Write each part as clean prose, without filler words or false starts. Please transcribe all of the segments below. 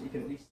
that you can at least.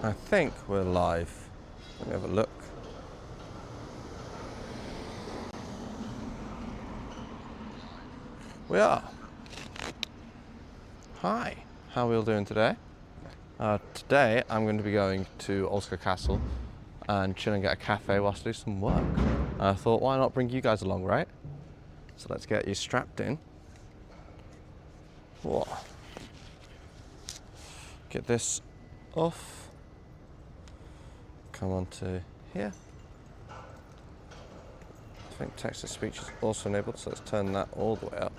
I think we're live. Let me have a look. We are. Hi, how are we all doing today? Today I'm going to be going to Osaka Castle and chilling at a cafe whilst I do some work. I thought, why not bring you guys along, right? So let's get you strapped in. Whoa. Get this off. Come on to here. I think text to speech is also enabled, so let's turn that all the way up.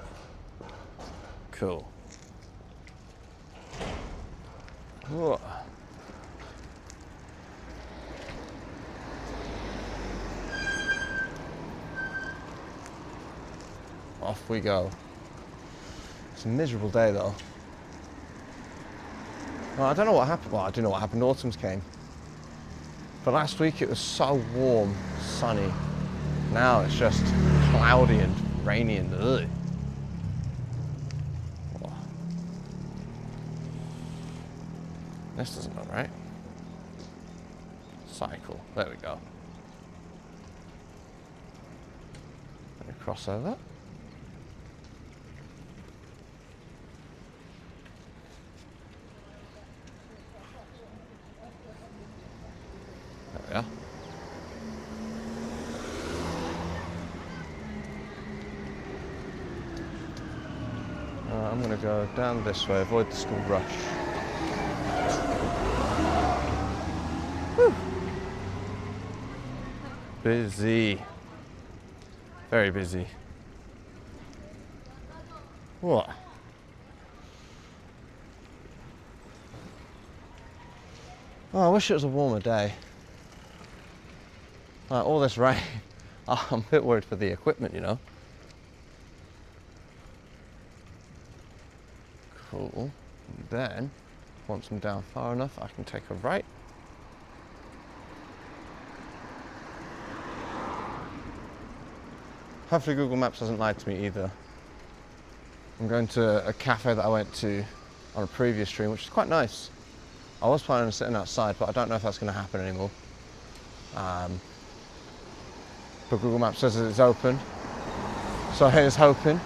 Cool. Whoa. Off we go. It's a miserable day though. Well, I don't know what happened. Well, I do know what happened. Autumn's came. But last week it was so warm, sunny. Now it's just cloudy and rainy and ugh. Oh. This doesn't look right. Cycle. There we go. Let me cross over. we are. I'm going to go down this way, avoid the school rush. Whew. Busy. Very busy. What? Oh, I wish it was a warmer day. Like all this rain, I'm a bit worried for the equipment, you know. Cool. And then, once I'm down far enough, I can take a right. Hopefully Google Maps hasn't lied to me either. I'm going to a cafe that I went to on a previous stream, which is quite nice. I was planning on sitting outside, but I don't know if that's going to happen anymore. But Google Maps says that it's open, so here's hoping.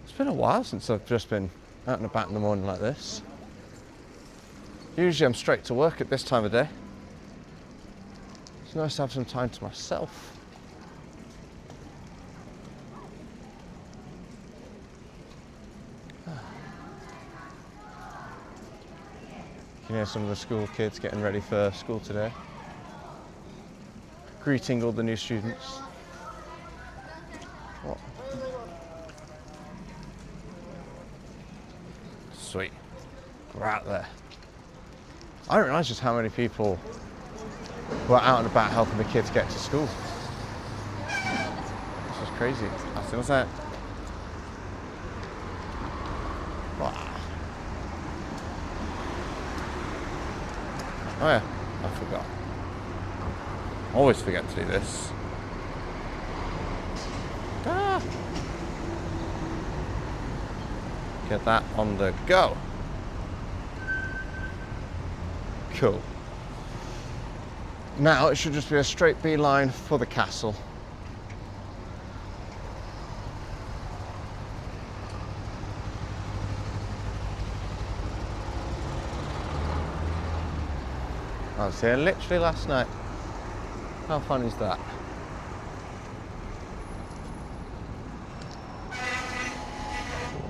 It's been a while since I've just been out and about in the morning like this. Usually I'm straight to work at this time of day. It's nice to have some time to myself. You can hear some of the school kids getting ready for school today. Greeting all the new students. What? Sweet. We're out there. I didn't realise just how many people were out and about helping the kids get to school. This is crazy. What's that? Wow. Oh yeah, I forgot. Always forget to do this. Ah. Get that on the go. Cool. Now it should just be a straight beeline for the castle. I was here literally last night. How fun is that?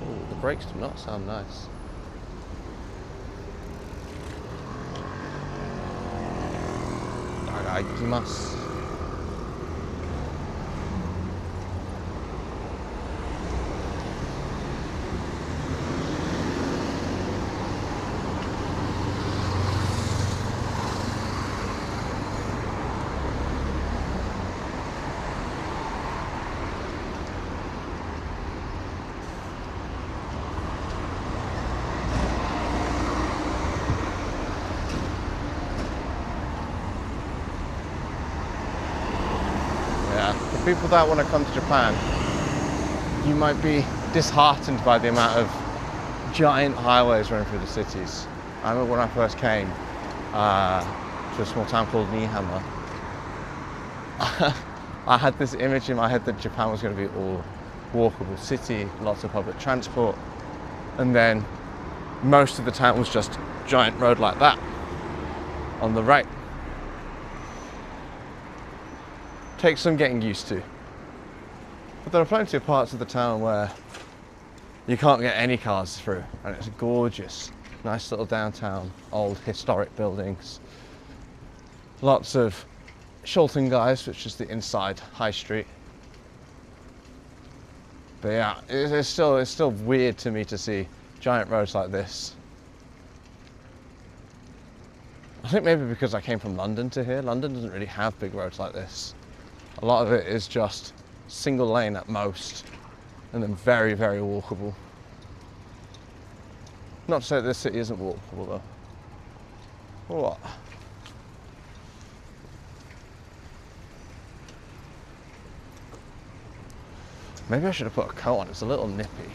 Ooh, the brakes do not sound nice. Itadakimasu. People that want to come to Japan, you might be disheartened by the amount of giant highways running through the cities. I remember when I first came to a small town called Niihama, I had this image in my head that Japan was going to be all walkable city, lots of public transport, and then most of the town was just giant road like that on the right. Takes some getting used to. But there are plenty of parts of the town where you can't get any cars through, and it's gorgeous. Nice little downtown, old historic buildings. Lots of Shulton guys, which is the inside high street. But yeah, it's still weird to me to see giant roads like this. I think maybe because I came from London to here. London doesn't really have big roads like this. A lot of it is just single lane at most, and then very, very walkable. Not to say that this city isn't walkable though. What? Maybe I should have put a coat on, it's a little nippy.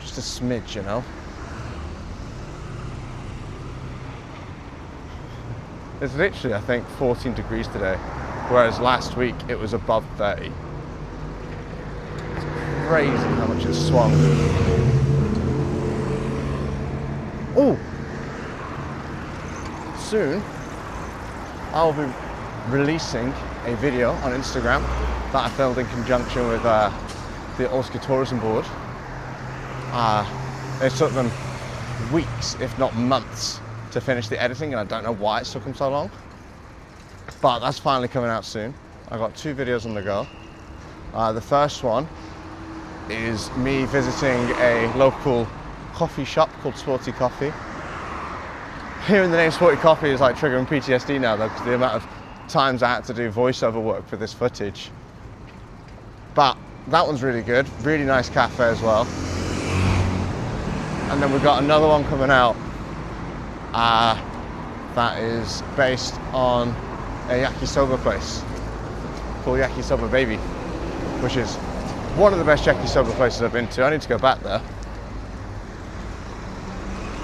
Just a smidge, you know? It's literally, I think, 14 degrees today, whereas last week it was above 30. It's crazy how much it's swung. Oh! Soon, I'll be releasing a video on Instagram that I filmed in conjunction with the Osaka Tourism Board. It took them weeks, if not months, to finish the editing, and I don't know why it took them so long. But that's finally coming out soon. I've got 2 videos on the go. The first one is me visiting a local coffee shop called Sporty Coffee. Hearing the name Sporty Coffee is like triggering PTSD now though, because the amount of times I had to do voiceover work for this footage. But that one's really good, really nice cafe as well. And then we've got another one coming out that is based on a yakisoba place called Yakisoba Baby, which is one of the best yakisoba places I've been to. I need to go back there.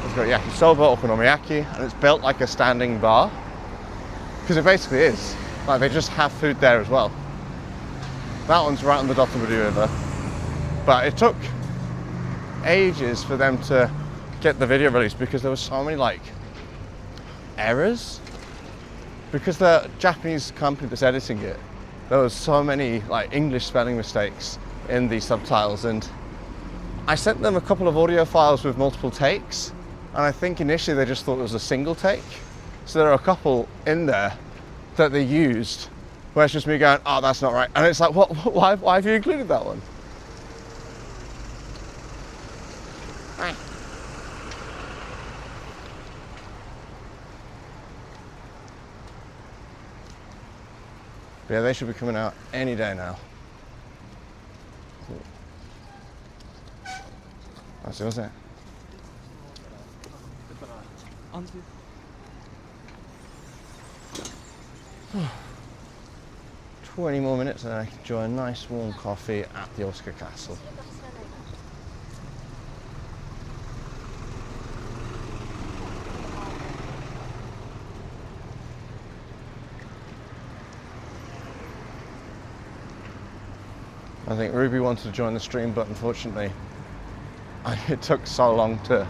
It's got yakisoba, okonomiyaki, and it's built like a standing bar, because it basically is. Like, they just have food there as well. That one's right on the Dotomuri River, but it took ages for them to get the video released because there were so many like errors. Because the Japanese company that's editing it, there was so many like English spelling mistakes in the subtitles, and I sent them a couple of audio files with multiple takes, and I think initially they just thought it was a single take. So there are a couple in there that they used where it's just me going, oh, that's not right. And it's like, what? Why have you included that one? Right. But yeah, they should be coming out any day now. Ah, c'est vrai. 20 more minutes and I can enjoy a nice warm coffee at the Osaka Castle. I think Ruby wanted to join the stream, but unfortunately it took so long to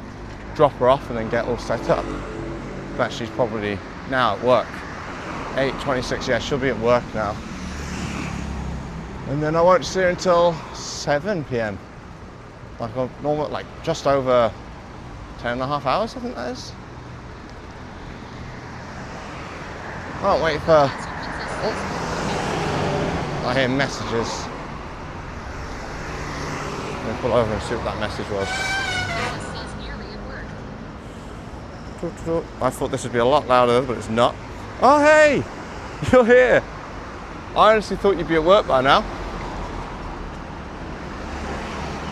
drop her off and then get all set up that she's probably now at work. 8:26, yeah, she'll be at work now. And then I won't see her until 7 p.m. Like a normal, like just over 10.5 hours, I think that is. I'll wait for, oh, I hear messages. I'm gonna pull over and see what that message was. I thought this would be a lot louder, but it's not. Oh, hey! You're here! I honestly thought you'd be at work by now.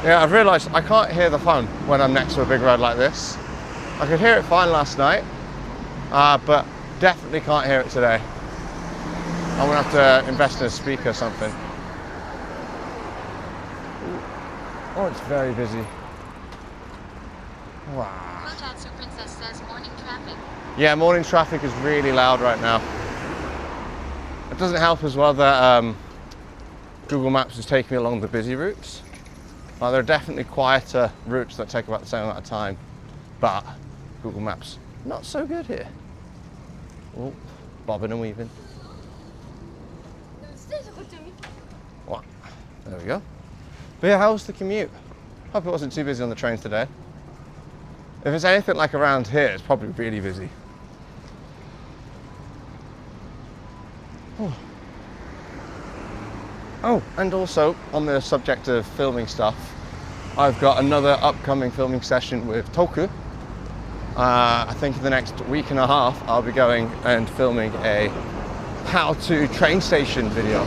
Yeah, I've realised I can't hear the phone when I'm next to a big road like this. I could hear it fine last night, but definitely can't hear it today. I'm gonna have to invest in a speaker or something. Oh, it's very busy. Wow. Princess says morning traffic. Yeah, morning traffic is really loud right now. It doesn't help as well that Google Maps is taking me along the busy routes. Well, there are definitely quieter routes that take about the same amount of time, but Google Maps, not so good here. Oh, bobbing and weaving. What? There we go. But yeah, how was the commute? Hope it wasn't too busy on the trains today. If it's anything like around here, it's probably really busy. Oh, and also on the subject of filming stuff, I've got another upcoming filming session with Toku. I think in the next week and a half, I'll be going and filming a how-to train station video.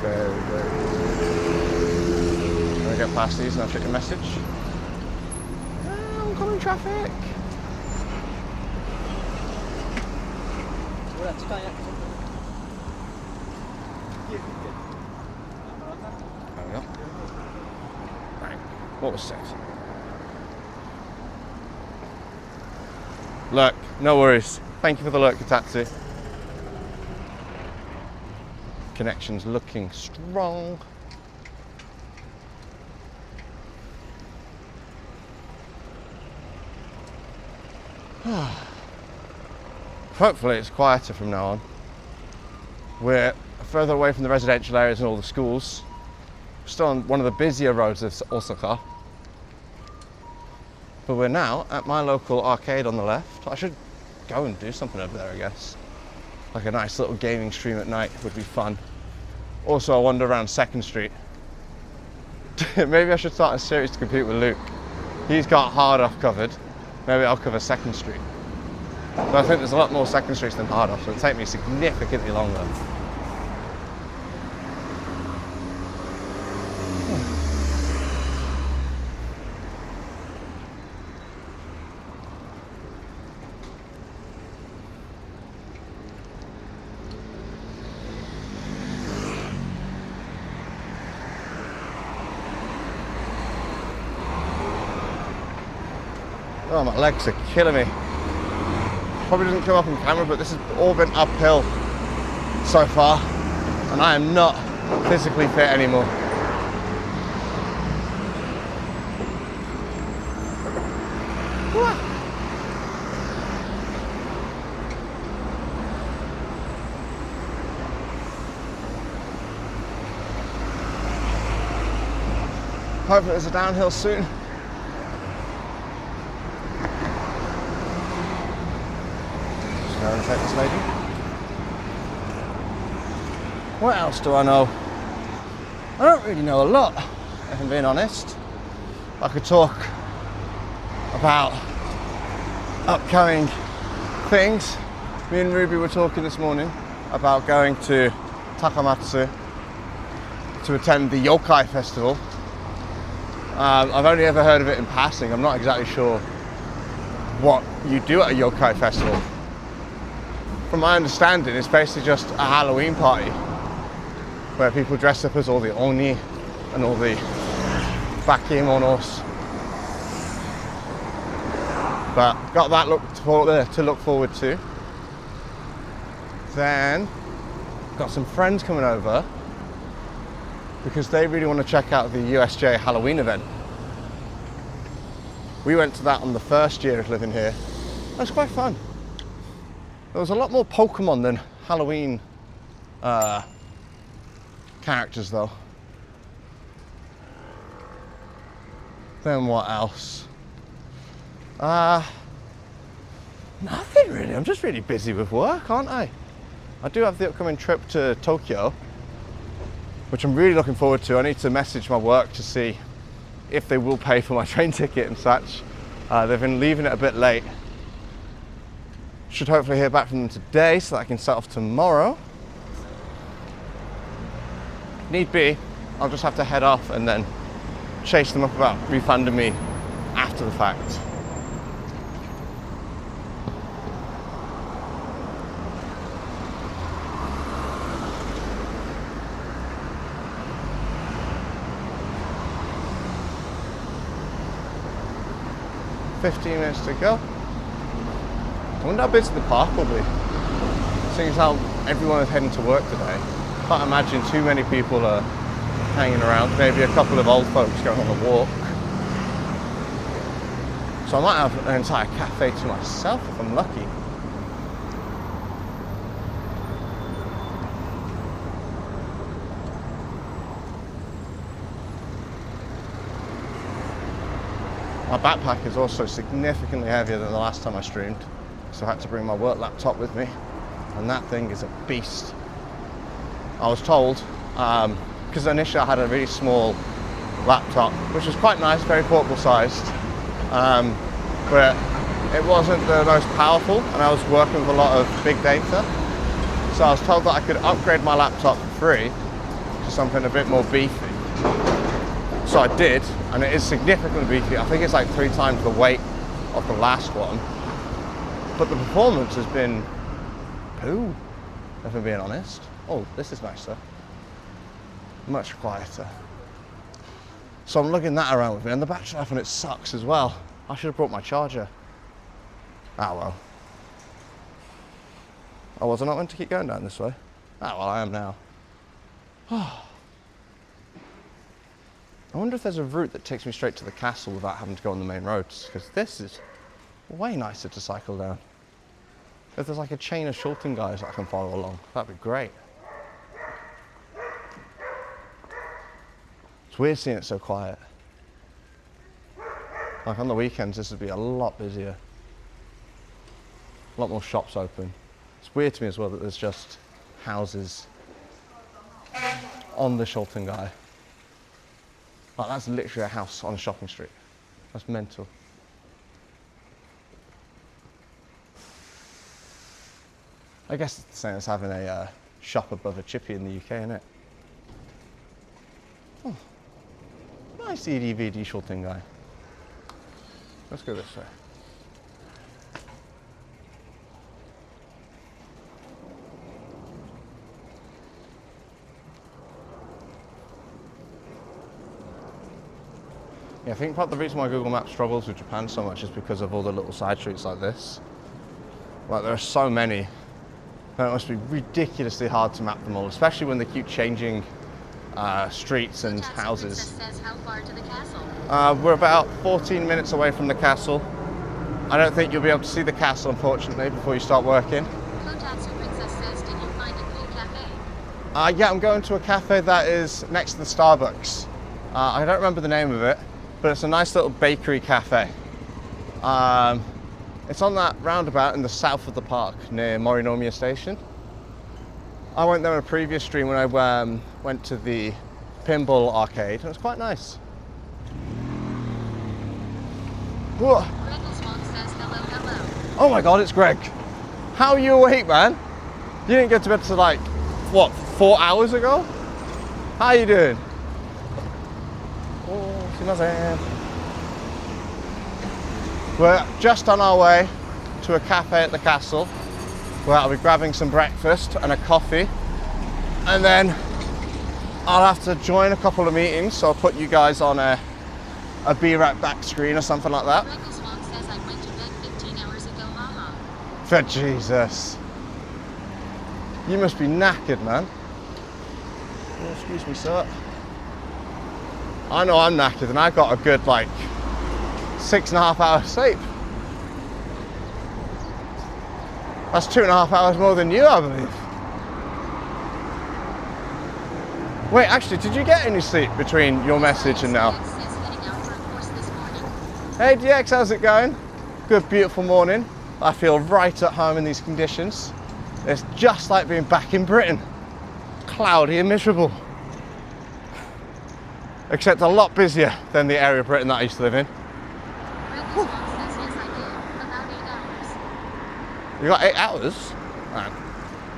Very good. I'm gonna get past these and I'll check your message. Oncoming traffic. There we go. Right. What was said? Look, no worries. Thank you for the lurk, Katatsu. Connection's looking strong. Hopefully it's quieter from now on. We're further away from the residential areas and all the schools. Still on one of the busier roads of Osaka. But we're now at my local arcade on the left. I should go and do something over there, I guess. Like a nice little gaming stream at night would be fun. Also, I wander around 2nd Street. Maybe I should start a series to compete with Luke. He's got hard off covered. Maybe I'll cover 2nd Street. But I think there's a lot more 2nd Streets than hard off, so it'll take me significantly longer. Oh, my legs are killing me. Probably doesn't come up on camera, but this has all been uphill so far, and I am not physically fit anymore. Hopefully there's a downhill soon. Just go and take this lady. What else do I know? I don't really know a lot, if I'm being honest. I could talk about upcoming things. Me and Ruby were talking this morning about going to Takamatsu to attend the Yokai Festival. I've only ever heard of it in passing. I'm not exactly sure what you do at a Yokai Festival. From my understanding, it's basically just a Halloween party where people dress up as all the Oni and all the Bakemonos. But got that to look forward to. Then got some friends coming over because they really want to check out the USJ Halloween event. We went to that on the first year of living here. It was quite fun. There was a lot more Pokemon than Halloween characters though. Then what else? Nothing really. I'm just really busy with work, aren't I? I do have the upcoming trip to Tokyo, which I'm really looking forward to. I need to message my work to see if they will pay for my train ticket and such. They've been leaving it a bit late. Should hopefully hear back from them today so that I can set off tomorrow. Need be, I'll just have to head off and then chase them up about refunding me after the fact. "15 minutes to go." I wonder how busy the park will be. Seeing as how everyone is heading to work today, can't imagine too many people are hanging around. Maybe a couple of old folks going on a walk. So I might have an entire cafe to myself if I'm lucky. My backpack is also significantly heavier than the last time I streamed, so I had to bring my work laptop with me, and that thing is a beast. I was told, because initially I had a really small laptop, which was quite nice, very portable sized, but it wasn't the most powerful, and I was working with a lot of big data, so I was told that I could upgrade my laptop for free to something a bit more beefy. So I did, and it is significantly beefy. I think it's like 3 times the weight of the last one. But the performance has been poo, if I'm being honest. Oh, this is nicer. Much quieter. So I'm lugging that around with me, and the battery life on it sucks as well. I should have brought my charger. Ah well. Oh, was I not meant to keep going down this way? Ah well, I am now. I wonder if there's a route that takes me straight to the castle without having to go on the main roads, because this is way nicer to cycle down. If there's like a chain of Shulton guys that I can follow along, that'd be great. It's weird seeing it so quiet. Like on the weekends, this would be a lot busier. A lot more shops open. It's weird to me as well that there's just houses on the Shulton guy. Like that's literally a house on a shopping street. That's mental. I guess it's the same as having a shop above a chippy in the UK, isn't it? Oh, nice EDVD Shulton guy. Let's go this way. Yeah, I think part of the reason why Google Maps struggles with Japan so much is because of all the little side streets like this. Like there are so many, and it must be ridiculously hard to map them all, especially when they keep changing streets and houses. Says how far to the castle? We're about 14 minutes away from the castle. I don't think you'll be able to see the castle, unfortunately, before you start working. Kotatsu Princess says, did you find a cool cafe? Yeah, I'm going to a cafe that is next to the Starbucks. I don't remember the name of it, but it's a nice little bakery cafe. It's on that roundabout in the south of the park near Morinomiya Station. I went there in a previous stream when I went to the pinball arcade, and it was quite nice. Whoa. Says hello, hello. Oh my god, it's Greg. How are you awake, man? You didn't get to bed till like, what, 4 hours ago? How are you doing? Oh, sumimasen. We're just on our way to a cafe at the castle where I'll be grabbing some breakfast and a coffee, and then I'll have to join a couple of meetings, so I'll put you guys on a Be Right Back screen or something like that. Swan says I went to bed 15 hours ago, haha. For Jesus. You must be knackered, man. Oh, excuse me, sir. I know I'm knackered, and I got a good, like, 6.5 hours sleep. That's 2.5 hours more than you, I believe. Wait, actually, did you get any sleep between your message and now? Hey DX, how's it going? Good, beautiful morning. I feel right at home in these conditions. It's just like being back in Britain. Cloudy and miserable. Except a lot busier than the area of Britain that I used to live in. You got 8 hours? Right.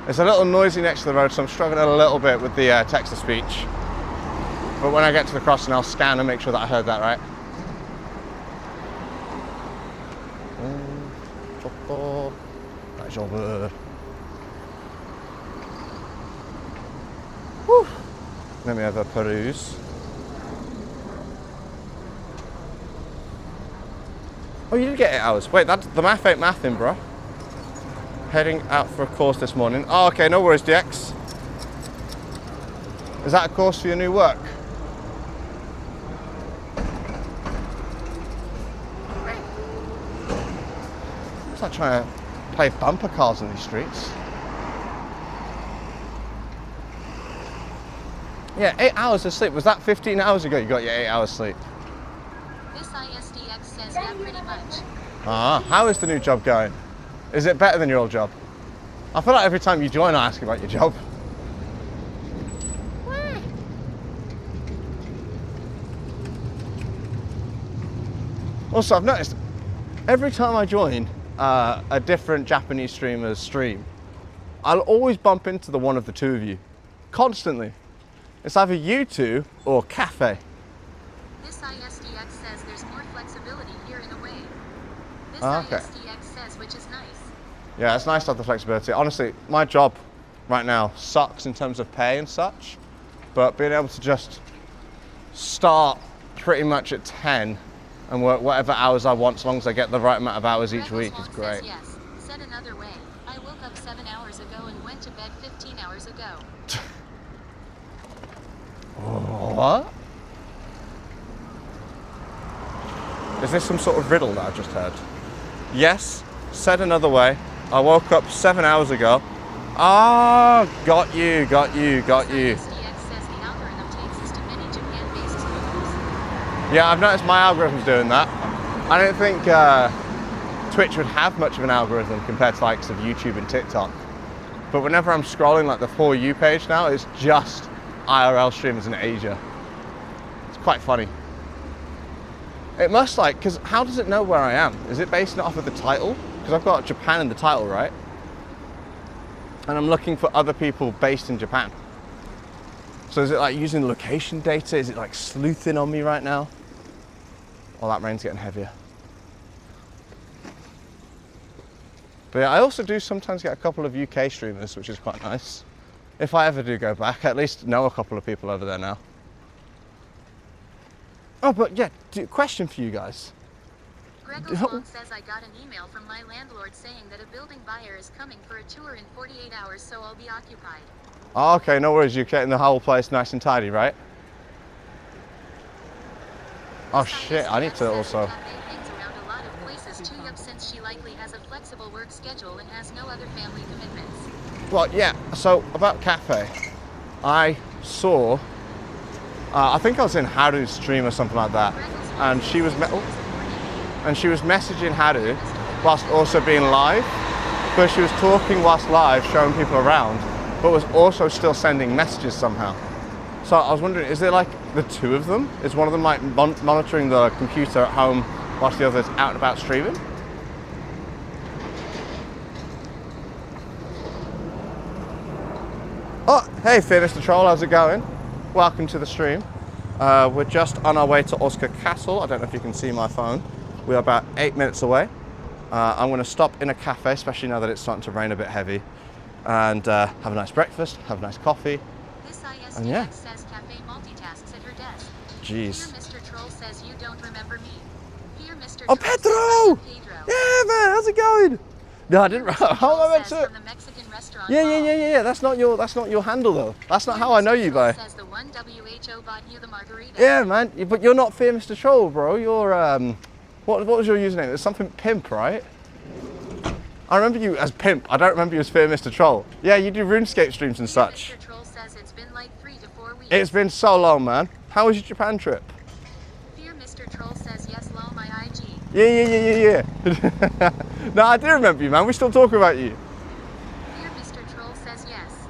It's a little noisy next to the road, so I'm struggling a little bit with the text-to-speech. But when I get to the crossing, I'll scan and make sure that I heard that right. Whew. Let me have a peruse. Oh, you did get 8 hours. Wait, that's the math ain't mathing, bro. Heading out for a course this morning. Oh, okay, no worries, DX. Is that a course for your new work? It's like trying to play bumper cars in these streets. Yeah, 8 hours of sleep. Was that 15 hours ago you got your 8 hours sleep? This ISDX says yeah, pretty much. Ah, how is the new job going? Is it better than your old job? I feel like every time you join I ask about your job. Also, I've noticed every time I join a different Japanese streamer's stream, I'll always bump into the one of the two of you. Constantly. It's either you two or Cafe. This ISDX says there's more flexibility here in a way. This Okay. ISDX says, which is nice. Yeah, it's nice to have the flexibility. Honestly, my job right now sucks in terms of pay and such, but being able to just start pretty much at 10 and work whatever hours I want, as long as I get the right amount of hours each week. Is great. Says yes. Said another way. I woke up 7 hours ago and went to bed 15 hours ago. What? Is this some sort of riddle that I just heard? Yes, said another way. I woke up 7 hours ago. Ah, got you. SDX says the algorithm takes us to many Japan-based streamers. Yeah, I've noticed my algorithm's doing that. I don't think Twitch would have much of an algorithm compared to the likes of YouTube and TikTok. But whenever I'm scrolling like the For You page now, it's just IRL streamers in Asia. It's quite funny. It must because how does it know where I am? Is it basing it off of the title? Because I've got Japan in the title, right? And I'm looking for other people based in Japan. So is it like using location data? Is it like sleuthing on me right now? Oh, that rain's getting heavier. But yeah, I also do sometimes get a couple of UK streamers, which is quite nice. If I ever do go back, I at least know a couple of people over there now. Oh, but yeah, question for you guys. Gregos Long says I got an email from my landlord saying that a building buyer is coming for a tour in 48 hours, so I'll be occupied. Oh, okay, no worries. You're getting the whole place nice and tidy, right? Oh shit, I need to also... Hangs around a lot of places too, since she likely has a flexible work schedule and has no other family commitments. Well, yeah, so about cafe, I saw, I think I was in Haru's stream or something like that, and she was messaging Haru whilst also being live, but she was talking whilst live, showing people around, but was also still sending messages somehow. So I was wondering, is there like the two of them? Is one of them like monitoring the computer at home whilst the other's out and about streaming? Oh, hey Fear Mr. Troll, how's it going? Welcome to the stream. We're just on our way to Osaka Castle. I don't know if you can see my phone. We're about 8 minutes away. I'm going to stop in a cafe, especially now that it's starting to rain a bit heavy, and have a nice breakfast, have a nice coffee. This ISDX And yeah. says cafe multitasks at her desk. Jeez. Fear Mr. Troll says you don't remember me. Fear Mr. Oh, Troll says Pedro! I am Pedro. Yeah, man, how's it going? No, I didn't. Mr. How am I meant says to? from the Mexican restaurant Yeah. That's not your handle though. That's not how I know you by. Says the one WHO bought you the margarita. Yeah, man. But you're not Fear Mr. Troll, bro. You're what was your username? It's something Pimp, right? I remember you as Pimp. I don't remember you as Fear Mr. Troll. Yeah, you do RuneScape streams and such. Mr. Troll says it's been like 3 to 4 weeks. It's been so long, man. How was your Japan trip? Fear Mr. Troll says yes, lol, my IG. Yeah. No, I do remember you, man. We still talk about you. Fear Mr. Troll says yes.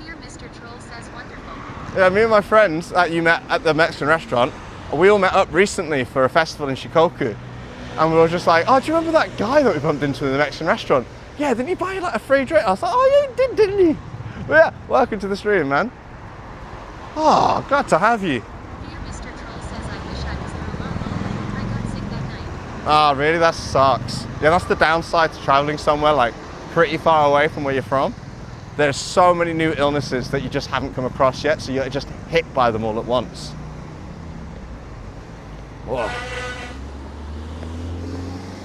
Fear Mr. Troll says wonderful. Yeah, me and my friends that you met at the Mexican restaurant, we all met up recently for a festival in Shikoku. And we were just like, oh, do you remember that guy that we bumped into in the Mexican restaurant? Yeah, didn't he buy you like a free drink? I was like, oh yeah, he did, didn't he? But yeah, welcome to the stream, man. Oh, glad to have you. Fear Mr. Troll says I wish I was there alone all night. I got sick that night. Oh, really? That sucks. Yeah, that's the downside to traveling somewhere like pretty far away from where you're from. There's so many new illnesses that you just haven't come across yet, so you're just hit by them all at once. Whoa.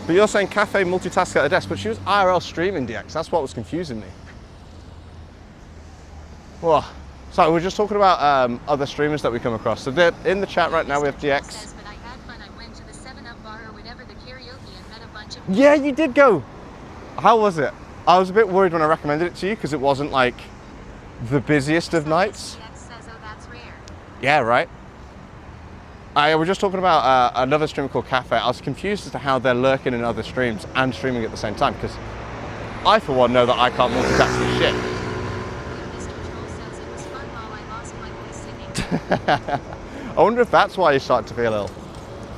But you're saying cafe multitask at a desk, but she was IRL streaming DX. That's what was confusing me. Whoa. So we're just talking about other streamers that we come across. So they're in the chat right now. We have DX. Says, but I had fun. I went to the 7-Up bar or whatever, the karaoke, and met a bunch of Yeah, you did go. How was it? I was a bit worried when I recommended it to you because it wasn't like the busiest of nights. SDX says, oh, that's rare. Yeah, right. I were just talking about another stream called Cafe. I was confused as to how they're lurking in other streams and streaming at the same time because I, for one, know that I can't multitask for shit. Mr. Troll says it was fun while I lost my voice singing. I wonder if that's why you started to feel ill.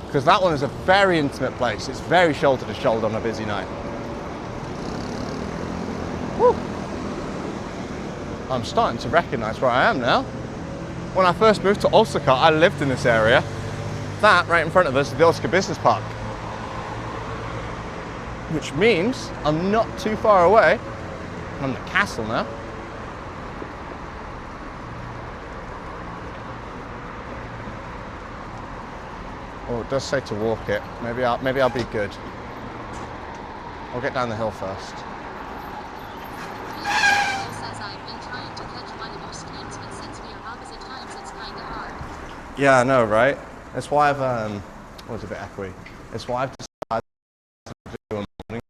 Because that one is a very intimate place. It's very shoulder to shoulder on a busy night. Woo. I'm starting to recognise where I am now. When I first moved to Osaka, I lived in this area. That right in front of us is the Osaka Business Park. Which means I'm not too far away from the castle now. Oh, it does say to walk it. Maybe I'll be good. I'll get down the hill first. It says I've been trying to catch one of your streams, but since we are opposite times, it's kind of hard. Yeah, I know, right? That's why I've oh, it's a bit echoey. It's why I've decided to do a morning.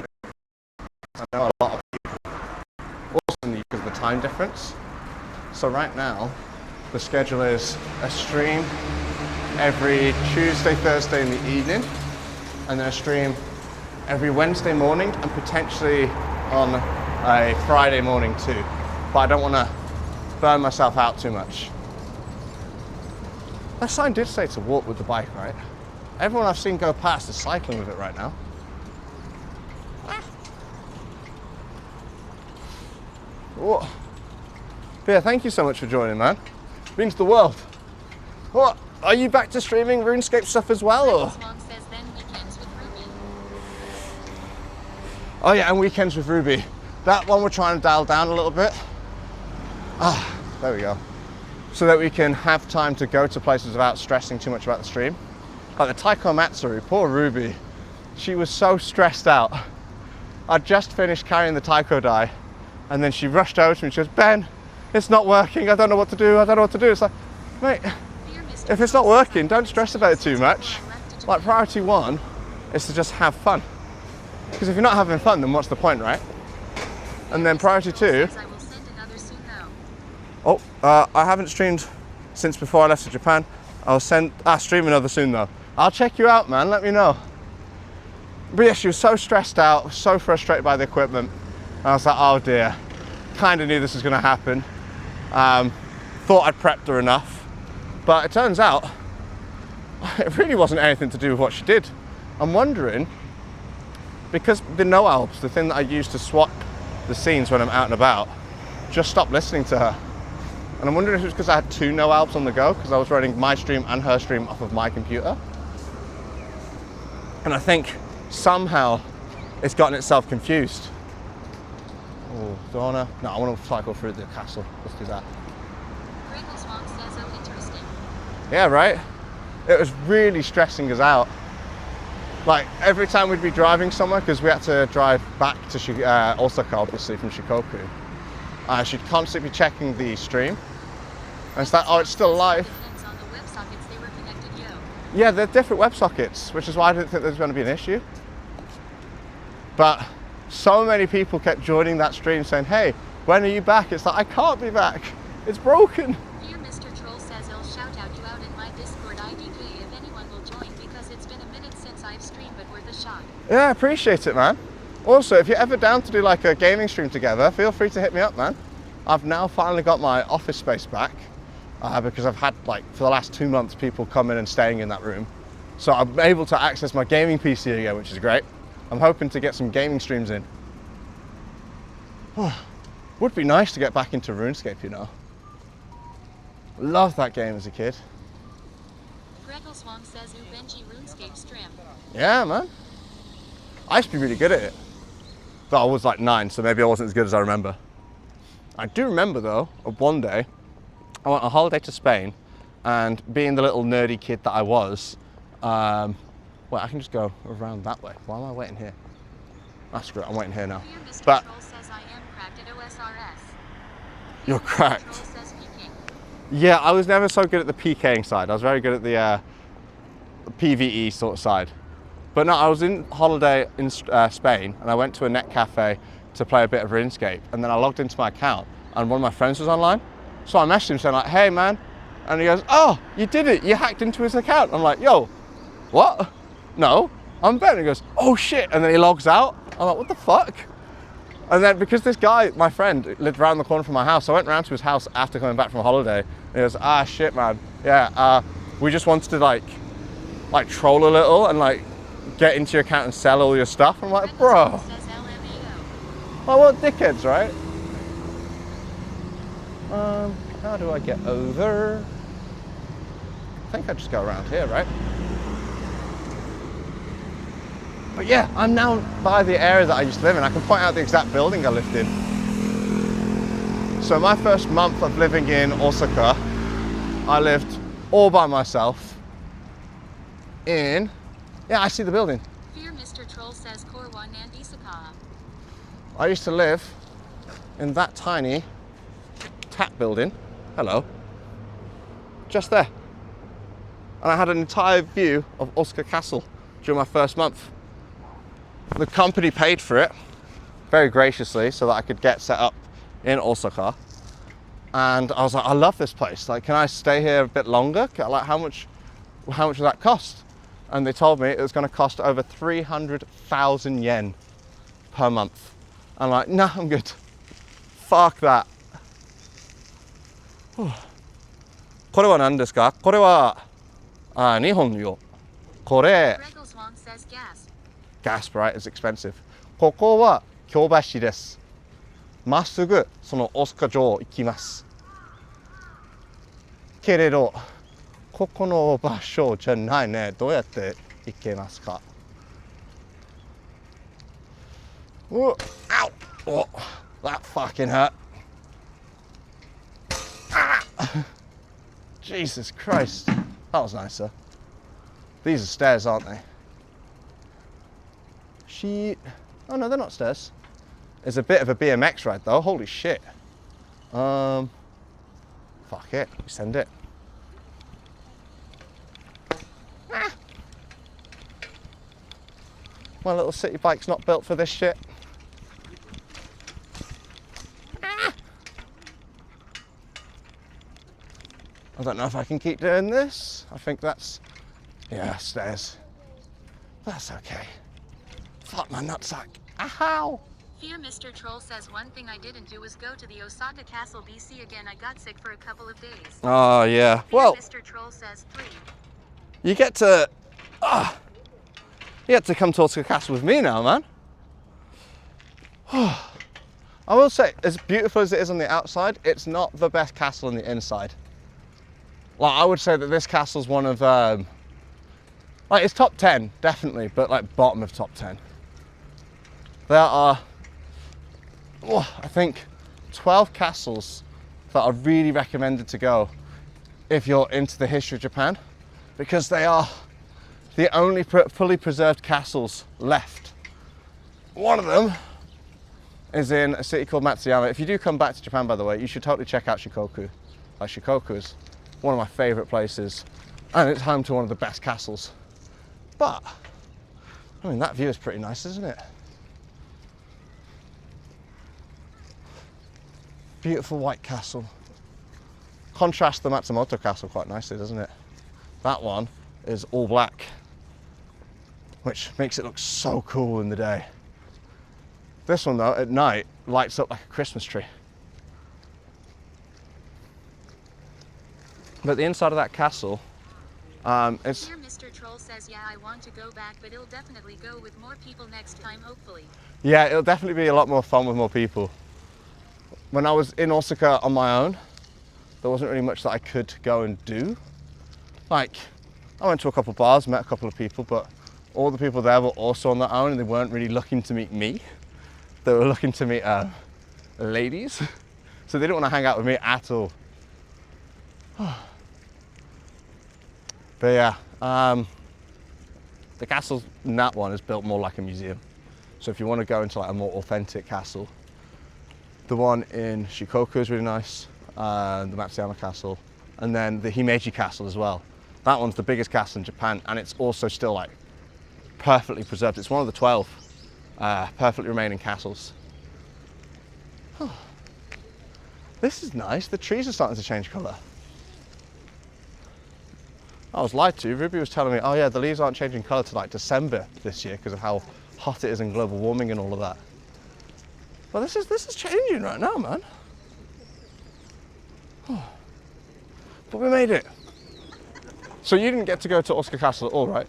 I know a lot of people also need because of the time difference. So right now, the schedule is a stream every Tuesday, Thursday in the evening, and then a stream every Wednesday morning and potentially on a Friday morning too. But I don't want to burn myself out too much. That sign did say to walk with the bike, right? Everyone I've seen go past is cycling with it right now. Whoa. But yeah, thank you so much for joining, man. It means the world. What? Are you back to streaming RuneScape stuff as well, or? Says then weekends with Ruby. Oh yeah, and weekends with Ruby. That one we're trying to dial down a little bit. There we go. So that we can have time to go to places without stressing too much about the stream. Like the Taiko Matsuri, poor Ruby. She was so stressed out. I'd just finished carrying the Taiko die, and then she rushed over to me and she goes, Ben, it's not working, I don't know what to do, I don't know what to do. It's like, mate, if it's not working, don't stress about it too much. Like priority one is to just have fun. Because if you're not having fun, then what's the point, right? And then priority two, I haven't streamed since before I left to Japan. I'll stream another soon though. I'll check you out, man, let me know. But yeah, she was so stressed out, so frustrated by the equipment. I was like, oh dear, kind of knew this was gonna happen. Thought I'd prepped her enough, but it turns out it really wasn't anything to do with what she did. I'm wondering, because the no albs, the thing that I use to swap the scenes when I'm out and about, just stopped listening to her. And I'm wondering if it was because I had two no albs on the go, because I was running my stream and her stream off of my computer. And I think somehow it's gotten itself confused. Oh, do I wanna? No, I want to cycle through the castle. Let's do that. Says, oh, interesting. Yeah, right? It was really stressing us out. Like, every time we'd be driving somewhere, because we had to drive back to Osaka, obviously, from Shikoku, she'd constantly be checking the stream. And it's like, oh, it's still live. On the WebSockets, they were connected, yo. Yeah, they're different WebSockets, which is why I didn't think there was going to be an issue. But so many people kept joining that stream saying, hey, when are you back? It's like, I can't be back. It's broken. Dear Mr. Troll says he'll shout out you out in my Discord IDK if anyone will join, because it's been a minute since I've streamed, but worth a shot. Yeah, I appreciate it, man. Also, if you're ever down to do like a gaming stream together, feel free to hit me up, man. I've now finally got my office space back because I've had, like, for the last 2 months, people coming and staying in that room. So I'm able to access my gaming PC again, which is great. I'm hoping to get some gaming streams in. Would be nice to get back into RuneScape, you know. Loved that game as a kid. Greggleswong says Benji RuneScape stream. Yeah, man. I used to be really good at it. But I was like 9, so maybe I wasn't as good as I remember. I do remember though, of one day, I went on a holiday to Spain, and being the little nerdy kid that I was, well, I can just go around that way. Why am I waiting here? That's great, I'm waiting here now. Mr. But Troll says I am cracked at OSRS. you're cracked. Troll says peeking. Yeah, I was never so good at the PKing side. I was very good at the PvE sort of side. But no, I was in holiday in Spain, and I went to a net cafe to play a bit of RuneScape, and then I logged into my account, and one of my friends was online. So I messaged him saying like, hey man, and he goes, oh, you did it, you hacked into his account. I'm like, yo, what? No, I'm Ben. He goes, oh shit, and then he logs out. I'm like, what the fuck? And then because this guy, my friend, lived around the corner from my house, I went round to his house after coming back from a holiday, and he goes, ah shit man, yeah, we just wanted to like troll a little and like get into your account and sell all your stuff. I'm like, bro. Oh, what dickheads, right? How do I get over? I think I just go around here, right? But yeah, I'm now by the area that I used to live in. I can point out the exact building I lived in. So my first month of living in Osaka, I lived all by myself. in... Yeah, I see the building. Fear Mr. Troll says Korwan and Osaka. I used to live in that tiny tap building. Hello. Just there. And I had an entire view of Osaka Castle during my first month. The company paid for it very graciously so that I could get set up in Osaka. And I was like, I love this place. Like, can I stay here a bit longer? Like, how much would that cost? And they told me it was going to cost over 300,000 yen per month. I'm like, nah, I'm good. Fuck that. これは何ですか？これは日本よ。これ Reggleswong says gas. Gasp, right? It's expensive. ここは京橋です。まっすぐその大阪城行きます。けれど、ここの場所じゃないね。どうやって行けますか？Ow! Oh, that fucking hurt. Ah! Jesus Christ. That was nicer. These are stairs, aren't they? Oh no, they're not stairs. It's a bit of a BMX ride though. Holy shit. Fuck it. We send it. Ah. My little city bike's not built for this shit. Ah. I don't know if I can keep doing this. I think that's... Yeah, stairs. That's okay. Fuck my nutsack. Ow! Fear Mr. Troll says one thing I didn't do was go to the Osaka Castle BC again. I got sick for a couple of days. Oh, yeah. Fear Well, Mr. Troll says 3. you get to come to Osaka Castle with me now, man. I will say, as beautiful as it is on the outside, it's not the best castle on the inside. Like, I would say that this castle's one of, like, it's top 10, definitely, but like bottom of top 10. There are, I think, 12 castles that are really recommended to go if you're into the history of Japan, because they are the only fully preserved castles left. One of them is in a city called Matsuyama. If you do come back to Japan, by the way, you should totally check out Shikoku. Like, Shikoku is one of my favorite places, and it's home to one of the best castles. But, I mean, that view is pretty nice, isn't it? Beautiful white castle. Contrasts the Matsumoto castle quite nicely, doesn't it? That one is all black, which makes it look so cool in the day. This one though, at night, lights up like a Christmas tree. But the inside of that castle, it's... Here Mr. Troll says, yeah, I want to go back, but it'll definitely go with more people next time, hopefully. Yeah, it'll definitely be a lot more fun with more people. When I was in Osaka on my own, there wasn't really much that I could go and do. Like, I went to a couple of bars, met a couple of people, but all the people there were also on their own and they weren't really looking to meet me. They were looking to meet ladies. So they didn't want to hang out with me at all. But yeah, the castle in that one is built more like a museum. So if you want to go into like a more authentic castle, the one in Shikoku is really nice, the Matsuyama castle, and then the Himeji castle as well. That one's the biggest castle in Japan, and it's also still like perfectly preserved. It's one of the 12 perfectly remaining castles. This is nice. The trees are starting to change colour. I was lied to. Ruby was telling me, oh yeah, the leaves aren't changing colour till like December this year because of how hot it is and global warming and all of that. But this is changing right now, man. But we made it. So you didn't get to go to Osaka Castle at all, right?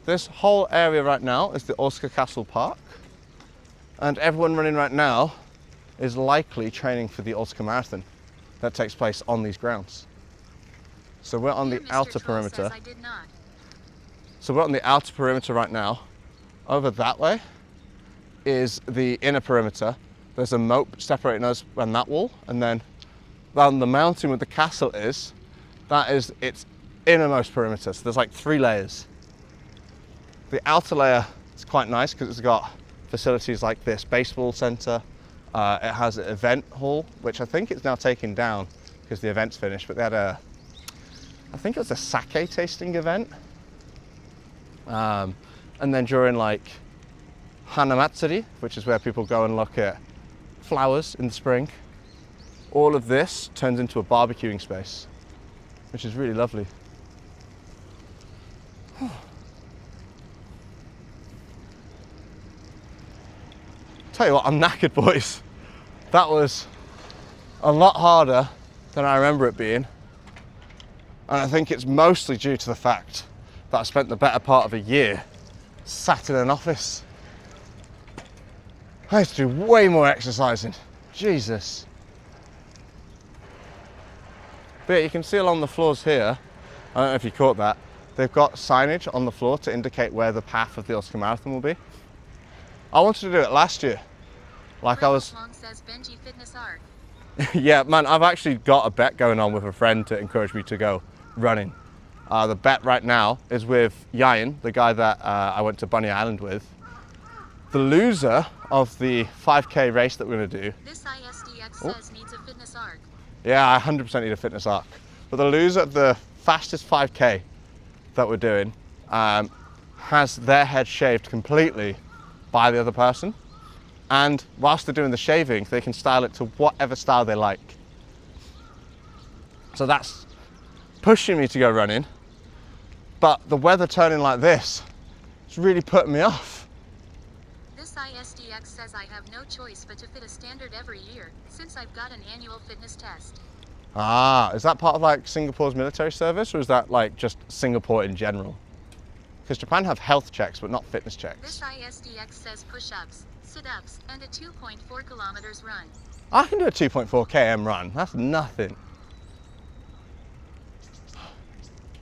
This whole area right now is the Osaka Castle Park. And everyone running right now is likely training for the Osaka Marathon that takes place on these grounds. So we're on the outer perimeter. I did not. So we're on the outer perimeter right now. Over that way is the inner perimeter. There's a moat separating us and that wall, and then down the mountain where the castle is, that is its innermost perimeter. So there's like 3 layers. The outer layer is quite nice because it's got facilities like this baseball center. It has an event hall, which I think it's now taken down because the event's finished, but they had I think it was a sake tasting event. And then during like Hanamatsuri, which is where people go and look at flowers in the spring, all of this turns into a barbecuing space, which is really lovely. Tell you what, I'm knackered, boys. That was a lot harder than I remember it being. And I think it's mostly due to the fact that I spent the better part of a year sat in an office. I had to do way more exercising. Jesus. But yeah, you can see along the floors here, I don't know if you caught that, they've got signage on the floor to indicate where the path of the Osaka Marathon will be. I wanted to do it last year. Like I was... Long says Benji Fitness Art. Yeah, man, I've actually got a bet going on with a friend to encourage me to go running. The bet right now is with Yayan, the guy that I went to Bunny Island with. The loser of the 5K race that we're going to do. This ISDX says needs a fitness arc. Yeah, I 100% need a fitness arc. But the loser of the fastest 5K that we're doing has their head shaved completely by the other person. And whilst they're doing the shaving, they can style it to whatever style they like. So that's pushing me to go running. But the weather turning like this, it's really putting me off. This ISDX says I have no choice but to fit a standard every year, since I've got an annual fitness test. Ah, is that part of like Singapore's military service, or is that like just Singapore in general? Because Japan have health checks, but not fitness checks. This ISDX says push-ups, sit-ups, and a 2.4 kilometers run. I can do a 2.4 km run, that's nothing.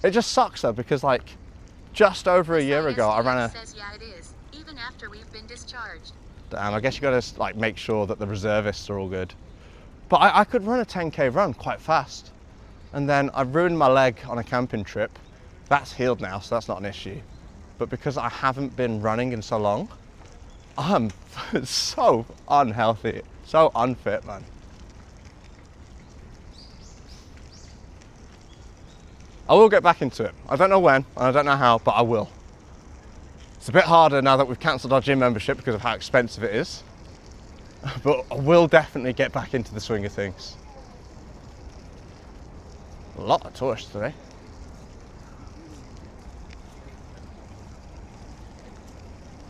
It just sucks though, because like just over a year ago I ran a... says yeah it is, even after we've been discharged. Damn, I guess you gotta like make sure that the reservists are all good. But I could run a 10k run quite fast. And then I ruined my leg on a camping trip. That's healed now, so that's not an issue. But because I haven't been running in so long, I'm so unhealthy, so unfit, man. I will get back into it. I don't know when, and I don't know how, but I will. It's a bit harder now that we've cancelled our gym membership because of how expensive it is. But I will definitely get back into the swing of things. A lot of tourists today.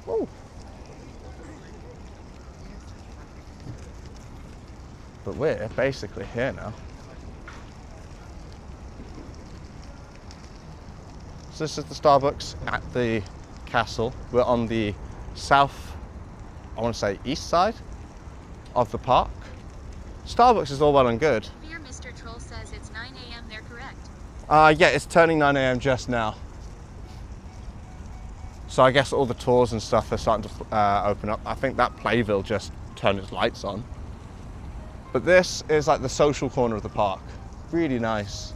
Woo. But we're basically here now. So this is the Starbucks at the castle. We're on the south, I want to say east side of the park. Starbucks is all well and good. Here Mr. Troll says it's 9 a.m. They're correct. Yeah, it's turning 9 a.m. just now. So I guess all the tours and stuff are starting to open up. I think that Playville just turned its lights on. But this is like the social corner of the park. Really nice.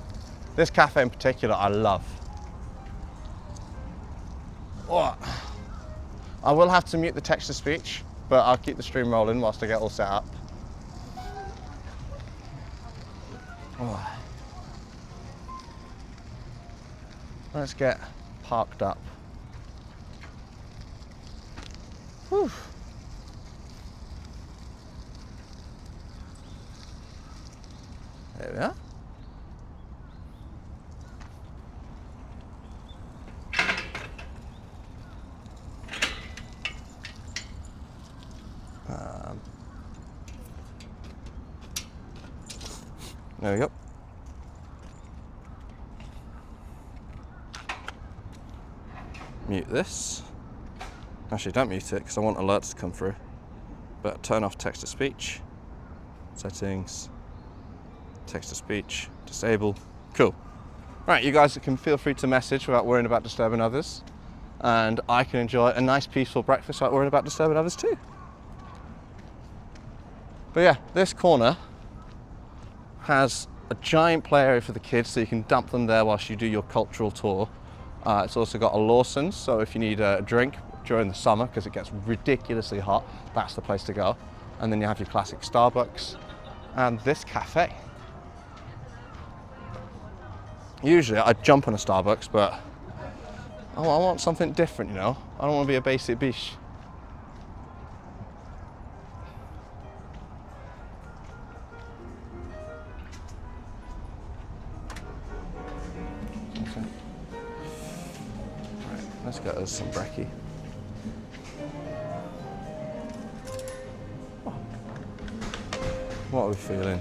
This cafe in particular I love. Oh, I will have to mute the text-to-speech, but I'll keep the stream rolling whilst I get all set up. Oh. Let's get parked up. Whew. There we are. There we go. Mute this. Actually, don't mute it because I want alerts to come through. But turn off text-to-speech. Settings. Text-to-speech. Disable. Cool. Right, you guys can feel free to message without worrying about disturbing others. And I can enjoy a nice peaceful breakfast without worrying about disturbing others too. But yeah, this corner has a giant play area for the kids, so you can dump them there whilst you do your cultural tour. It's also got a Lawson's, so if you need a drink during the summer, because it gets ridiculously hot, that's the place to go. And then you have your classic Starbucks and this cafe. Usually I'd jump on a Starbucks, but I want something different, you know? I don't want to be a basic bitch. Okay. Right, let's get us some brekkie. What are we feeling?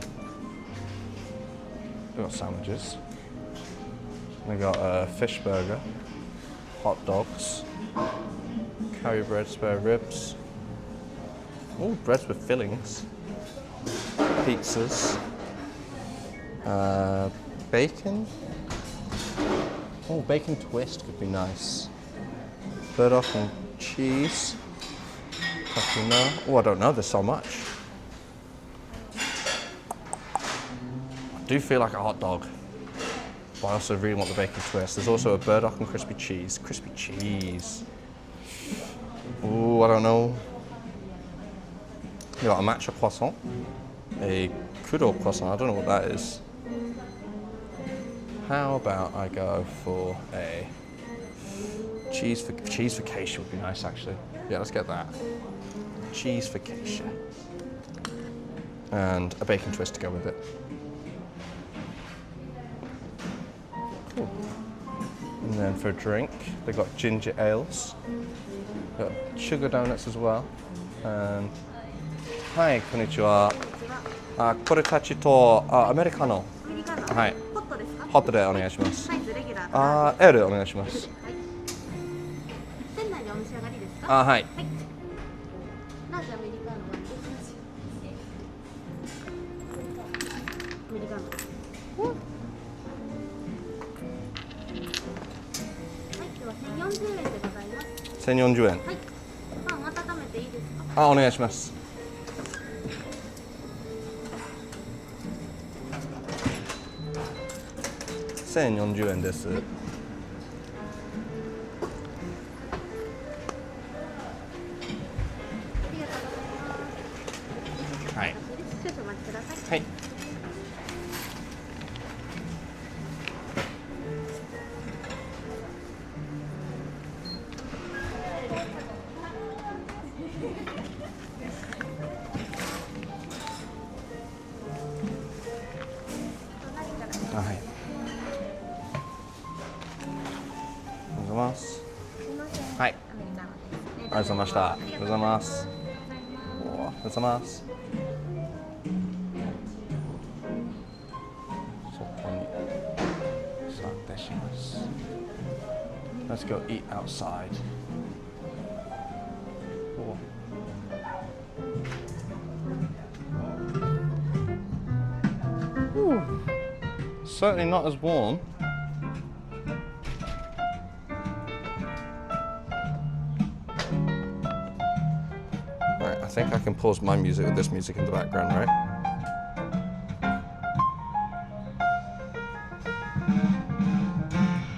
We've got sandwiches. We got a fish burger, hot dogs, curry bread, spare ribs. Oh, breads with fillings. Pizzas. Bacon. Oh, bacon twist could be nice. Burdock and cheese. Oh, I don't know, there's so much. I do feel like a hot dog, but I also really want the bacon twist. There's also a burdock and crispy cheese. Crispy cheese. Ooh, I don't know. You got a matcha croissant, a kudo croissant. I don't know what that is. How about I go for a cheese focaccia would be nice actually. Yeah, let's get that. Cheese focaccia. And a bacon twist to go with it. Cool. And then for a drink, they've got ginger ales. Got sugar donuts as well. And hi, konnichiwa. これたちとアメリカノ。はい。ホットでお願いします。L お願いします。店内でお召し上がりですか？はい。ラージアメリカノアメリカノ。はい、では1040円でございます。1040円。はい。パン温めていいですか？お願いします。1040円です。はい。少々お待ちください。はい。はい。おはようございます。はい。ありがとうございました。ありがとうございます。おはようございます。外に座ってします。Let's go eat outside. Certainly not as warm. Right, I think I can pause my music with this music in the background, right?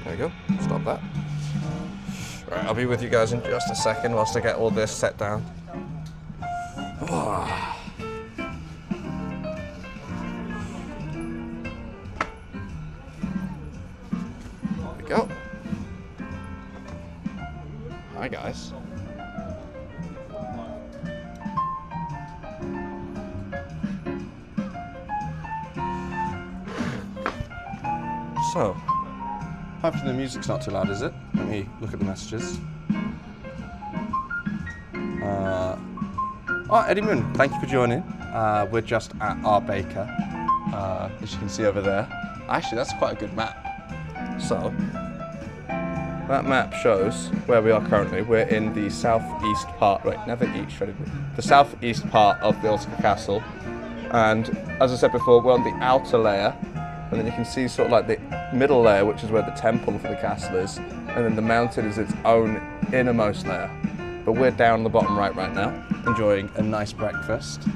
There we go, stop that. Right, I'll be with you guys in just a second whilst I get all this set down. Go. Hi guys. So, hopefully the music's not too loud, is it? Let me look at the messages. Eddie Moon, thank you for joining. We're just at our baker, as you can see over there. Actually, that's quite a good map. So, that map shows where we are currently. We're in the southeast part, right, never east, ready? The southeast part of the Osaka Castle. And as I said before, we're on the outer layer. And then you can see sort of like the middle layer, which is where the temple for the castle is. And then the mountain is its own innermost layer. But we're down on the bottom right now, enjoying a nice breakfast.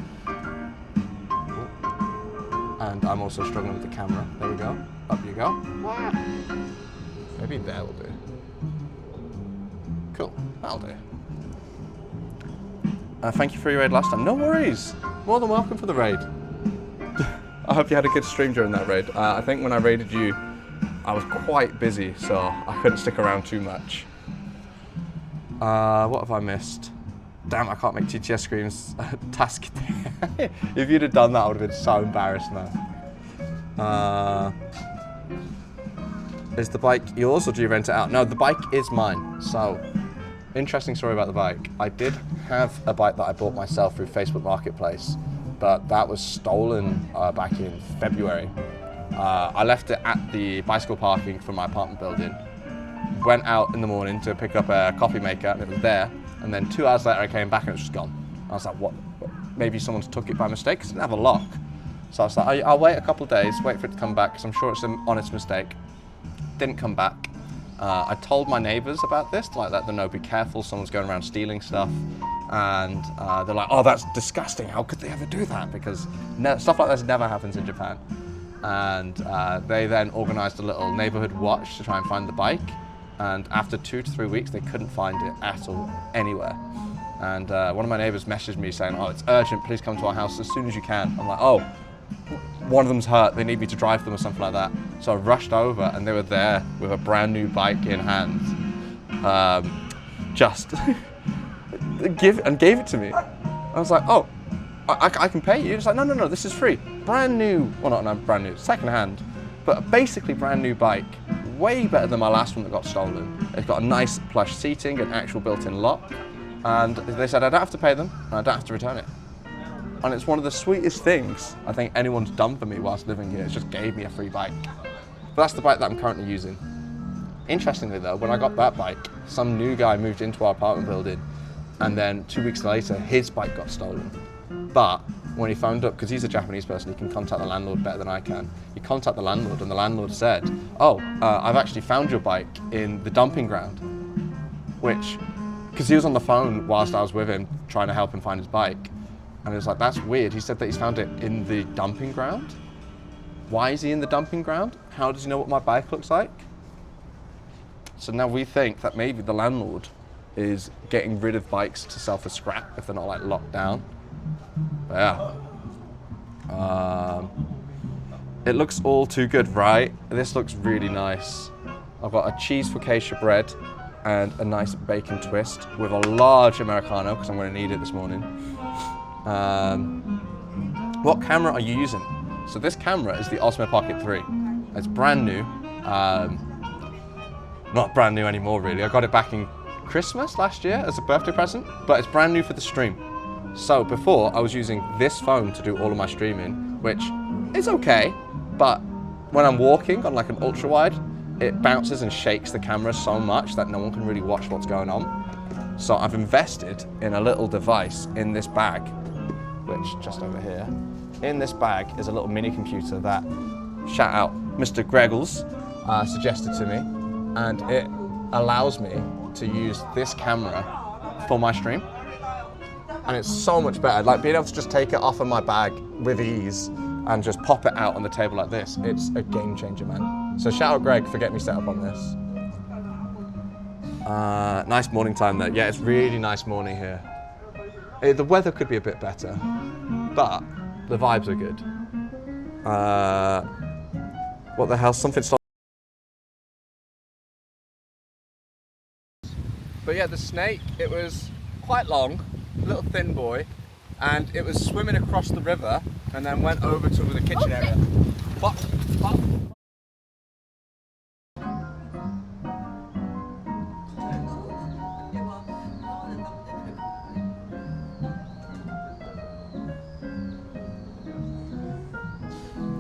And I'm also struggling with the camera. There we go. Up you go. Maybe there will do. Cool. That'll do. Thank you for your raid last time. No worries. More than welcome for the raid. I hope you had a good stream during that raid. I think when I raided you, I was quite busy, so I couldn't stick around too much. What have I missed? Damn, I can't make TTS screens task. If you'd have done that, I would have been so embarrassed, man. Is the bike yours or do you rent it out? No, the bike is mine. So, interesting story about the bike. I did have a bike that I bought myself through Facebook Marketplace, but that was stolen back in February. I left it at the bicycle parking from my apartment building. Went out in the morning to pick up a coffee maker and it was there. And then 2 hours later I came back and it was just gone. I was like, what? Maybe someone's took it by mistake because it didn't have a lock. So I was like, I'll wait a couple of days, wait for it to come back because I'm sure it's an honest mistake. Didn't come back. I told my neighbours about this to let them know, be careful, someone's going around stealing stuff. And they're like, oh, that's disgusting. How could they ever do that? Because stuff like this never happens in Japan. And they then organised a little neighbourhood watch to try and find the bike. And after 2 to 3 weeks, they couldn't find it at all, anywhere. And one of my neighbours messaged me saying, oh, it's urgent, please come to our house as soon as you can. I'm like, oh, one of them's hurt, they need me to drive them or something like that. So I rushed over and they were there with a brand new bike in hand. Just gave it to me. I was like, oh, I can pay you. It's like, no, this is free. Brand new, well not brand new, second hand, but basically brand new bike. Way better than my last one that got stolen. It's got a nice plush seating, an actual built-in lock, and they said I don't have to pay them, and I don't have to return it. And it's one of the sweetest things I think anyone's done for me whilst living here. It just gave me a free bike. But that's the bike that I'm currently using. Interestingly though, when I got that bike, some new guy moved into our apartment building, and then 2 weeks later, his bike got stolen. But when he phoned up, because he's a Japanese person, he can contact the landlord better than I can. He contacted the landlord and the landlord said, oh, I've actually found your bike in the dumping ground. Which, because he was on the phone whilst I was with him, trying to help him find his bike. And he was like, that's weird. He said that he's found it in the dumping ground. Why is he in the dumping ground? How does he know what my bike looks like? So now we think that maybe the landlord is getting rid of bikes to sell for scrap if they're not like locked down. But yeah, it looks all too good, right? This looks really nice. I've got a cheese focaccia bread and a nice bacon twist with a large Americano because I'm going to need it this morning. What camera are you using? So this camera is the Osmo Pocket 3. It's brand new. Not brand new anymore really. I got it back in Christmas last year as a birthday present, but it's brand new for the stream. So before, I was using this phone to do all of my streaming, which is okay, but when I'm walking on like an ultra wide, it bounces and shakes the camera so much that no one can really watch what's going on. So I've invested in a little device in this bag, which just over here. In this bag is a little mini computer that, shout out, Mr. Greggles suggested to me, and it allows me to use this camera for my stream. And it's so much better, like being able to just take it off of my bag with ease and just pop it out on the table like this. It's a game changer, man. So shout out Greg for getting me set up on this. Nice morning time there. Yeah, it's really nice morning here. The weather could be a bit better, but the vibes are good. What the hell, something stopped. But yeah, the snake, it was quite long, little thin boy, and it was swimming across the river and then went over to the kitchen area. But.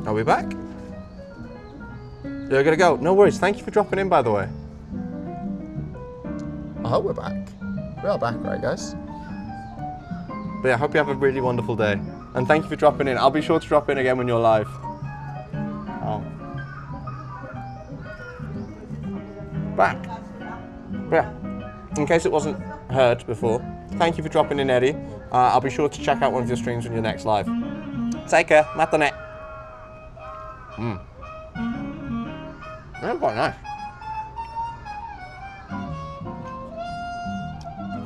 Are we back? You're gonna go. No worries. Thank you for dropping in, by the way. I hope we're back. We are back, right, guys? But yeah, I hope you have a really wonderful day. And thank you for dropping in. I'll be sure to drop in again when you're live. Oh. Back. But yeah, in case it wasn't heard before, thank you for dropping in, Eddie. I'll be sure to check out one of your streams when you're next live. Take care. Matane. They're quite nice.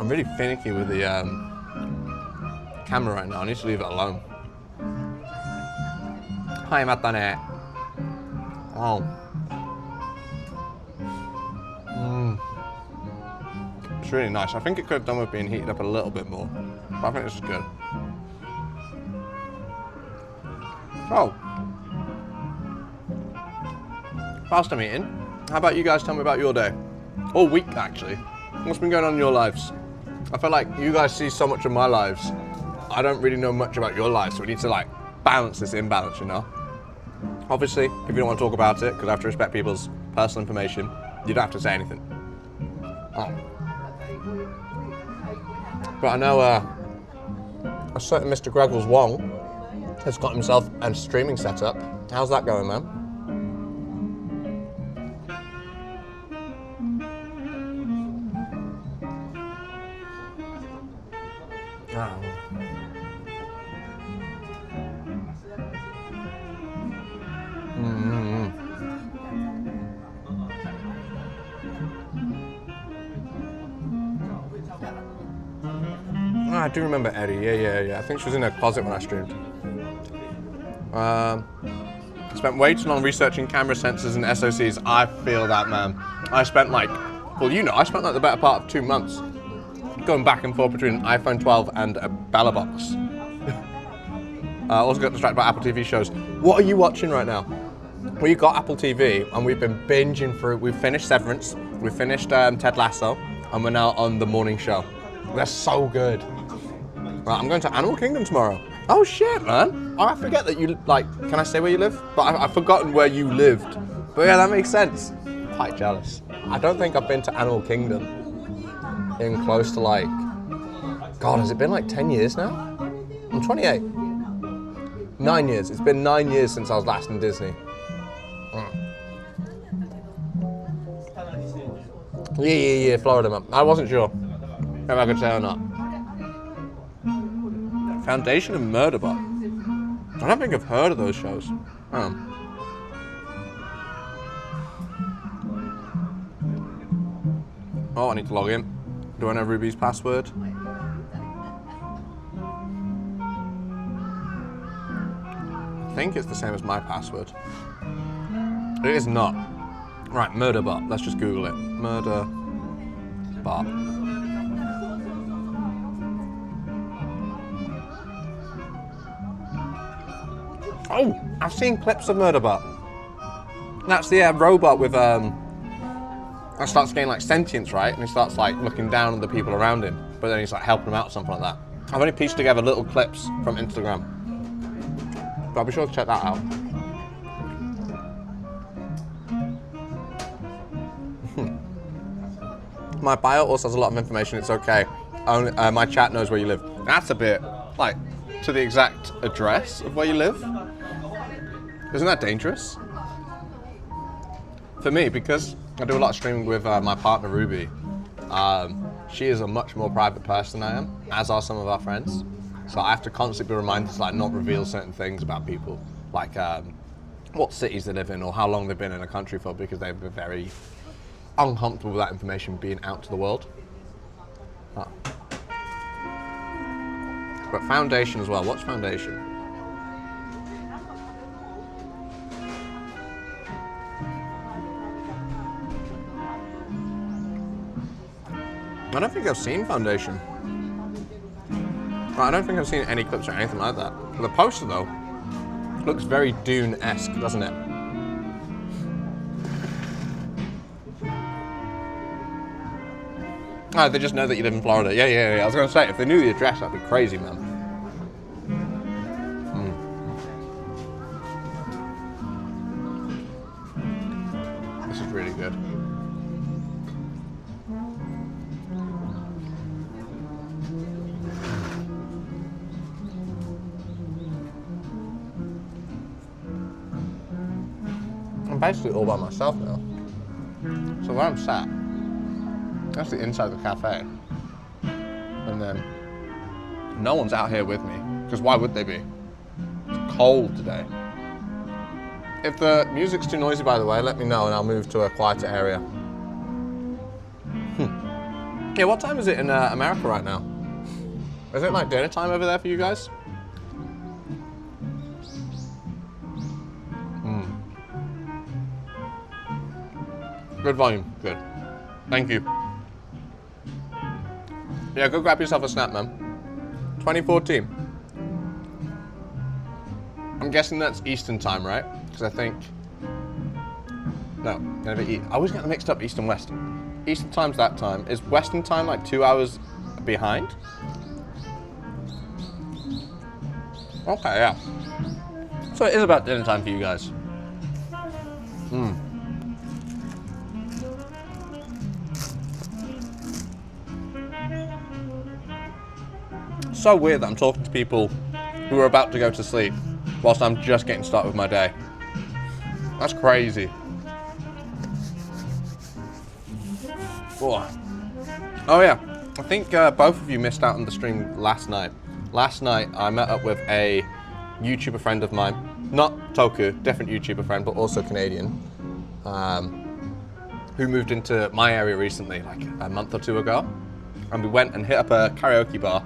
I'm really finicky with the camera right now. I need to leave it alone. Hi, matane. Oh. It's really nice. I think it could have done with being heated up a little bit more, but I think this is good. So, whilst I'm eating, how about you guys tell me about your day? Or week, actually. What's been going on in your lives? I feel like you guys see so much of my lives. I don't really know much about your lives, so we need to like balance this imbalance, you know? Obviously, if you don't want to talk about it, because I have to respect people's personal information, you don't have to say anything. Oh. But I know a certain Mr. Greggles Wong has got himself a streaming setup. How's that going, man? I do remember Eddie, yeah. I think she was in her closet when I streamed. Spent way too long researching camera sensors and SoCs. I feel that, man. I spent like the better part of 2 months going back and forth between an iPhone 12 and a Bella box. I also got distracted by Apple TV shows. What are you watching right now? We got Apple TV and we've been binging through. We've finished Severance, we've finished Ted Lasso, and we're now on The Morning Show. They're so good. Right, I'm going to Animal Kingdom tomorrow. Oh shit, man. Oh, I forget that you, like, can I say where you live? But I've forgotten where you lived. But yeah, that makes sense. Quite jealous. I don't think I've been to Animal Kingdom in close to like, God, has it been like 10 years now? I'm 28. 9 years. It's been 9 years since I was last in Disney. Yeah, Florida, man. I wasn't sure if I could say or not. Foundation and Murderbot. I don't think I've heard of those shows. Oh, I need to log in. Do I know Ruby's password? I think it's the same as my password. It is not. Right, Murderbot. Let's just Google it. Murderbot. Oh, I've seen clips of Murderbot. That's the robot with that starts getting like sentience, right? And he starts like looking down on the people around him, but then he's like helping them out or something like that. I've only pieced together little clips from Instagram, but I'll be sure to check that out. My bio also has a lot of information. It's okay. Only my chat knows where you live. That's a bit like to the exact address of where you live. Isn't that dangerous? For me, because I do a lot of streaming with my partner Ruby. She is a much more private person than I am, as are some of our friends. So I have to constantly be reminded to like not reveal certain things about people, like what cities they live in or how long they've been in a country for, because they've been very uncomfortable with that information being out to the world. But Foundation as well. What's Foundation? I don't think I've seen Foundation. I don't think I've seen any clips or anything like that. The poster though looks very Dune-esque, doesn't it? Oh, they just know that you live in Florida. Yeah. I was going to say, if they knew the address, that'd be crazy, man. This is really good. I'm basically all by myself now. So where I'm sat, that's the inside of the cafe. And then no one's out here with me, because why would they be? It's cold today. If the music's too noisy, by the way, let me know and I'll move to a quieter area. Yeah, what time is it in America right now? Is it like dinner time over there for you guys? Good volume, good. Thank you. Yeah, go grab yourself a snack, man. 2014. I'm guessing that's Eastern time, right? Because I think... No, I always get them mixed up, East and West. Eastern time's that time. Is Western time like 2 hours behind? Okay, yeah. So it is about dinner time for you guys. So weird that I'm talking to people who are about to go to sleep whilst I'm just getting started with my day. That's crazy. Oh yeah, I think both of you missed out on the stream last night. Last night I met up with a YouTuber friend of mine, not Toku, different YouTuber friend, but also Canadian, who moved into my area recently, like a month or two ago. And we went and hit up a karaoke bar,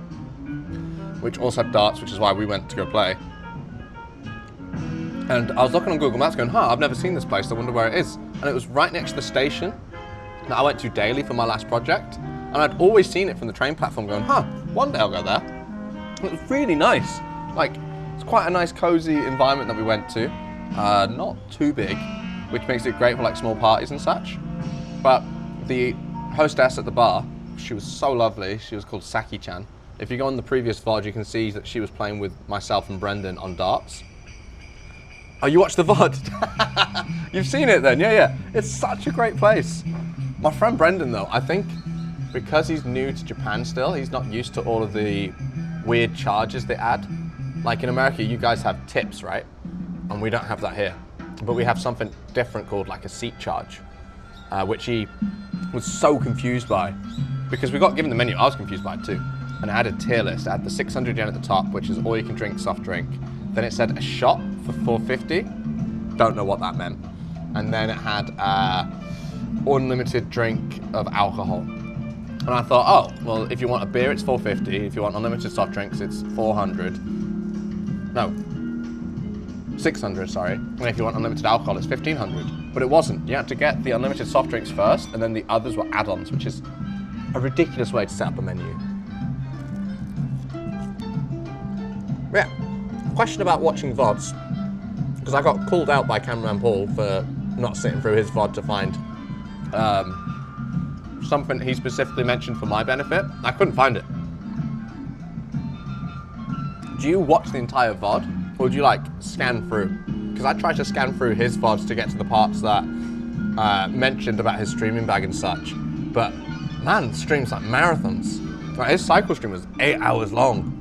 which also had darts, which is why we went to go play. And I was looking on Google Maps going, I've never seen this place, I wonder where it is. And it was right next to the station that I went to daily for my last project. And I'd always seen it from the train platform going, one day I'll go there. And it was really nice. Like, it's quite a nice cozy environment that we went to. Not too big, which makes it great for like small parties and such. But the hostess at the bar, she was so lovely. She was called Saki-chan. If you go on the previous VOD, you can see that she was playing with myself and Brendan on darts. Oh, you watched the VOD? You've seen it then? Yeah. It's such a great place. My friend Brendan, though, I think because he's new to Japan still, he's not used to all of the weird charges they add. Like in America, you guys have tips, right? And we don't have that here. But we have something different called like a seat charge, which he was so confused by. Because we got given the menu, I was confused by it too. And it had a tier list. It had the 600 yen at the top, which is all you can drink soft drink. Then it said a shot for 450. Don't know what that meant. And then it had unlimited drink of alcohol. And I thought, oh, well, if you want a beer, it's 450. If you want unlimited soft drinks, it's 400. No, 600, sorry. And if you want unlimited alcohol, it's 1500. But it wasn't. You had to get the unlimited soft drinks first, and then the others were add-ons, which is a ridiculous way to set up a menu. Yeah, question about watching VODs, because I got called out by cameraman Paul for not sitting through his VOD to find something he specifically mentioned for my benefit. I couldn't find it. Do you watch the entire VOD, or do you like scan through? Because I tried to scan through his VODs to get to the parts that mentioned about his streaming bag and such, but man, streams like marathons. Like his cycle stream was 8 hours long.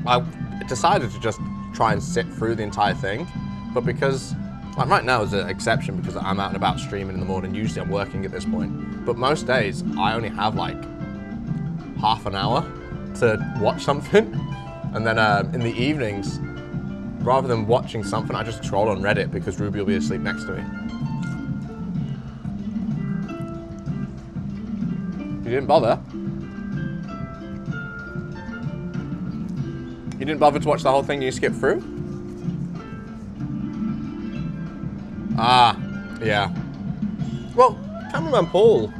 I decided to just try and sit through the entire thing, but because, like right now is an exception because I'm out and about streaming in the morning, usually I'm working at this point, but most days I only have like half an hour to watch something, and then in the evenings, rather than watching something, I just troll on Reddit because Ruby will be asleep next to me. You didn't bother? You didn't bother to watch the whole thing, you skipped through? Ah, yeah. Well, cameraman Paul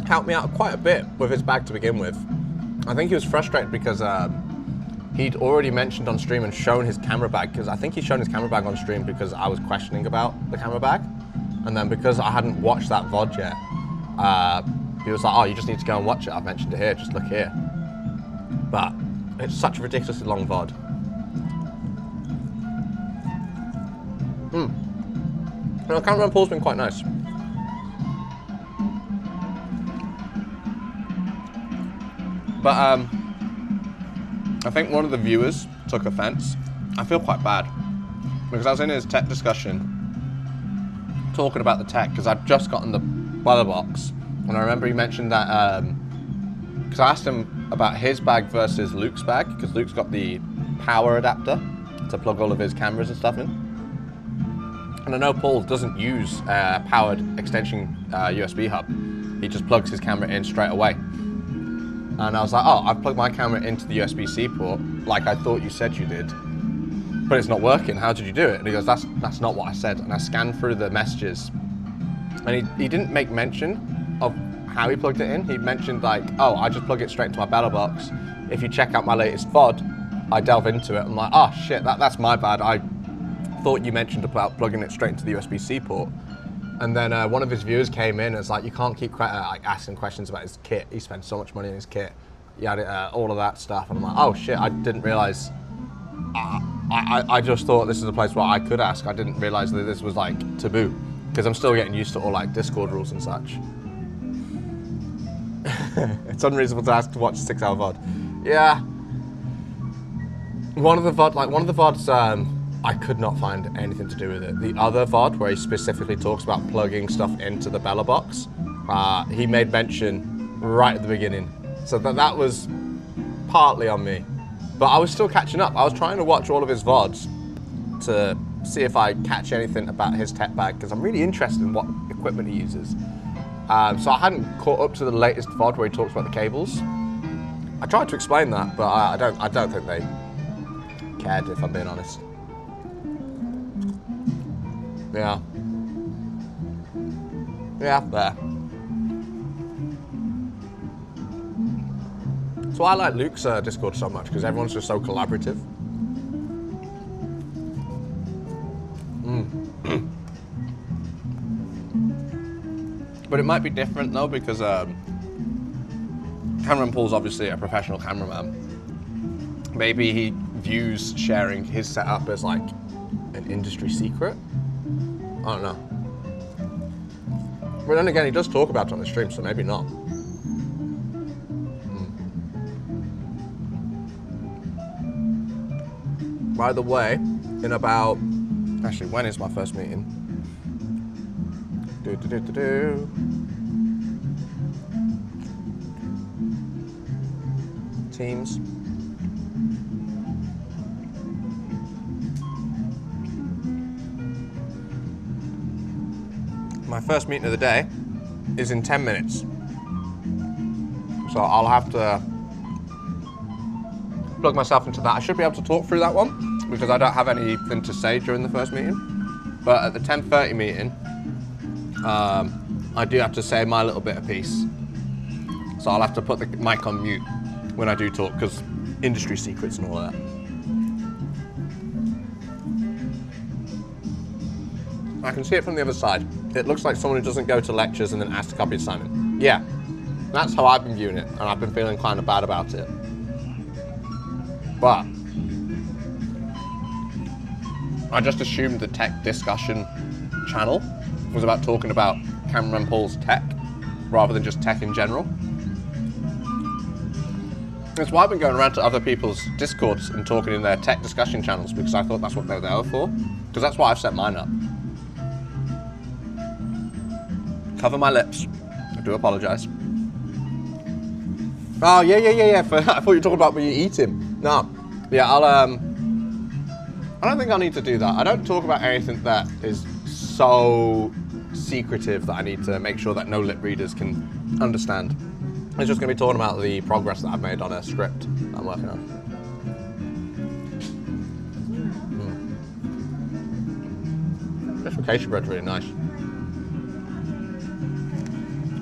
helped me out quite a bit with his bag to begin with. I think he was frustrated because he'd already mentioned on stream and shown his camera bag, because I think he'd shown his camera bag on stream because I was questioning about the camera bag. And then because I hadn't watched that VOD yet, he was like, oh, you just need to go and watch it. I've mentioned it here, just look here. But it's such a ridiculously long VOD. You know, cameraman Paul's been quite nice. But I think one of the viewers took offense. I feel quite bad because I was in his tech discussion talking about the tech because I'd just gotten the weather box, and I remember he mentioned that because I asked him about his bag versus Luke's bag, because Luke's got the power adapter to plug all of his cameras and stuff in. And I know Paul doesn't use a powered extension USB hub. He just plugs his camera in straight away. And I was like, oh, I've plugged my camera into the USB-C port like I thought you said you did, but it's not working. How did you do it? And he goes, that's not what I said. And I scanned through the messages, and he didn't make mention of how he plugged it in. He mentioned like, oh, I just plug it straight into my Bella box. If you check out my latest VOD, I delve into it. I'm like, oh shit, that's my bad. I thought you mentioned about plugging it straight into the USB-C port. And then one of his viewers came in and was like, you can't keep asking questions about his kit. He spends so much money on his kit. He had all of that stuff. And I'm like, oh shit, I didn't realize. I just thought this is a place where I could ask. I didn't realize that this was like taboo, because I'm still getting used to all like Discord rules and such. It's unreasonable to ask to watch a 6-hour VOD. Yeah. One of the VODs, I could not find anything to do with it. The other VOD, where he specifically talks about plugging stuff into the Bella box, he made mention right at the beginning. So that was partly on me. But I was still catching up. I was trying to watch all of his VODs to see if I catch anything about his tech bag, because I'm really interested in what equipment he uses. So I hadn't caught up to the latest VOD where he talks about the cables. I tried to explain that, but I don't think they cared, if I'm being honest. Yeah. Yeah, there. So I like Luke's Discord so much, because everyone's just so collaborative. But it might be different though, because Cameron Paul's obviously a professional cameraman. Maybe he views sharing his setup as like an industry secret. I don't know. But then again, he does talk about it on the stream, so maybe not. By the way, in about... Actually, when is my first meeting? Teams. My first meeting of the day is in 10 minutes. So I'll have to plug myself into that. I should be able to talk through that one, because I don't have anything to say during the first meeting. But at the 10:30 meeting, I do have to say my little bit of piece. So I'll have to put the mic on mute when I do talk, because industry secrets and all that. I can see it from the other side. It looks like someone who doesn't go to lectures and then asks to copy assignment. Yeah, that's how I've been viewing it, and I've been feeling kind of bad about it. But I just assumed the tech discussion channel was about talking about Cameron Paul's tech, rather than just tech in general. That's why I've been going around to other people's Discords and talking in their tech discussion channels, because I thought that's what they were there for. Because that's why I've set mine up. Cover my lips. I do apologise. Oh, yeah. I thought you were talking about when you eat him. No. Yeah, I don't think I need to do that. I don't talk about anything that is so secretive that I need to make sure that no lip readers can understand. It's just going to be talking about the progress that I've made on a script that I'm working on. This focaccia bread's really nice.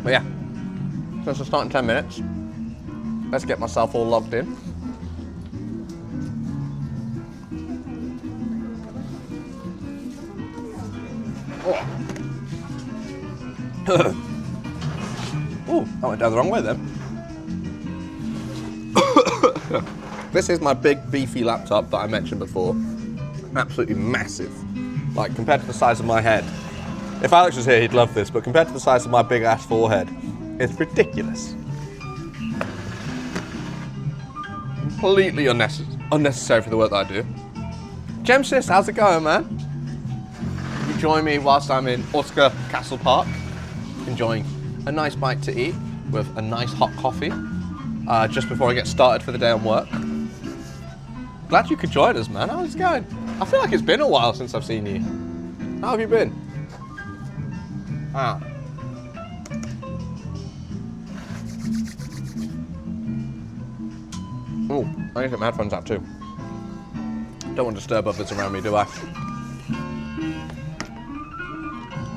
But yeah, since we're starting 10 minutes, let's get myself all logged in. Oh, that went down the wrong way then. This is my big beefy laptop that I mentioned before. Absolutely massive. Like, compared to the size of my head. If Alex was here, he'd love this, but compared to the size of my big ass forehead, it's ridiculous. Completely unnecessary for the work that I do. Gemsis, how's it going, man? You join me whilst I'm in Osaka Castle Park, enjoying a nice bite to eat with a nice hot coffee just before I get started for the day on work. Glad you could join us, man. How's it going? I feel like it's been a while since I've seen you. How have you been? Ah. Oh, I need to get my headphones out too. Don't want to disturb others around me, do I?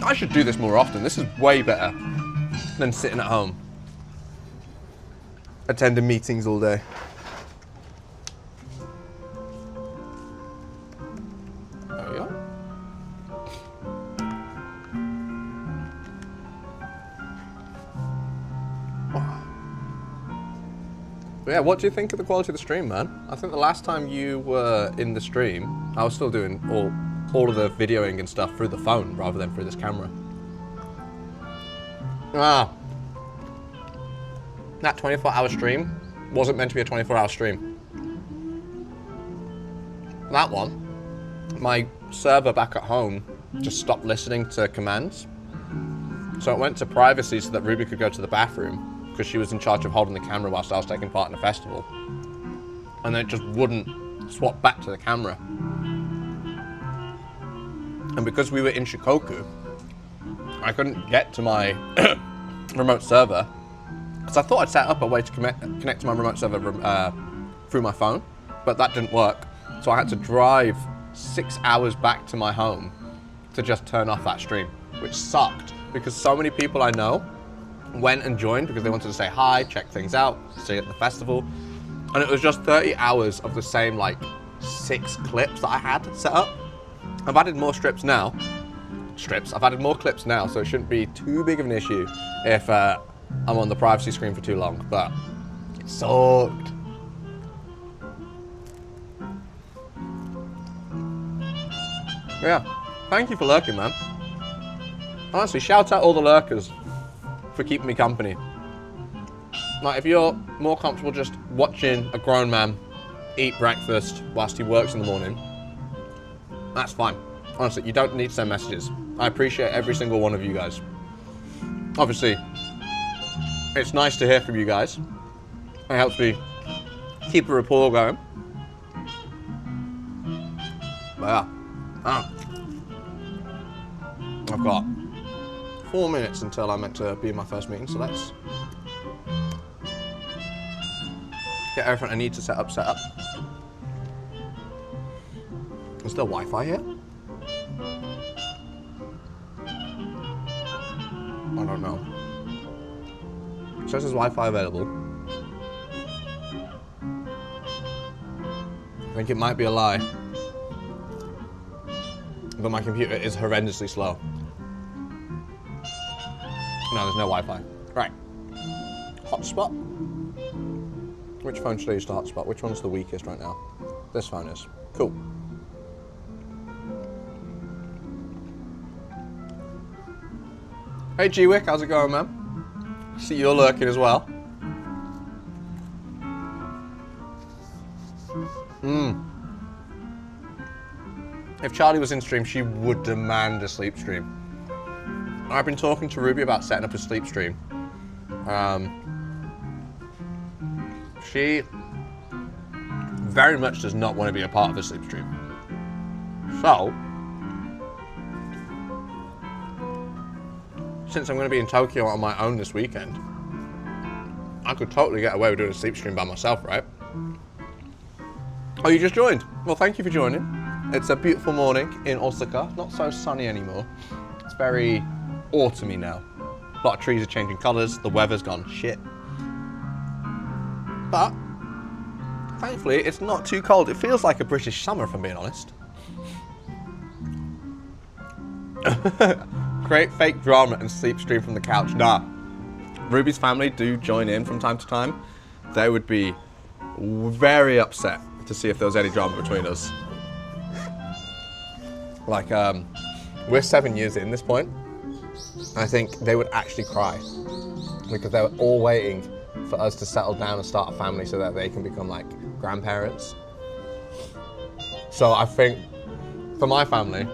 I should do this more often. This is way better than sitting at home, attending meetings all day. There we go. Yeah, what do you think of the quality of the stream, man? I think the last time you were in the stream, I was still doing all of the videoing and stuff through the phone rather than through this camera. Ah. That 24-hour stream wasn't meant to be a 24-hour stream. That one, my server back at home just stopped listening to commands. So it went to privacy so that Ruby could go to the bathroom, because she was in charge of holding the camera whilst I was taking part in the festival. And then it just wouldn't swap back to the camera. And because we were in Shikoku, I couldn't get to my remote server. So I thought I'd set up a way to connect to my remote server through my phone, but that didn't work. So I had to drive 6 hours back to my home to just turn off that stream, which sucked because so many people I know went and joined because they wanted to say hi, check things out, see at the festival. And it was just 30 hours of the same like 6 clips that I had set up. I've added more strips now. I've added more clips now, so it shouldn't be too big of an issue if I'm on the privacy screen for too long, but it sucked. Yeah, thank you for lurking, man. Honestly, shout out all the lurkers for keeping me company. Like, if you're more comfortable just watching a grown man eat breakfast whilst he works in the morning, that's fine. Honestly, you don't need to send messages. I appreciate every single one of you guys. Obviously, it's nice to hear from you guys. It helps me keep a rapport going. But yeah, I've got 4 minutes until I'm meant to be in my first meeting, so let's get everything I need to set up. Is there Wi-Fi here? I don't know. It says there's Wi-Fi available. I think it might be a lie. But my computer is horrendously slow. No, there's no Wi-Fi. Right. Hotspot. Which phone should I use to hotspot? Which one's the weakest right now? This phone is. Cool. Hey G-Wick, how's it going, man? See you're lurking as well. If Charlie was in stream, she would demand a sleep stream. I've been talking to Ruby about setting up a sleep stream. She very much does not want to be a part of a sleep stream. So, since I'm going to be in Tokyo on my own this weekend, I could totally get away with doing a sleep stream by myself, right? Oh, you just joined? Well, thank you for joining. It's a beautiful morning in Osaka. Not so sunny anymore. It's very autumny now. A lot of trees are changing colours. The weather's gone shit. But, thankfully, it's not too cold. It feels like a British summer, if I'm being honest. Create fake drama and sleep stream from the couch. Nah. Ruby's family do join in from time to time. They would be very upset to see if there was any drama between us. Like, we're 7 years in this point. I think they would actually cry because they were all waiting for us to settle down and start a family so that they can become like grandparents. So I think for my family,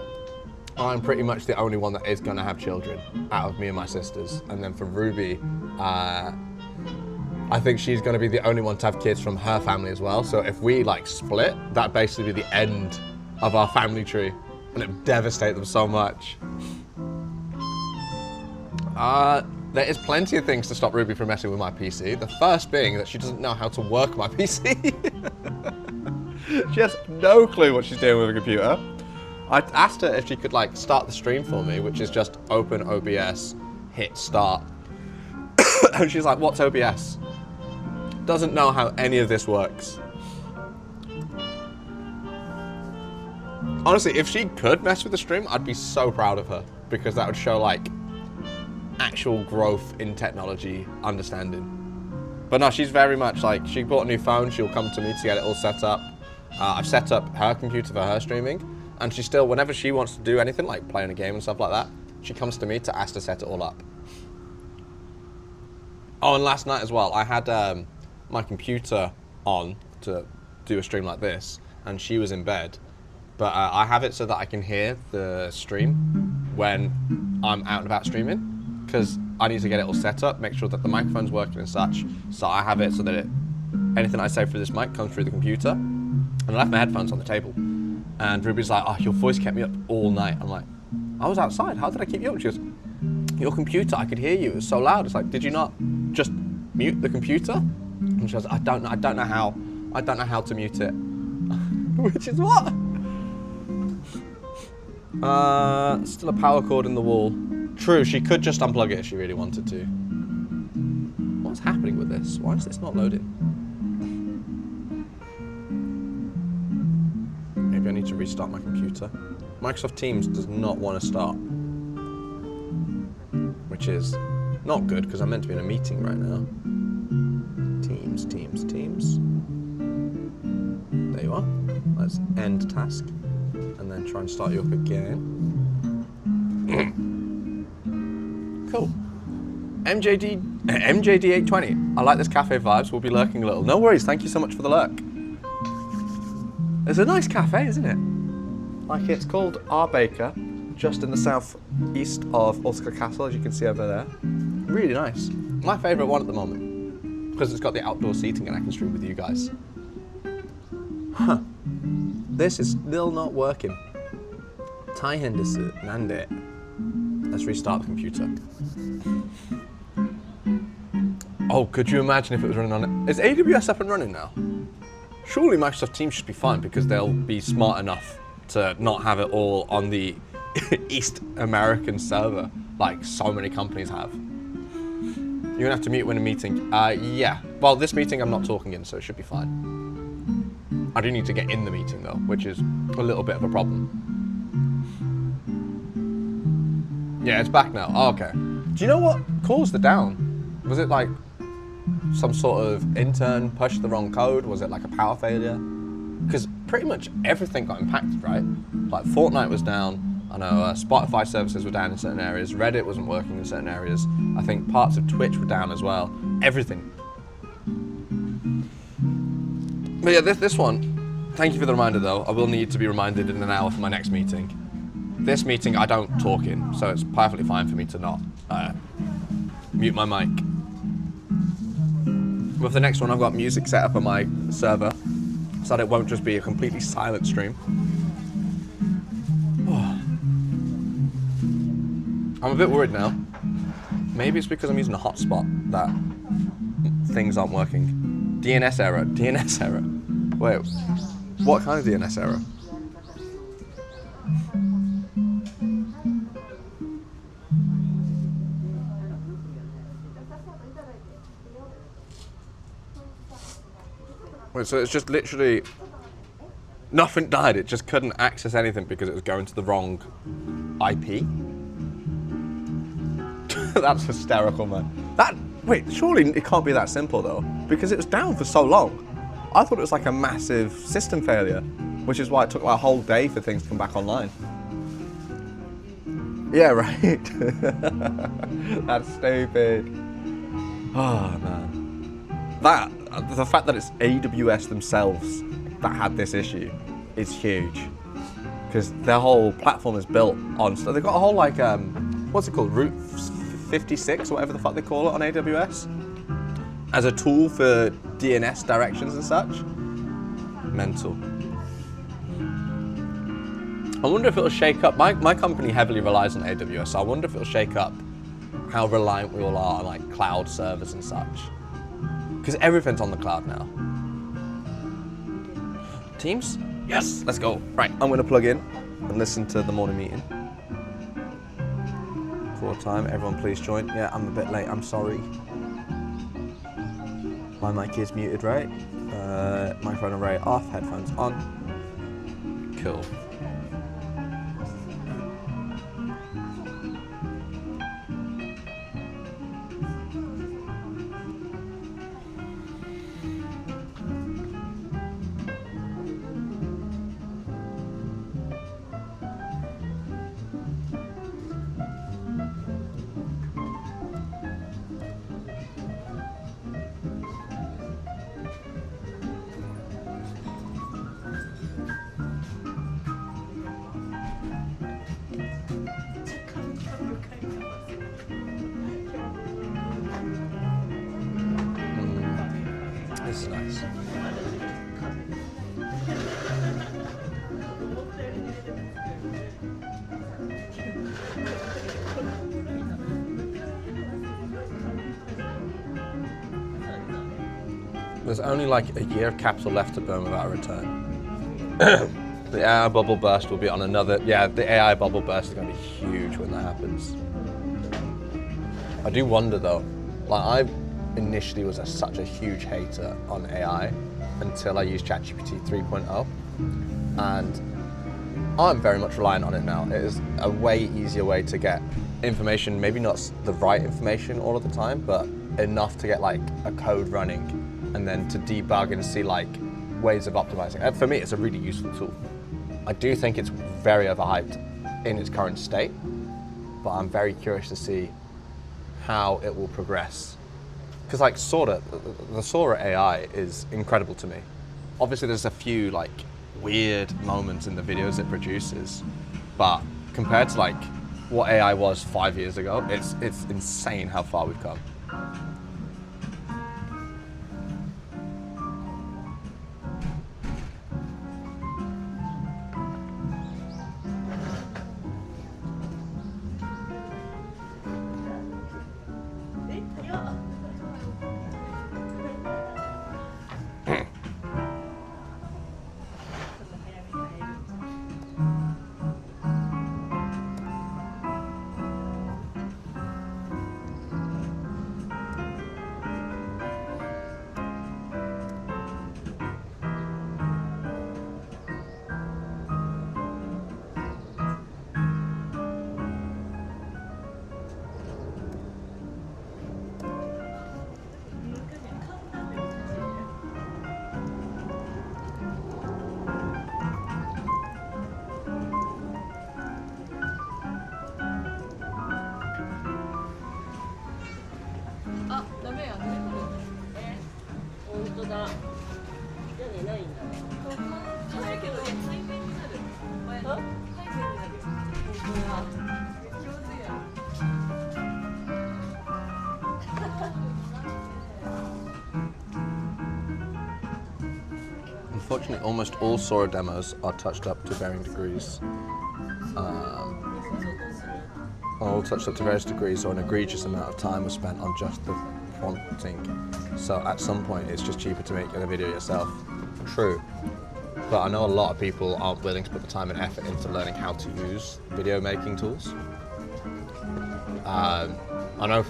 I'm pretty much the only one that is going to have children out of me and my sisters. And then for Ruby, I think she's going to be the only one to have kids from her family as well. So if we like split, that'd basically be the end of our family tree. and it would devastate them so much. There is plenty of things to stop Ruby from messing with my PC. The first being that she doesn't know how to work my PC. She has no clue what she's doing with a computer. I asked her if she could like start the stream for me, which is just open OBS, hit start. And she's like, what's OBS? Doesn't know how any of this works. Honestly, if she could mess with the stream, I'd be so proud of her, because that would show like actual growth in technology understanding. But no, she's very much like, she bought a new phone, she'll come to me to get it all set up. I've set up her computer for her streaming, and she still, whenever she wants to do anything, like playing a game and stuff like that, she comes to me to ask to set it all up. Oh, and last night as well, I had my computer on to do a stream like this, and she was in bed. But I have it so that I can hear the stream when I'm out and about streaming, because I need to get it all set up, make sure that the microphone's working and such. So I have it so that anything I say through this mic comes through the computer. And I left my headphones on the table. And Ruby's like, oh, your voice kept me up all night. I'm like, I was outside, how did I keep you up? She goes, your computer, I could hear you, it was so loud. It's like, did you not just mute the computer? And she goes, I don't know how to mute it. Which is what? Still a power cord in the wall. True, she could just unplug it if she really wanted to. What's happening with this? Why is this not loading? Maybe I need to restart my computer. Microsoft Teams does not want to start. Which is not good, because I'm meant to be in a meeting right now. Teams. There you are. Let's end task. And then try and start you up again. Cool. MJD820. I like this cafe vibes. We'll be lurking a little. No worries. Thank you so much for the lurk. It's a nice cafe, isn't it? Like, it's called Our Baker, just in the southeast of Osaka Castle, as you can see over there. Really nice. My favourite one at the moment, because it's got the outdoor seating and I can stream with you guys. Huh. This is still not working. Taihen desu. Nande. Let's restart the computer. Oh, could you imagine if it was running on it? Is AWS up and running now? Surely Microsoft Teams should be fine, because they'll be smart enough to not have it all on the East American server, like so many companies have. You're gonna have to mute when a meeting. Yeah. Well, this meeting I'm not talking in, so it should be fine. I do need to get in the meeting though, which is a little bit of a problem. Yeah, it's back now. Oh, okay. Do you know what caused the down? Was it like some sort of intern pushed the wrong code? Was it like a power failure? Because pretty much everything got impacted, right? Like Fortnite was down. I know Spotify services were down in certain areas. Reddit wasn't working in certain areas. I think parts of Twitch were down as well. Everything. But yeah, this one, thank you for the reminder though. I will need to be reminded in an hour for my next meeting. This meeting I don't talk in, so it's perfectly fine for me to not mute my mic. With the next one, I've got music set up on my server, so that it won't just be a completely silent stream. Oh. I'm a bit worried now. Maybe it's because I'm using a hotspot that things aren't working. DNS error. Wait, what kind of DNS error? Wait, so it's just literally nothing died. It just couldn't access anything because it was going to the wrong IP. That's hysterical, man. Wait, surely it can't be that simple though, because it was down for so long. I thought it was like a massive system failure, which is why it took like a whole day for things to come back online. Yeah, right. That's stupid. Oh man. The fact that it's AWS themselves that had this issue is huge, because their whole platform is built on. So they've got a whole like what's it called, Route 56 or whatever the fuck they call it on AWS, as a tool for DNS directions and such. Mental. I wonder if it'll shake up. My company heavily relies on AWS, so I wonder if it'll shake up how reliant we all are on like cloud servers and such. Because everything's on the cloud now. Teams? Yes, let's go. Right, I'm gonna plug in and listen to the morning meeting. Call time, everyone please join. Yeah, I'm a bit late, I'm sorry. My mic is muted, right? Microphone array off, headphones on. Cool. This is nice. There's only like a year of capital left to burn without a return. The AI bubble burst will be on another. Yeah, the AI bubble burst is going to be huge when that happens. I do wonder though, like I initially was such a huge hater on AI until I used ChatGPT 3.0, and I'm very much reliant on it now. It is a way easier way to get information, maybe not the right information all of the time, but enough to get like a code running and then to debug and see like ways of optimizing. And for me, it's a really useful tool. I do think it's very overhyped in its current state, but I'm very curious to see how it will progress. Because like the Sora AI is incredible to me. Obviously there's a few like weird moments in the videos it produces, but compared to like what AI was 5 years ago, it's insane how far we've come. Unfortunately, almost all Sora demos are touched up to varying degrees. All touched up to various degrees, or an egregious amount of time was spent on just the prompting. So at some point, it's just cheaper to make a video yourself. True. But I know a lot of people aren't willing to put the time and effort into learning how to use video making tools. I know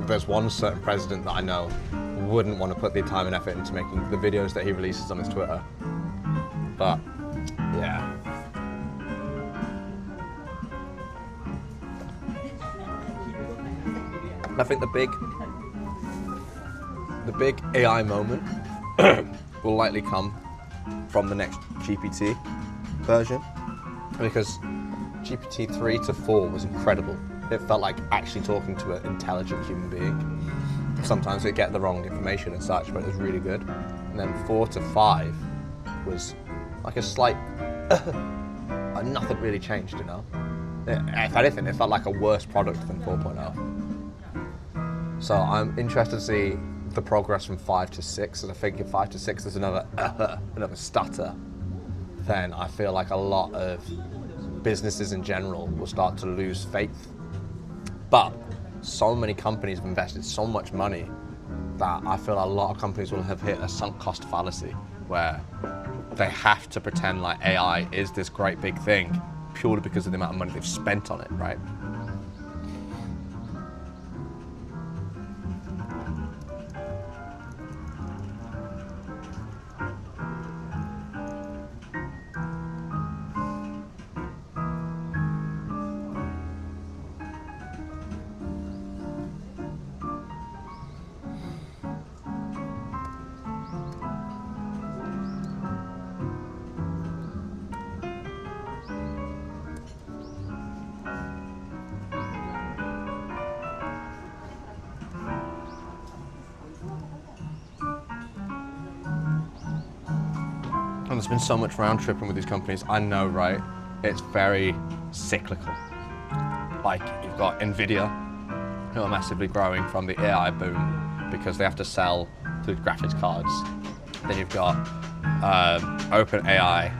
there's one certain president that I know wouldn't want to put the time and effort into making the videos that he releases on his Twitter. But yeah. I think the big AI moment will likely come from the next GPT version, because GPT 3 to 4 was incredible. It felt like actually talking to an intelligent human being. Sometimes we get the wrong information and such, but it was really good. And then 4 to 5 was like a slight, nothing really changed, you know? If anything, it felt like a worse product than 4.0. So I'm interested to see the progress from 5 to 6, and I think if 5 to 6 is another stutter, then I feel like a lot of businesses in general will start to lose faith. But so many companies have invested so much money that I feel a lot of companies will have hit a sunk cost fallacy where they have to pretend like AI is this great big thing purely because of the amount of money they've spent on it, right? And there's been so much round tripping with these companies. I know, right? It's very cyclical. Like, you've got Nvidia, who are massively growing from the AI boom because they have to sell the graphics cards. Then you've got OpenAI,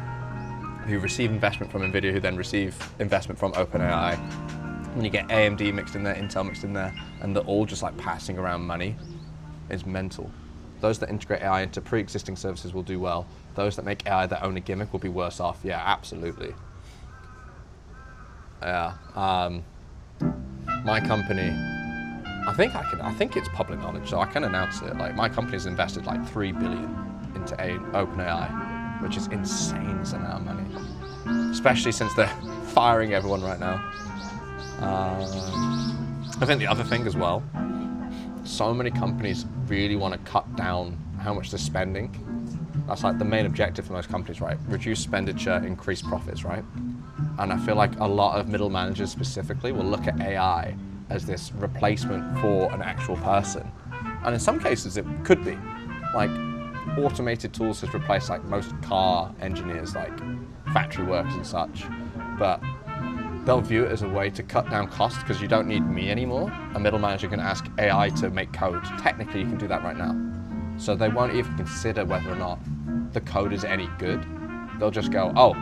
who receive investment from Nvidia, who then receive investment from OpenAI. And you get AMD mixed in there, Intel mixed in there, and they're all just like passing around money. It's mental. Those that integrate AI into pre-existing services will do well. Those that make AI their only gimmick will be worse off. Yeah, absolutely. Yeah. My company, I think it's public knowledge, so I can announce it. Like, my company's invested like $3 billion into OpenAI, which is insane amount of money, especially since they're firing everyone right now. I think the other thing as well, so many companies really want to cut down how much they're spending. That's like the main objective for most companies, right? Reduce expenditure, increase profits, right? And I feel like a lot of middle managers specifically will look at AI as this replacement for an actual person. And in some cases it could be. Like, automated tools has replaced like most car engineers, like factory workers and such. But they'll view it as a way to cut down costs because you don't need me anymore. A middle manager can ask AI to make code. Technically, you can do that right now. So they won't even consider whether or not the code is any good. They'll just go, oh,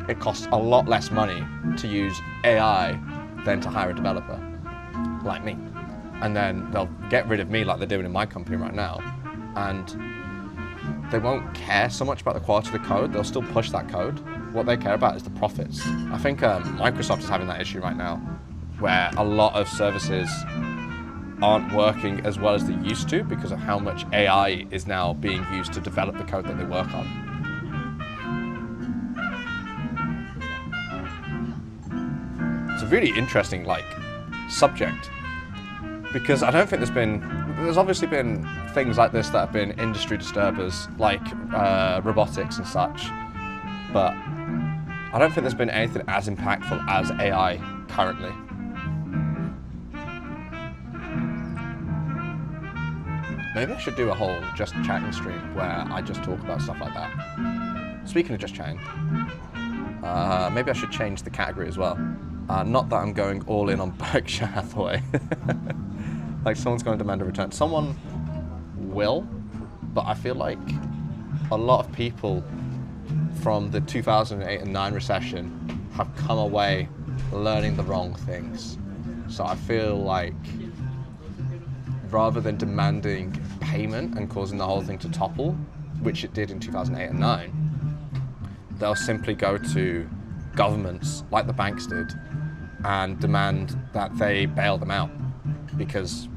it costs a lot less money to use AI than to hire a developer like me. And then they'll get rid of me like they're doing in my company right now. And they won't care so much about the quality of the code. They'll still push that code. What they care about is the profits. I think Microsoft is having that issue right now, where a lot of services aren't working as well as they used to because of how much AI is now being used to develop the code that they work on. It's a really interesting subject, because I don't think there's obviously been things like this that have been industry disturbers, like robotics and such, but I don't think there's been anything as impactful as AI currently. Maybe I should do a whole just chatting stream where I just talk about stuff like that. Speaking of just chatting, maybe I should change the category as well. Not that I'm going all in on Berkshire Hathaway. Like, someone's going to demand a return. Someone will, but I feel like a lot of people from the 2008 and 9 recession have come away learning the wrong things. So I feel like rather than demanding payment and causing the whole thing to topple, which it did in 2008 and 9, they'll simply go to governments like the banks did and demand that they bail them out because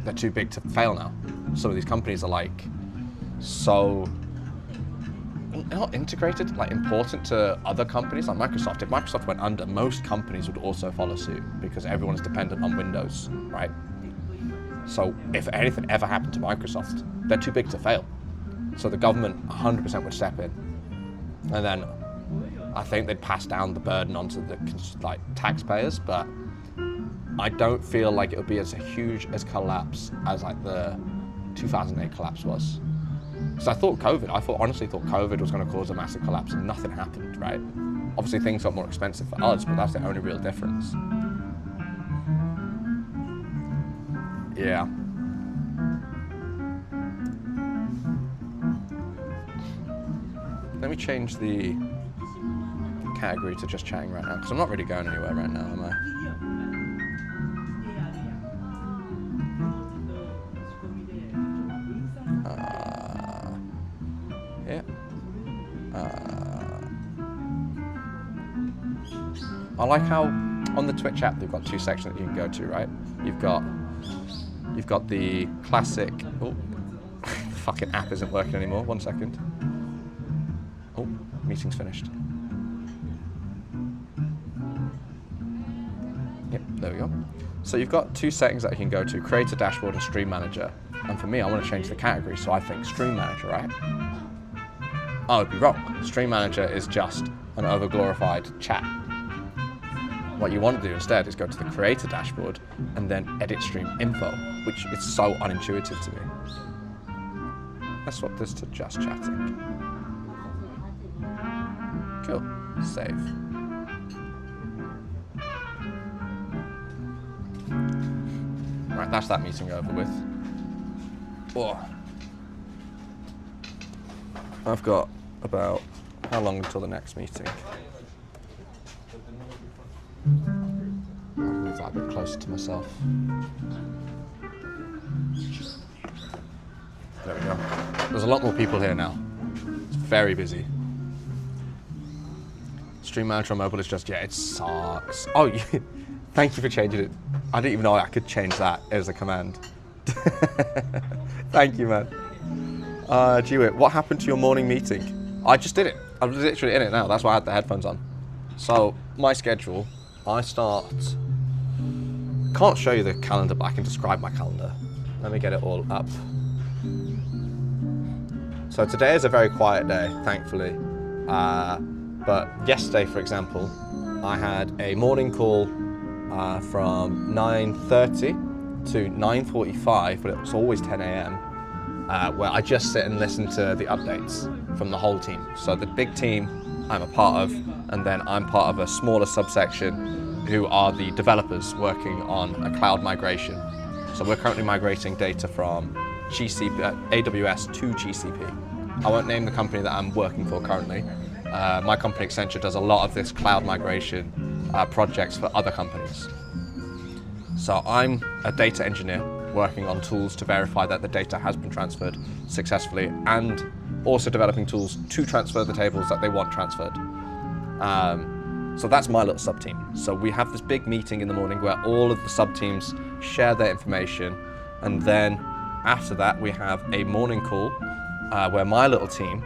they're too big to fail now. Some of these companies are so not integrated, important to other companies like Microsoft. If Microsoft went under, most companies would also follow suit because everyone's dependent on Windows, right? So if anything ever happened to Microsoft, they're too big to fail. So the government 100% would step in. And then I think they'd pass down the burden onto the taxpayers, but I don't feel like it would be as huge as collapse as the 2008 collapse was. So I honestly thought COVID was going to cause a massive collapse, and nothing happened, right? Obviously things got more expensive for us, but that's the only real difference. Yeah. Let me change the category to just chatting right now, because I'm not really going anywhere right now, am I? Yeah. I like how on the Twitch app they've got two sections that you can go to, right? You've got the classic. Oh, the fucking app isn't working anymore. 1 second. Oh, meeting's finished. Yep, there we go. So you've got two settings that you can go to: Creator Dashboard and Stream Manager. And for me, I want to change the category, so I think Stream Manager, right? Oh, I'd be wrong. Stream Manager is just an overglorified chat. What you want to do instead is go to the Creator Dashboard and then edit stream info, which is so unintuitive to me. Let's swap this to just chatting. Cool. Save. Right, that's that meeting over with. Oh. I've got about how long until the next meeting? I'll move that a bit closer to myself. There we go. There's a lot more people here now. It's very busy. Stream Manager on mobile is just, yeah, it sucks. Oh, thank you for changing it. I didn't even know I could change that as a command. Thank you, man. Jewett, what happened to your morning meeting? I just did it. I'm literally in it now. That's why I had the headphones on. So, my schedule, I start... Can't show you the calendar, but I can describe my calendar. Let me get it all up. So today is a very quiet day, thankfully. But yesterday, for example, I had a morning call from 9:30 to 9:45, but it was always 10 a.m. Where I just sit and listen to the updates from the whole team. So the big team I'm a part of, and then I'm part of a smaller subsection who are the developers working on a cloud migration. So we're currently migrating data from AWS to GCP. I won't name the company that I'm working for currently. My company Accenture does a lot of this cloud migration projects for other companies. So I'm a data engineer working on tools to verify that the data has been transferred successfully, and also developing tools to transfer the tables that they want transferred. So that's my little sub-team. So we have this big meeting in the morning where all of the sub-teams share their information, and then after that we have a morning call where my little team,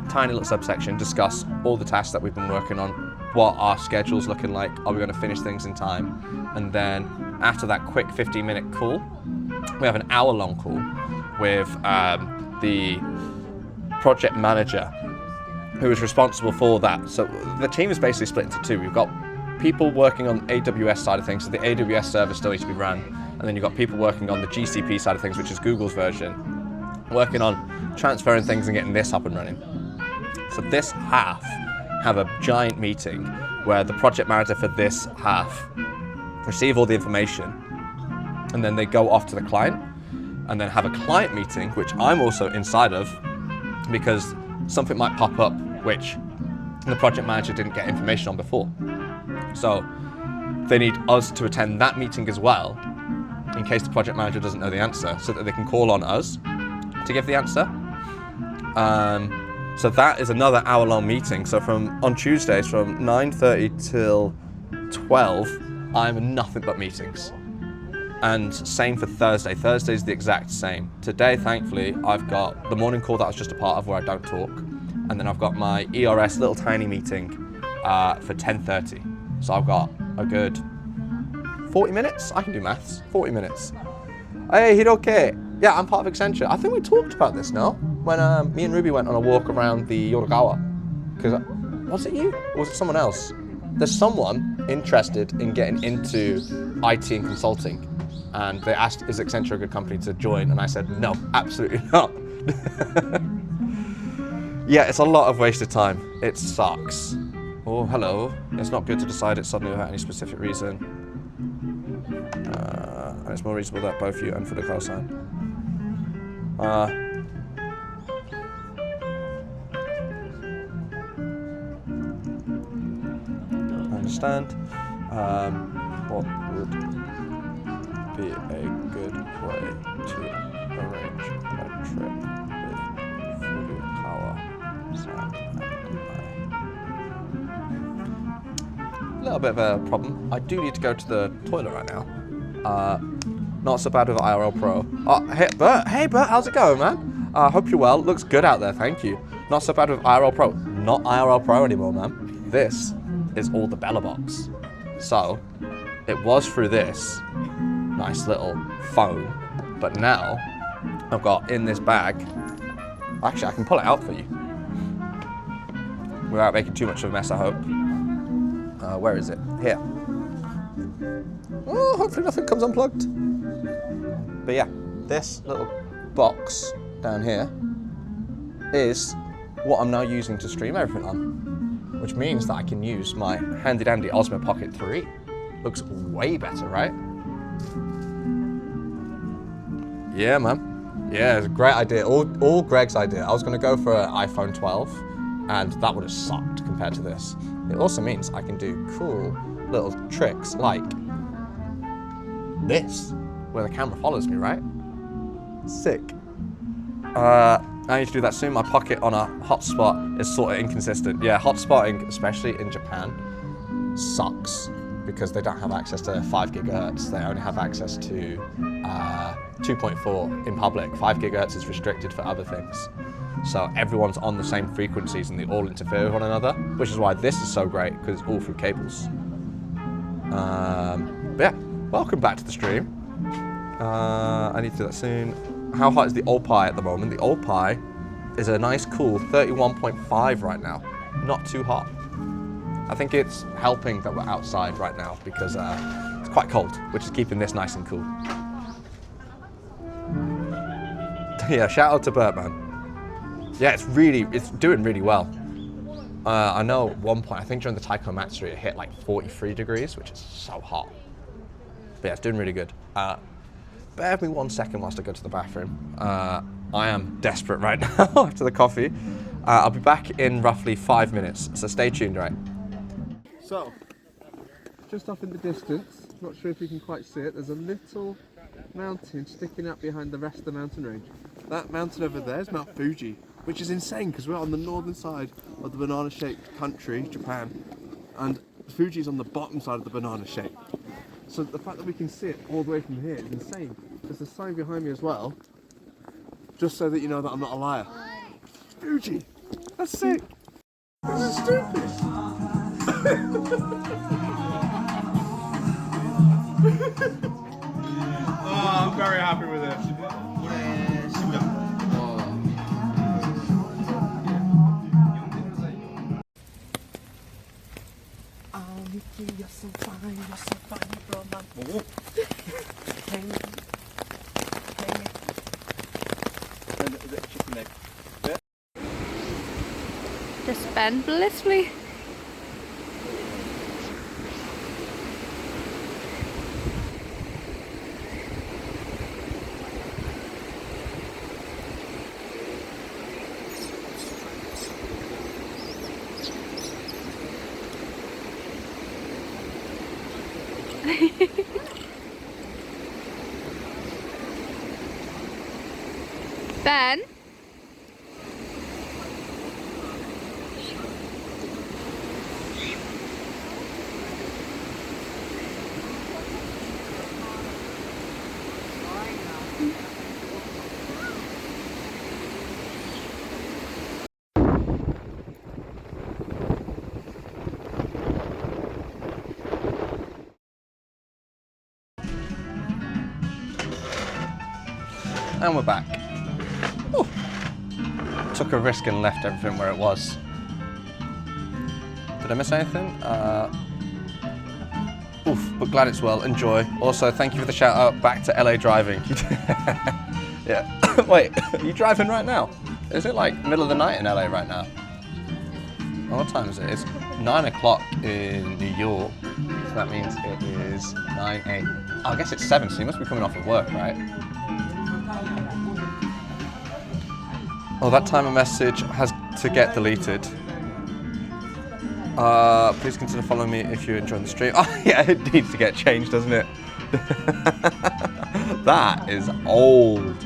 tiny little subsection, discuss all the tasks that we've been working on, what our schedule's looking like, are we going to finish things in time, and then after that quick 15-minute call, we have an hour-long call with the project manager who is responsible for that. So the team is basically split into two. We've got people working on AWS side of things, so the AWS server still needs to be run, and then you've got people working on the GCP side of things, which is Google's version, working on transferring things and getting this up and running. So this half have a giant meeting where the project manager for this half receive all the information, and then they go off to the client and then have a client meeting, which I'm also inside of, because something might pop up which the project manager didn't get information on before. So they need us to attend that meeting as well, in case the project manager doesn't know the answer, so that they can call on us to give the answer. So that is another hour-long meeting. So on Tuesdays from 9:30 till 12, I'm in nothing but meetings. And same for Thursday. Thursday's the exact same. Today, thankfully, I've got the morning call that I was just a part of where I don't talk. And then I've got my ERS little tiny meeting for 10:30. So I've got a good 40 minutes. I can do maths. 40 minutes. Hey, Hiroke. Yeah, I'm part of Accenture. I think we talked about this, no? When me and Ruby went on a walk around the Yodogawa. Because, was it you? Or was it someone else? There's someone interested in getting into IT and consulting. And they asked, is Accenture a good company to join? And I said, no, absolutely not. Yeah, it's a lot of wasted time. It sucks. Oh, hello. It's not good to decide it suddenly without any specific reason. And it's more reasonable that both you and for the cosign. understand. What would be a good way to arrange a trip with Furukawa, Sam, and I? A little bit of a problem. I do need to go to the toilet right now. Not so bad with IRL Pro. Oh, hey Bert, how's it going, man? I hope you're well. Looks good out there, thank you. Not so bad with IRL Pro. Not IRL Pro anymore, man. This is all the Bella box. So, it was through this nice little phone, but now I've got in this bag. Actually, I can pull it out for you without making too much of a mess, I hope. Where is it? Here. Oh, hopefully nothing comes unplugged. But yeah, this little box down here is what I'm now using to stream everything on, which means that I can use my handy dandy Osmo Pocket 3. Looks way better, right? Yeah, man. Yeah, it's a great idea. All Greg's idea. I was going to go for an iPhone 12, and that would have sucked compared to this. It also means I can do cool little tricks like this, where the camera follows me, right? Sick. I need to do that soon. My pocket on a hotspot is sort of inconsistent. Yeah, hotspotting, especially in Japan, sucks because they don't have access to 5 gigahertz. They only have access to 2.4 in public. 5 gigahertz is restricted for other things. So everyone's on the same frequencies and they all interfere with one another, which is why this is so great, because it's all through cables. But yeah, welcome back to the stream. I need to do that soon. How hot is the old pie at the moment? The old pie is a nice cool 31.5 right now. Not too hot. I think it's helping that we're outside right now because it's quite cold, which is keeping this nice and cool. Yeah, shout out to Bert, man. Yeah, it's doing really well. I know at one point, I think during the Taiko Matsuri, it hit like 43 degrees, which is so hot. But yeah, it's doing really good. Bear with me 1 second whilst I go to the bathroom. I am desperate right now after the coffee. I'll be back in roughly 5 minutes, so stay tuned, right? So, just off in the distance, not sure if you can quite see it, there's a little mountain sticking out behind the rest of the mountain range. That mountain over there is Mount Fuji, which is insane because we're on the northern side of the banana-shaped country, Japan, and Fuji's on the bottom side of the banana shape. So the fact that we can see it all the way from here is insane. There's a sign behind me as well, just so that you know that I'm not a liar. Fuji! That's sick! This is stupid! Oh, I'm very happy with it. You're so fine, bro, man. Hang it. And a bit of chicken leg. Just bend blissfully. Ben? And we're back. Ooh. Took a risk and left everything where it was. Did I miss anything? Oof, but glad it's well. Enjoy. Also, thank you for the shout out back to LA driving. Yeah. Wait, are you driving right now? Is it like middle of the night in LA right now? Oh, what time is it? It's 9 o'clock in New York. So that means it is 9, 8. Oh, I guess it's 7, so you must be coming off of work, right? Oh, that timer message has to get deleted. Please consider following me if you're enjoying the stream. Oh yeah, it needs to get changed, doesn't it? That is old.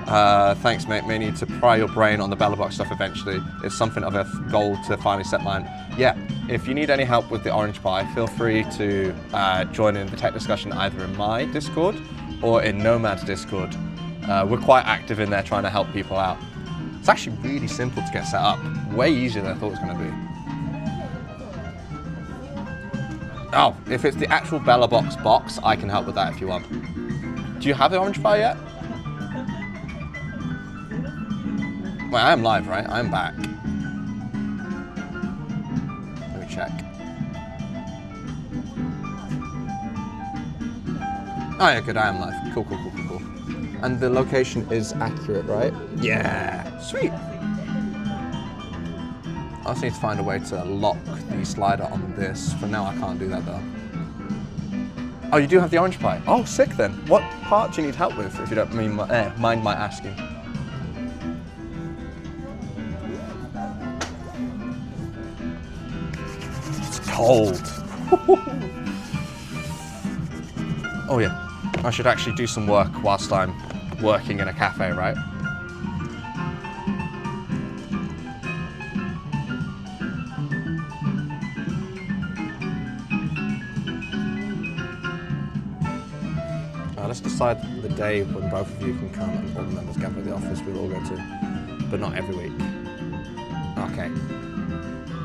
Thanks, mate. May need to pry your brain on the Bellabox stuff eventually. It's something of a goal to finally set mine. Yeah, if you need any help with the orange pie, feel free to join in the tech discussion either in my Discord or in Nomad's Discord. We're quite active in there trying to help people out. It's actually really simple to get set up. Way easier than I thought it was going to be. Oh, if it's the actual Bellabox box, I can help with that if you want. Do you have the orange pie yet? Wait, I am live, right? I'm back. Let me check. Oh yeah, good, I am live. Cool. And the location is accurate, right? Yeah, sweet. I also need to find a way to lock the slider on this. For now, I can't do that though. Oh, you do have the orange pie? Oh, sick then. What part do you need help with, if you don't mind my asking? It's cold. Oh yeah, I should actually do some work whilst I'm working in a cafe, right? Let's decide the day when both of you can come and all the members gather at the office we'll all go to, but not every week. Okay.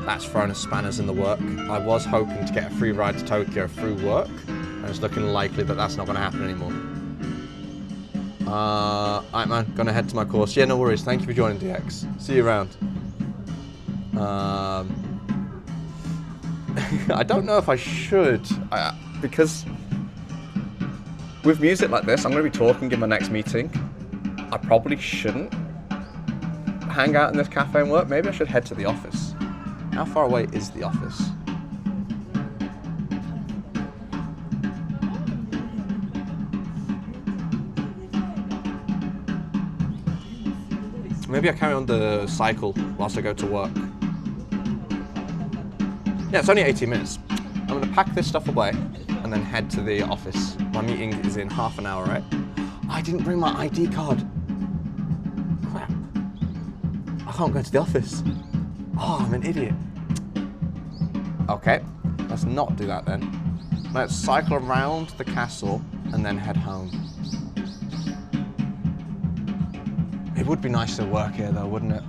That's thrown spanners in the work. I was hoping to get a free ride to Tokyo through work, and it's looking likely that that's not going to happen anymore. Alright man, gonna head to my course. Yeah, no worries. Thank you for joining, DX. See you around. I don't know if I should, because with music like this, I'm going to be talking in my next meeting. I probably shouldn't hang out in this cafe and work. Maybe I should head to the office. How far away is the office? Maybe I carry on the cycle whilst I go to work. Yeah, it's only 18 minutes. I'm going to pack this stuff away and then head to the office. My meeting is in half an hour, right? I didn't bring my ID card. Crap. I can't go to the office. Oh, I'm an idiot. Okay, let's not do that then. Let's cycle around the castle and then head home. It would be nice to work here though, wouldn't it?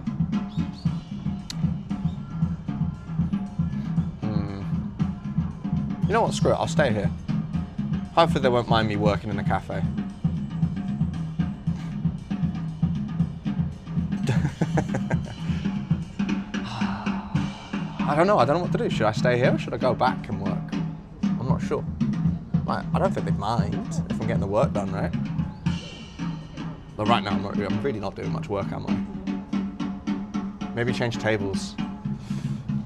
You know what, screw it, I'll stay here. Hopefully they won't mind me working in a cafe. I don't know what to do. Should I stay here or should I go back and work? I'm not sure. I don't think they'd mind if I'm getting the work done, right? But right now I'm really not doing much work, am I? Maybe change tables.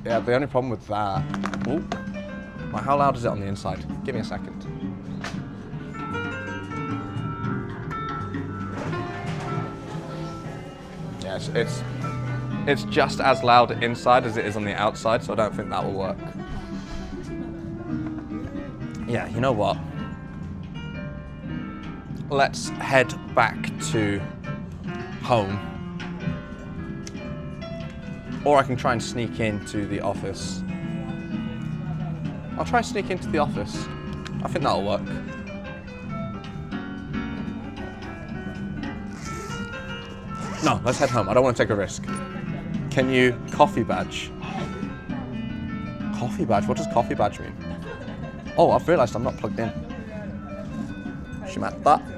Yeah, the only problem with that... Ooh. Right, how loud is it on the inside? Give me a second. Yes, it's just as loud inside as it is on the outside, so I don't think that will work. Yeah, you know what? Let's head back to home. Or I can try and sneak into the office. I'll try and sneak into the office. I think that'll work. No, let's head home. I don't want to take a risk. Can you coffee badge? Coffee badge? What does coffee badge mean? Oh, I've realised I'm not plugged in. Shimatta.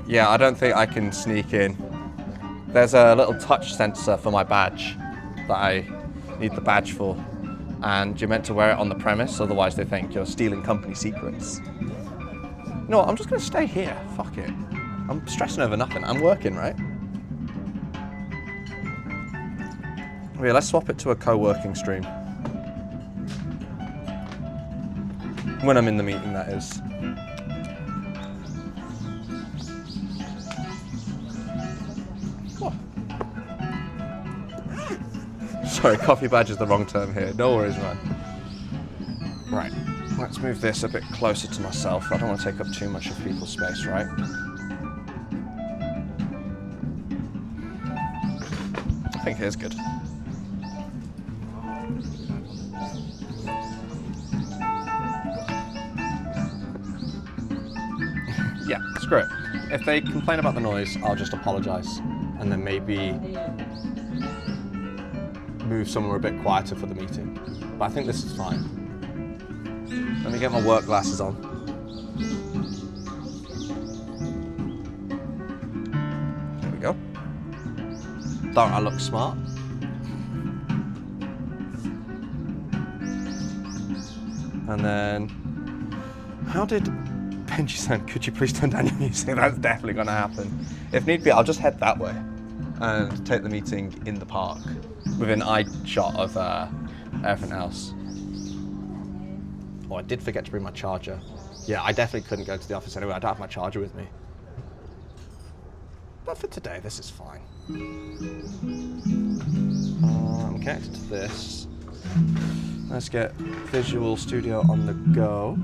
Yeah, I don't think I can sneak in. There's a little touch sensor for my badge that I need the badge for. And you're meant to wear it on the premise, otherwise they think you're stealing company secrets. You know what, I'm just gonna stay here, fuck it. I'm stressing over nothing, I'm working, right? Yeah, let's swap it to a co-working stream. When I'm in the meeting, that is. Oh. Sorry, coffee badge is the wrong term here. No worries, man. Right, let's move this a bit closer to myself. I don't want to take up too much of people's space, right? I think here's good. Yeah, screw it. If they complain about the noise, I'll just apologise and then maybe move somewhere a bit quieter for the meeting. But I think this is fine. Let me get my work glasses on. There we go. Don't I look smart? And then, how did Benji said, could you please turn down your music? That's definitely going to happen. If need be, I'll just head that way and take the meeting in the park within eye shot of everything else. Oh, I did forget to bring my charger. Yeah, I definitely couldn't go to the office anyway. I don't have my charger with me. But for today, this is fine. I'm connected to this. Let's get Visual Studio on the go.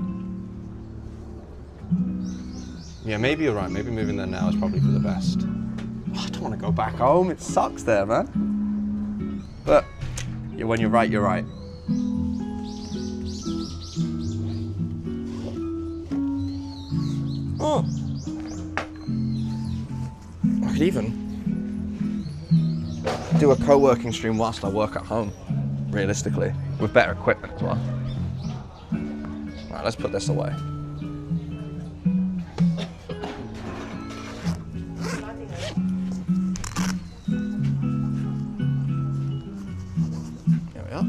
Yeah, maybe you're right. Maybe moving there now is probably for the best. Oh, I don't want to go back home. It sucks there, man. But yeah, when you're right, you're right. Oh. I could even do a co-working stream whilst I work at home, realistically, with better equipment as well. Right, let's put this away. There we are.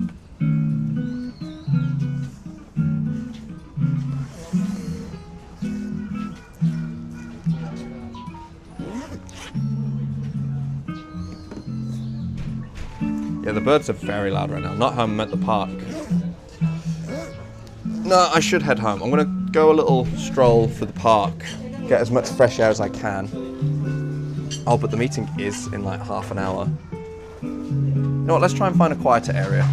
Yeah, the birds are very loud right now. Not home, I'm at the park. No, I should head home. I'm gonna go a little stroll for the park, get as much fresh air as I can. Oh, but the meeting is in like half an hour. You know what, let's try and find a quieter area.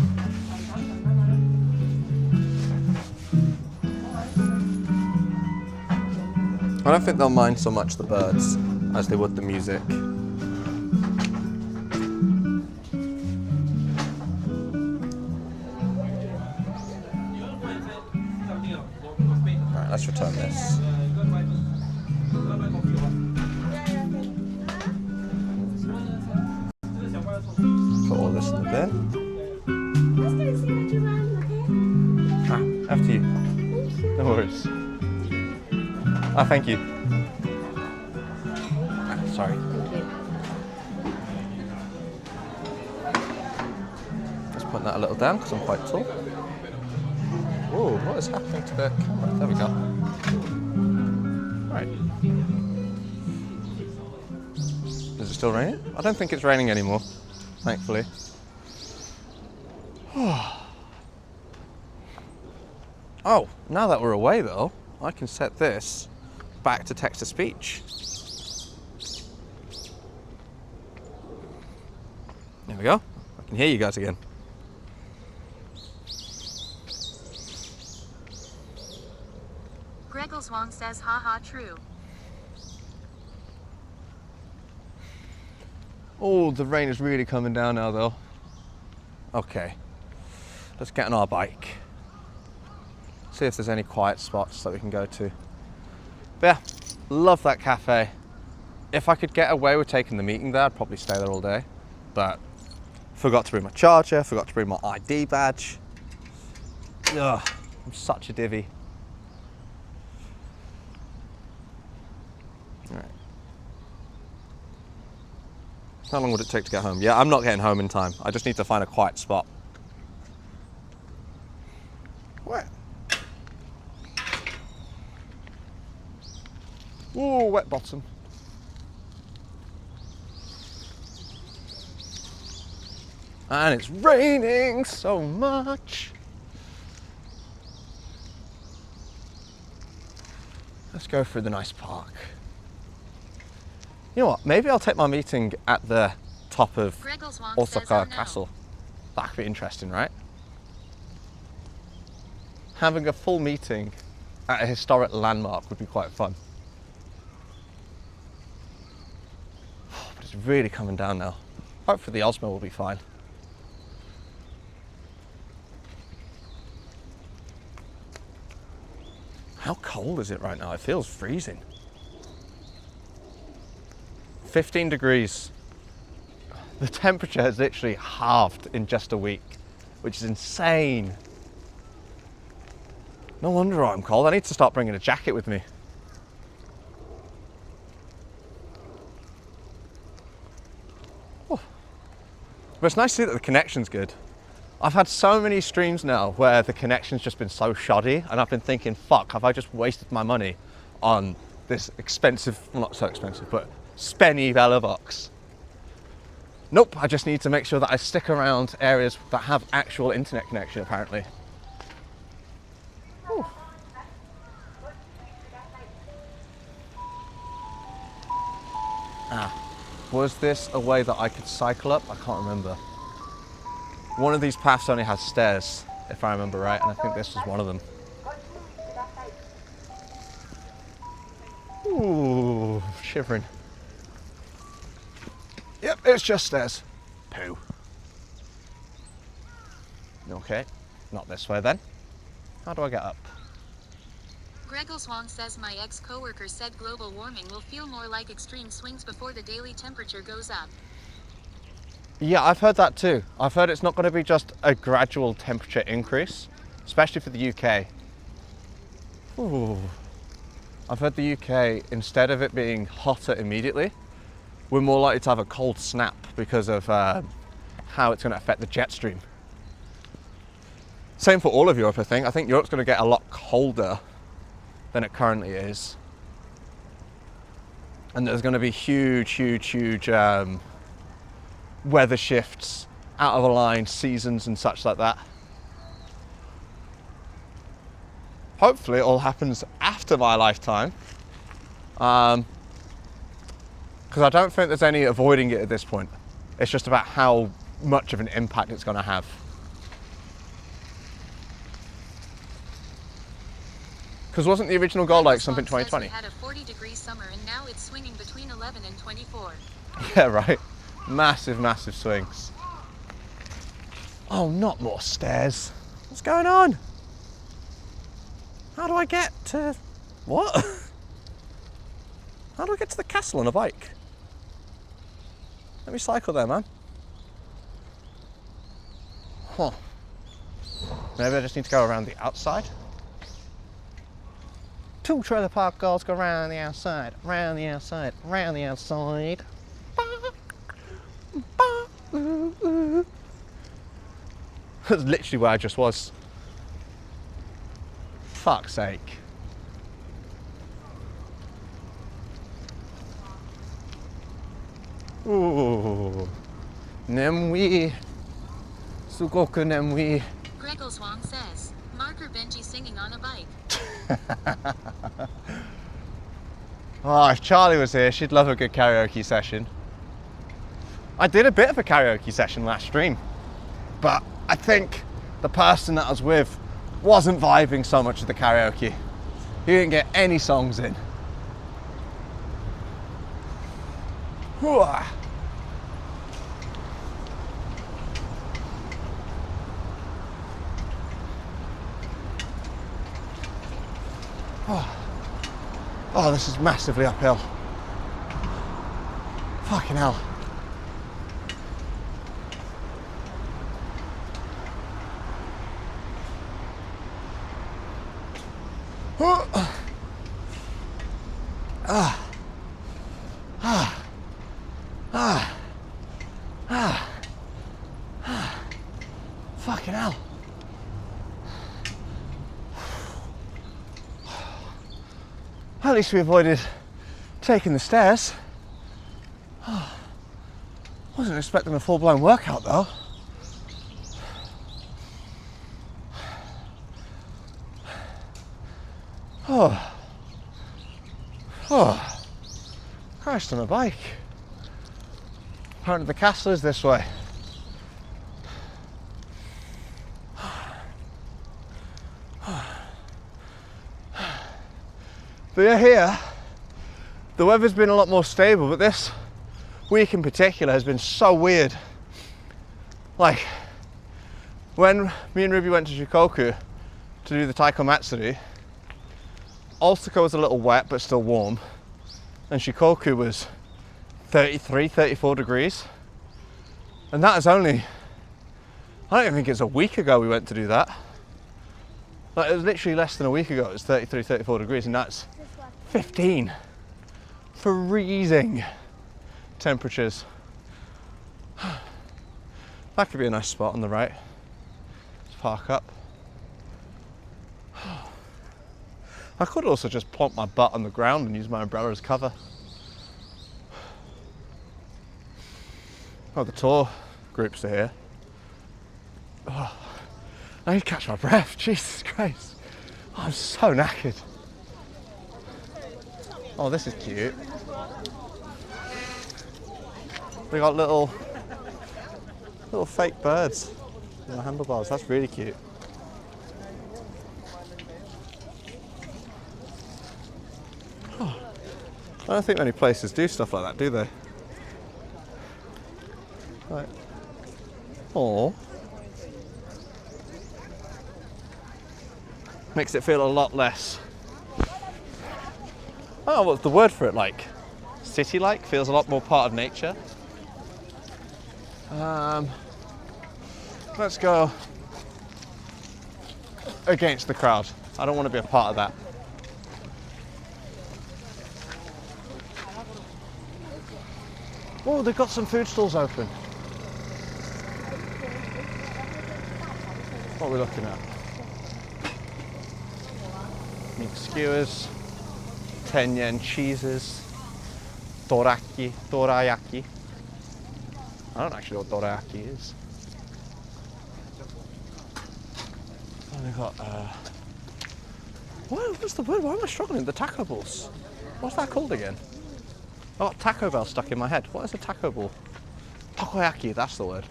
I don't think they'll mind so much the birds as they would the music. Alright, let's return this. Put all this in the bin. Ah, after you. No worries. Ah, thank you. Ah, sorry. Let's put that a little down because I'm quite tall. Whoa, what is happening to the camera? There we go. Right. Is it still raining? I don't think it's raining anymore, thankfully. Oh, now that we're away though, I can set this back to text-to-speech. There we go. I can hear you guys again. Greggles Wong says haha true. Oh, the rain is really coming down now though. Okay, let's get on our bike. See if there's any quiet spots that we can go to. But yeah, love that cafe. If I could get away with taking the meeting there, I'd probably stay there all day. But forgot to bring my charger, forgot to bring my ID badge. Ugh, I'm such a divvy. All right. How long would it take to get home? Yeah, I'm not getting home in time. I just need to find a quiet spot. Where? Ooh, wet bottom. And it's raining so much. Let's go through the nice park. You know what? Maybe I'll take my meeting at the top of Greggleswonk says, Osaka "Oh no." Castle. That could be interesting, right? Having a full meeting at a historic landmark would be quite fun. But it's really coming down now. Hopefully the Osmo will be fine. How cold is it right now? It feels freezing. 15 degrees. The temperature has literally halved in just a week, which is insane. No wonder I'm cold. I need to start bringing a jacket with me. Oh. But it's nice to see that the connection's good. I've had so many streams now where the connection's just been so shoddy, and I've been thinking, fuck, have I just wasted my money on this expensive, well, not so expensive, but spenny Velovox? Nope, I just need to make sure that I stick around areas that have actual internet connection, apparently. Ooh. Was this a way that I could cycle up? I can't remember. One of these paths only has stairs, if I remember right, and I think this was one of them. Ooh, shivering. Yep, it's just stairs. Poo. Okay, not this way then. How do I get up? Greggleswonk says, "My ex-coworker said global warming will feel more like extreme swings before the daily temperature goes up." Yeah, I've heard that too. I've heard it's not going to be just a gradual temperature increase, especially for the UK. Ooh. I've heard the UK, instead of it being hotter immediately, we're more likely to have a cold snap because of how it's going to affect the jet stream. Same for all of Europe, I think. I think Europe's going to get a lot colder than it currently is. And there's going to be huge weather shifts, out of aligned seasons and such like that. Hopefully it all happens after my lifetime. Because I don't think there's any avoiding it at this point. It's just about how much of an impact it's going to have. Because wasn't the original goal like something Greggleswonk says 2020? we had a 40-degree summer and now it's swinging between 11 and 24. Yeah, right. Massive swings. Oh, not more stairs. What's going on? How do I get to... What? How do I get to the castle on a bike? Let me cycle there, man. Huh. Maybe I just need to go around the outside. Two trailer park girls go round the outside, round the outside, round the outside. That's literally where I just was. Fuck's sake. Ooh. Nemwi. Sugoku Nemwi. Greggleswonk says, "Marker Benji singing on a bike." Oh, if Charlie was here, she'd love a good karaoke session. I did a bit of a karaoke session last stream, but I think the person that I was with wasn't vibing so much with the karaoke. He didn't get any songs in. Oh, this is massively uphill. Fucking hell. Fucking hell. At least we avoided taking the stairs. Wasn't expecting a full-blown workout though. Oh, Oh, crashed on a bike. Apparently the castle is this way. But yeah, here, the weather's been a lot more stable, but this week in particular has been so weird. Like, when me and Ruby went to Shikoku to do the Taiko Matsuri, Osaka was a little wet but still warm, and Shikoku was 33, 34 degrees. And that is only, I don't even think it's a week ago we went to do that. Like, it was literally less than a week ago, it was 33, 34 degrees, and that's 15. Freezing temperatures. That could be a nice spot on the right. Let's park up. I could also just plonk my butt on the ground and use my umbrella as cover. Oh, the tour groups are here. Oh, I need to catch my breath, Jesus Christ. Oh, I'm so knackered. Oh, this is cute. We got little fake birds on the handlebars. That's really cute. Oh, I don't think many places do stuff like that, do they? Right. Oh. Makes it feel a lot less. Oh, what's the word for it? Like city-like? Feels a lot more part of nature. Let's go against the crowd. I don't want to be a part of that. Oh, they've got some food stalls open. What are we looking at? Meat skewers, 10 yen cheeses, dorayaki. I don't actually know what dorayaki is. And we've got, what's the word? Why am I struggling? The taco balls. What's that called again? I got Taco Bell stuck in my head. What is a taco ball? Takoyaki, that's the word.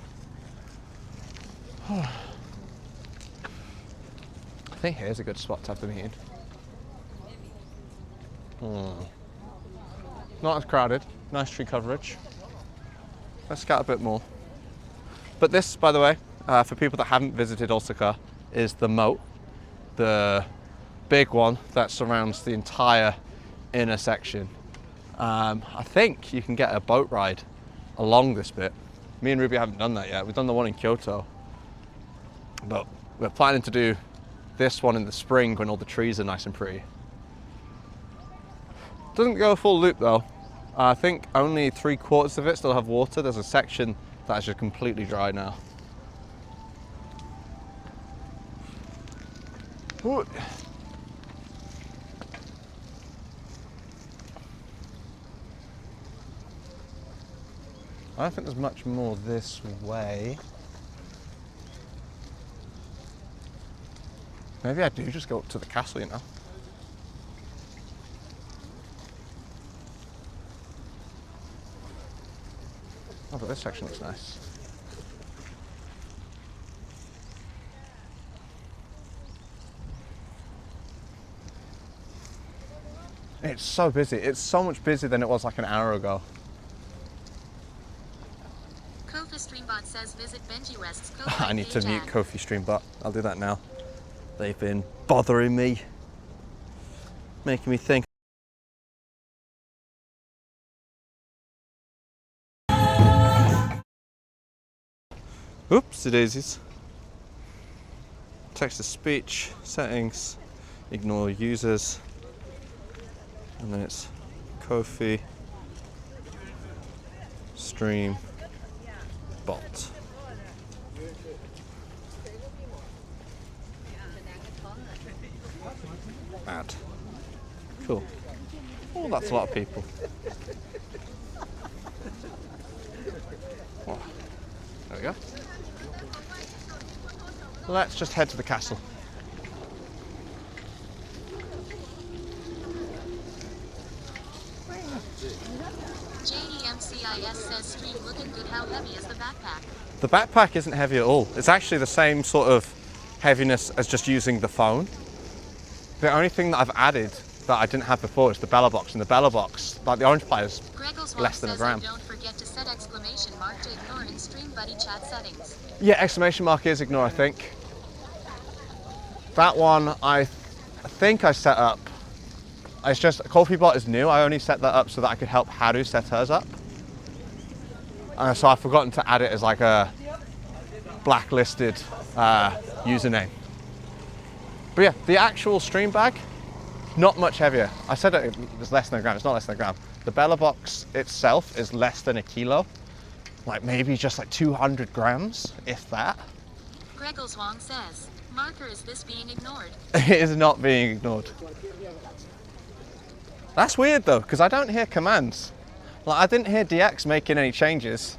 I think here's a good spot to have the meeting. Not as crowded, nice tree coverage. Let's scout a bit more. But this, by the way, for people that haven't visited Osaka, is the moat, the big one that surrounds the entire inner section. I think you can get a boat ride along this bit. Me and Ruby haven't done that yet. We've done the one in Kyoto, but we're planning to do this one in the spring when all the trees are nice and pretty. Doesn't go a full loop though. I think only 3/4 of it still have water. There's a section that's just completely dry now. Ooh. I don't think there's much more this way. Maybe I do just go up to the castle, you know. Oh, but this section looks nice. It's so busy. It's so much busier than it was like an hour ago. Kofi Streambot says visit Benji West's Kofi I need to page mute ad. Kofi Streambot. I'll do that now. They've been bothering me, making me think. Oopsie daisies. Text to speech, settings, ignore users, and then it's Kofi Stream Bot. Add. Cool. Oh, that's a lot of people. Oh, there we go. Let's just head to the castle. TenSIS says stream looking good. How heavy is the backpack? The backpack isn't heavy at all. It's actually the same sort of heaviness as just using the phone. The only thing that I've added that I didn't have before is the bella box, and the bella box, like the orange Pi, is less than a gram. Don't forget to set exclamation mark to ignore in stream buddy chat settings. Yeah, exclamation mark is ignore, I think. That one I think I set up. It's just CoffeeBot is new. I only set that up so that I could help Haru set hers up. So I've forgotten to add it as like a blacklisted username. But yeah, the actual stream bag, not much heavier. I said it was less than a gram. It's not less than a gram. The bella box itself is less than a kilo. Like maybe just like 200 grams, if that. Gregles Wong says, marker, is this being ignored? It is not being ignored. That's weird though, because I don't hear commands. Like I didn't hear DX making any changes.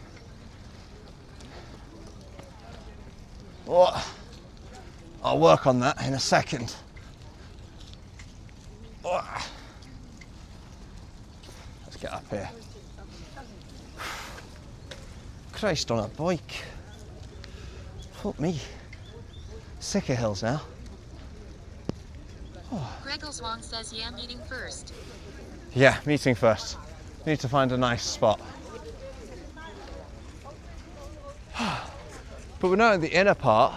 Oh, I'll work on that in a second. Oh. Let's get up here. Christ on a bike. Fuck me. Sick of hills now. Gregles Wong says, yeah, meeting first. Yeah, meeting first. Need to find a nice spot. But we're now in the inner part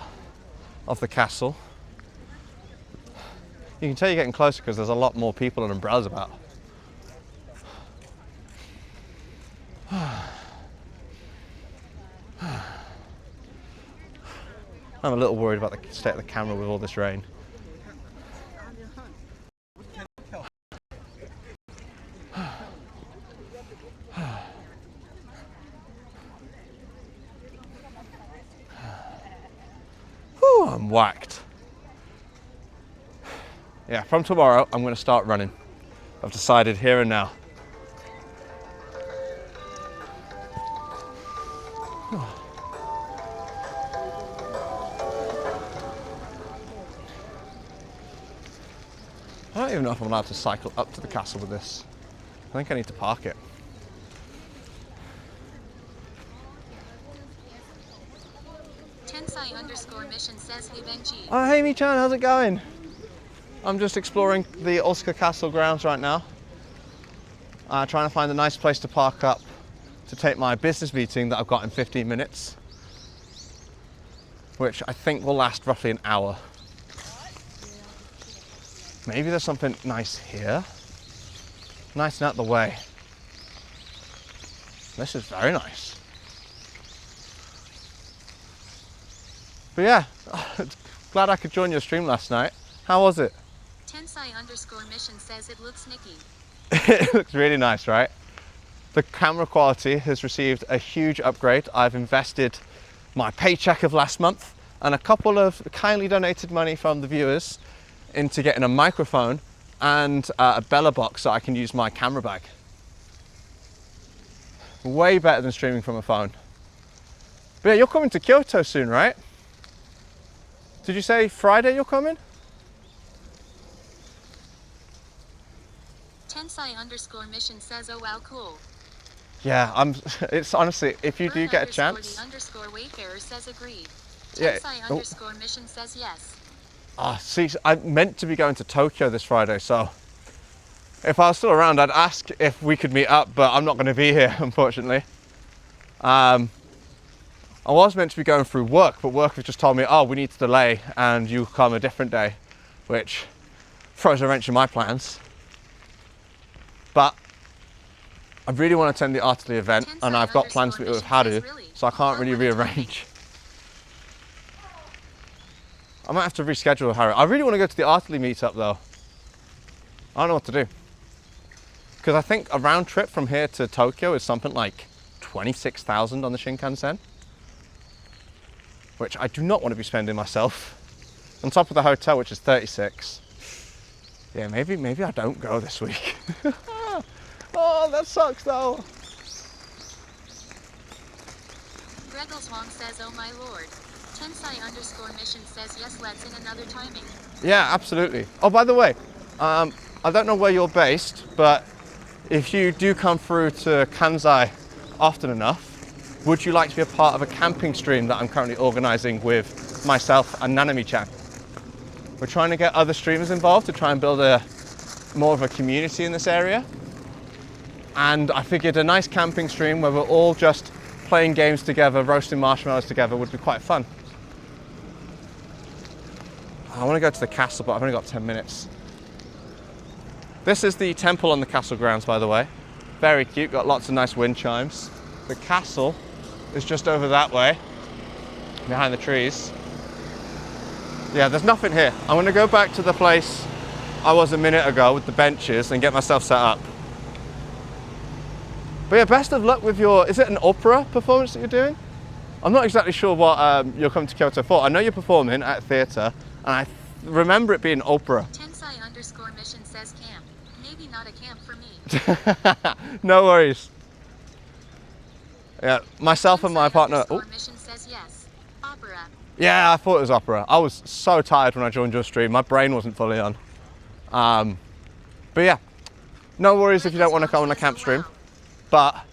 of the castle. You can tell you're getting closer because there's a lot more people and umbrellas about. I'm a little worried about the state of the camera with all this rain. Whew, I'm whacked. Yeah, from tomorrow I'm going to start running. I've decided here and now. I don't even know if I'm allowed to cycle up to the castle with this. I think I need to park it. Tensai_mission says, hey Benji. Oh, hey Mi-chan, how's it going? I'm just exploring the Osaka Castle grounds right now. Trying to find a nice place to park up to take my business meeting that I've got in 15 minutes. Which I think will last roughly an hour. Maybe there's something nice here. Nice and out the way. This is very nice. But yeah, glad I could join your stream last night. How was it? Tensai_mission says it looks nicky. It looks really nice, right? The camera quality has received a huge upgrade. I've invested my paycheck of last month and a couple of kindly donated money from the viewers into getting a microphone and a bella box so I can use my camera bag. Way better than streaming from a phone. But yeah, you're coming to Kyoto soon, right? Did you say Friday you're coming? Tensai_mission says, oh wow, cool. Yeah, it's honestly, if you do get a chance. The _wayfarer says agreed. Yeah. Tensai_mission says yes. See, I meant to be going to Tokyo this Friday, so if I was still around, I'd ask if we could meet up, but I'm not going to be here, unfortunately. I was meant to be going through work, but work have just told me, oh, we need to delay and you come a different day, which throws a wrench in my plans. But I really want to attend the Artillery event, and I've got plans to meet with Haru, so I can't really rearrange. I might have to reschedule with Haru. I really want to go to the Artillery meetup though. I don't know what to do. Because I think a round trip from here to Tokyo is something like 26,000 on the Shinkansen. Which I do not want to be spending myself. On top of the hotel, which is 36. Yeah, maybe I don't go this week. Oh, that sucks though. Gregles Wong says, oh my lord. Tensai_mission says yes, let's in another timing. Yeah, absolutely. Oh, by the way, I don't know where you're based, but if you do come through to Kansai often enough, would you like to be a part of a camping stream that I'm currently organising with myself and Nanami-chan? We're trying to get other streamers involved to try and build more of a community in this area. And I figured a nice camping stream where we're all just playing games together, roasting marshmallows together would be quite fun. I want to go to the castle, but I've only got 10 minutes. This is the temple on the castle grounds, by the way. Very cute, got lots of nice wind chimes. The castle is just over that way, behind the trees. Yeah, there's nothing here. I'm going to go back to the place I was a minute ago with the benches and get myself set up. But yeah, best of luck with your, is it an opera performance that you're doing? I'm not exactly sure what you're coming to Kyoto for. I know you're performing at theatre, and I remember it being opera. Tensai_mission says camp. Maybe not a camp for me. No worries. Yeah, myself and my partner. Oh. Mission says yes. Opera. Yeah, I thought it was opera. I was so tired when I joined your stream. My brain wasn't fully on. But yeah, no worries if you don't want to come on a camp stream. But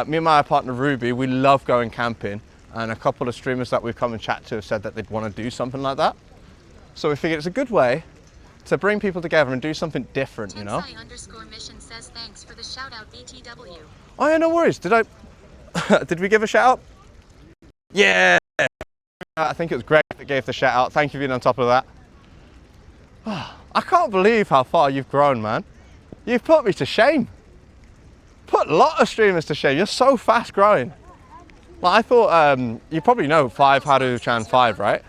me and my partner Ruby, we love going camping, and a couple of streamers that we've come and chat to have said that they'd want to do something like that. So we figured it's a good way to bring people together and do something different, you know? Tensai_mission says thanks for the shout out BTW. Oh yeah, no worries. Did we give a shout out? Yeah. I think it was Greg that gave the shout out. Thank you for being on top of that. I can't believe how far you've grown, man. You've put me to shame. Put a lot of streamers to shame. You're so fast growing. Like, I thought, you probably know Haru-chan 5, right?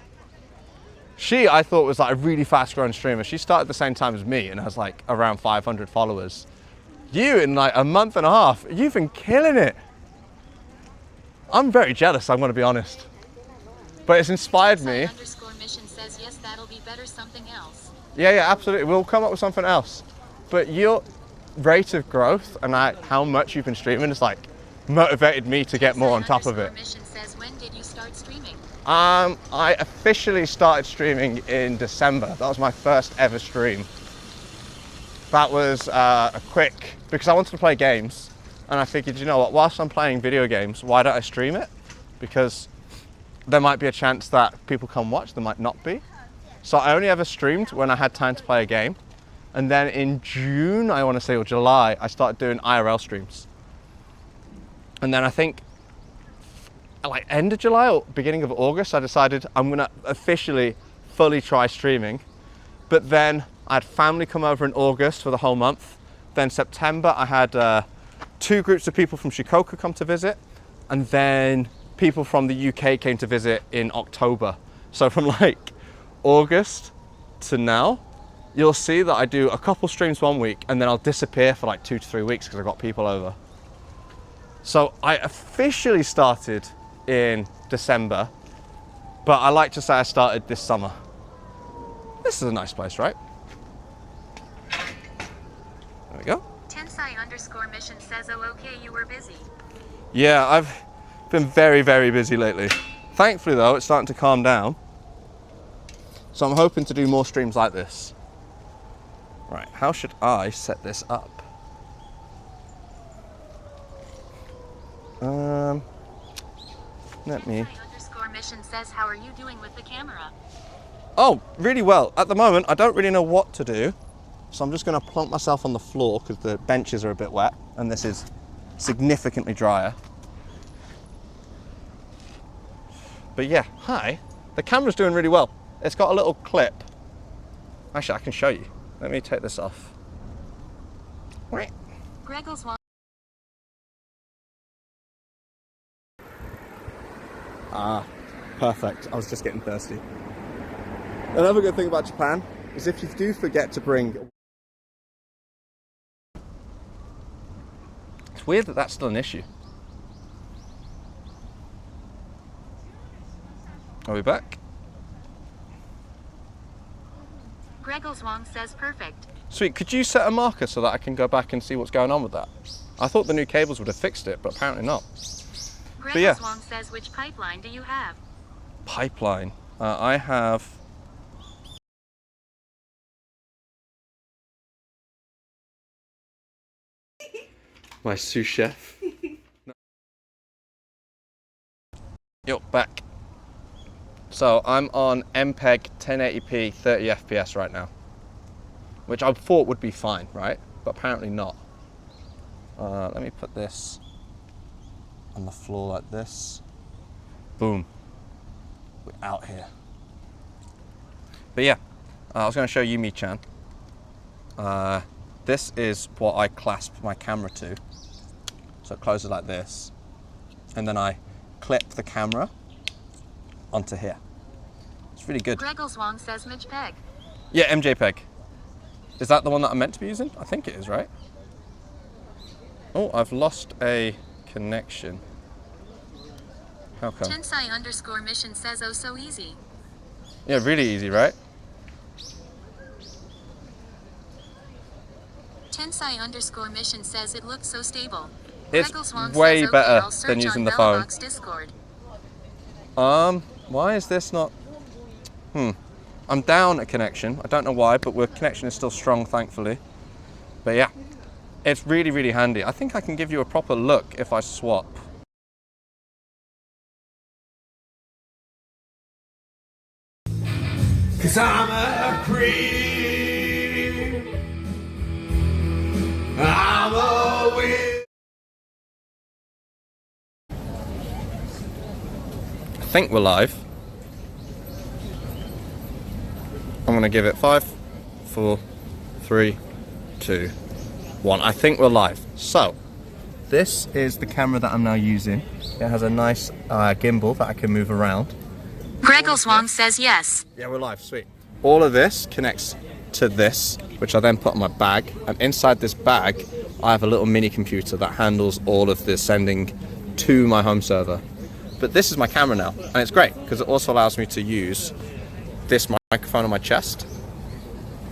She, I thought, was like a really fast growing streamer. She started at the same time as me and has like around 500 followers. You, in like a month and a half, you've been killing it. I'm very jealous, I'm gonna be honest. But it's inspired me. Tensai_mission says yes, that'll be better something else. Yeah, absolutely. We'll come up with something else. But your rate of growth and how much you've been streaming has like motivated me to get more on top of it. Mission says when did you start streaming? I officially started streaming in December. That was my first ever stream. That was a quick, because I wanted to play games, and I figured, you know what, whilst I'm playing video games, why don't I stream it? Because there might be a chance that people come watch, there might not be. So I only ever streamed when I had time to play a game. And then in June, I want to say, or July, I started doing IRL streams. And then I think like end of July or beginning of August, I decided I'm gonna officially fully try streaming. But then I had family come over in August for the whole month. Then September, I had 2 groups of people from Shikoku come to visit. And then people from the UK came to visit in October. So from like August to now, you'll see that I do a couple streams one week and then I'll disappear for like 2 to 3 weeks because I've got people over. So I officially started in December, but I like to say I started this summer. This is a nice place, right? There we go. Tensai_mission says, oh okay, you were busy. Yeah, I've been very, very busy lately. Thankfully though, it's starting to calm down. So I'm hoping to do more streams like this. Right, how should I set this up? Let me. Tensai_mission says, how are you doing with the camera? Oh, really well. At the moment, I don't really know what to do. So I'm just gonna plonk myself on the floor because the benches are a bit wet and this is significantly drier. But yeah, hi. The camera's doing really well. It's got a little clip. Actually, I can show you. Let me take this off. Right. Greggles wants Ah, perfect. I was just getting thirsty. Another good thing about Japan is if you do forget to bring... It's weird that that's still an issue. Are we back? Greggles Wong says perfect. Sweet, could you set a marker so that I can go back and see what's going on with that? I thought the new cables would have fixed it, but apparently not. Greggles yeah. Wong says, which pipeline do you have? Pipeline. I have... my sous chef. Yo, back. So I'm on MPEG 1080p 30 FPS right now, which I thought would be fine, right? But apparently not. Let me put this on the floor like this. Boom. We're out here. But yeah, I was going to show you Chan. This is what I clasp my camera to. So it closes like this. And then I clip the camera onto here. It's really good. Greggles Wong says MJPEG. Yeah, MJPEG. Is that the one that I'm meant to be using? I think it is, right? Oh, I've lost a connection. How come? Tensai_mission says oh so easy. Yeah, really easy, right? Tensai_mission says it looks so stable. It's Greggles Wong way says, better okay, I'll than search using on the phone. Bellabox Discord. Why is this not? I'm down a connection. I don't know why, but our connection is still strong, thankfully. But yeah, it's really, really handy. I think I can give you a proper look if I swap. Cause I'm a creep. I'm a win. I think we're live. I'm gonna give it 5, 4, 3, 2, 1. I think we're live. So, this is the camera that I'm now using. It has a nice gimbal that I can move around. Greggles Wong says yes. Yeah, we're live, sweet. All of this connects to this, which I then put in my bag. And inside this bag, I have a little mini computer that handles all of the sending to my home server. But this is my camera now, and it's great because it also allows me to use this microphone on my chest.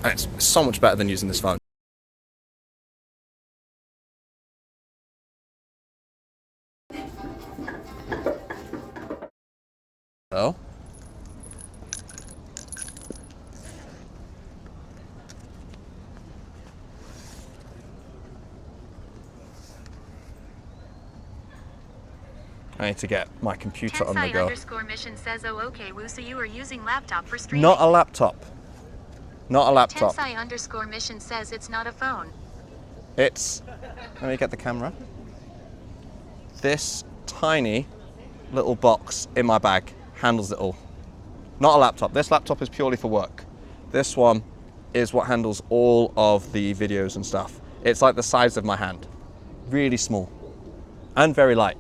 And it's so much better than using this phone. So, I need to get my computer on the go. Tensai_mission says oh okay woo, so you are using laptop for streaming. Not a laptop. Not a laptop. Tensai_mission says it's not a phone. It's, let me get the camera. This tiny little box in my bag handles it all. Not a laptop. This laptop is purely for work. This one is what handles all of the videos and stuff. It's like the size of my hand. Really small. And very light.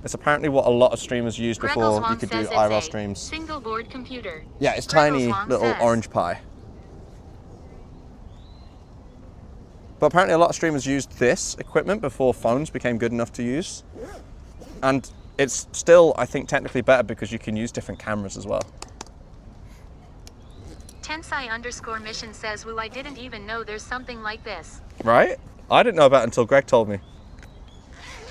It's apparently what a lot of streamers used before you could do IRL streams. Single board computer. Yeah, it's tiny Wong little says. orange pie. But apparently a lot of streamers used this equipment before phones became good enough to use. And it's still, I think, technically better because you can use different cameras as well. Tensai_mission says woo, I didn't even know there's something like this. Right? I didn't know about it until Greg told me.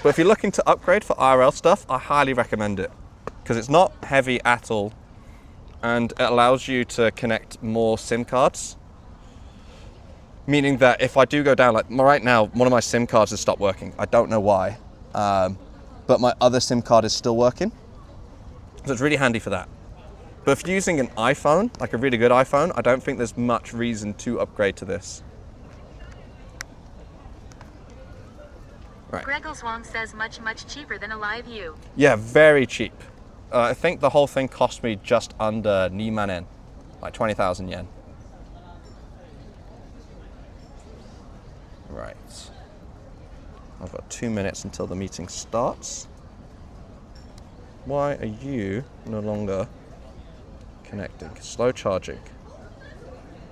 But if you're looking to upgrade for IRL stuff, I highly recommend it. Because it's not heavy at all. And it allows you to connect more SIM cards. Meaning that if I do go down, like right now, one of my SIM cards has stopped working. I don't know why. But my other SIM card is still working. So it's really handy for that. But if you're using an iPhone, like a really good iPhone, I don't think there's much reason to upgrade to this. Right. Greggles Wong says much cheaper than a live view. Yeah, very cheap. I think the whole thing cost me just under Nimanen, like 20,000 yen. Right. I've got 2 minutes until the meeting starts. Why are you no longer connecting? Slow charging.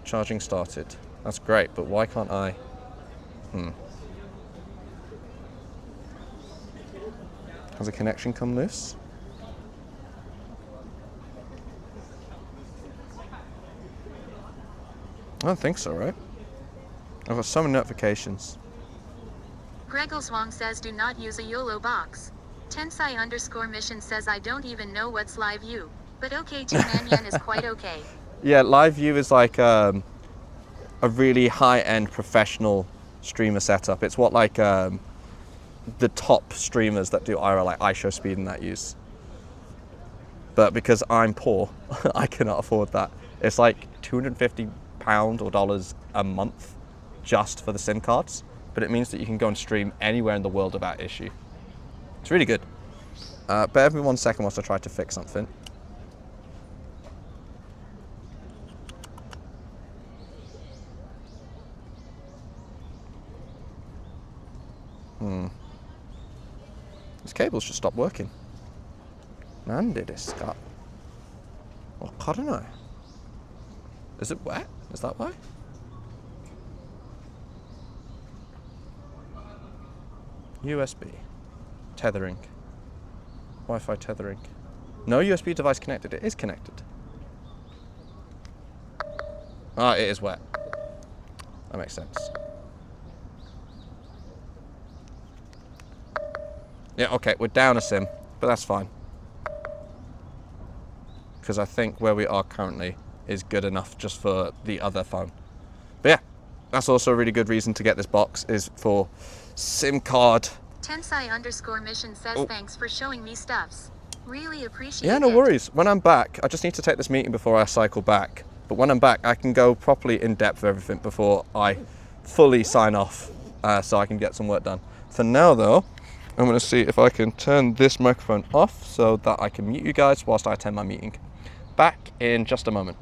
Charging started. That's great, but why can't I? Has a connection come loose? I don't think so, right? I've got so many notifications. Greggles Wong says do not use a YOLO box. Tensai_mission says I don't even know what's live view. But okay, 2 man yen is quite okay. Yeah, live view is like a really high-end professional streamer setup. It's what like the top streamers that do IRL, like iShowSpeed and that use. but because I'm poor, I cannot afford that. It's like £250 or dollars a month just for the SIM cards, but it means that you can go and stream anywhere in the world without issue. It's really good. Bear with me 1 second whilst I try to fix something. This cable should stop working. Nande desu ka? Wakaranai. Is it wet? Is that why? USB. Tethering. Wi-Fi tethering. No USB device connected. It is connected. Ah, it is wet. That makes sense. Yeah, okay, we're down a SIM, but that's fine. Because I think where we are currently is good enough just for the other phone. But yeah, that's also a really good reason to get this box, is for SIM card. Tensai_mission says thanks for showing me stuffs. Really appreciate it. Yeah, no worries. When I'm back, I just need to take this meeting before I cycle back. But when I'm back, I can go properly in depth with everything before I fully sign off, so I can get some work done. For now though, I'm going to see if I can turn this microphone off so that I can mute you guys whilst I attend my meeting. Back in just a moment.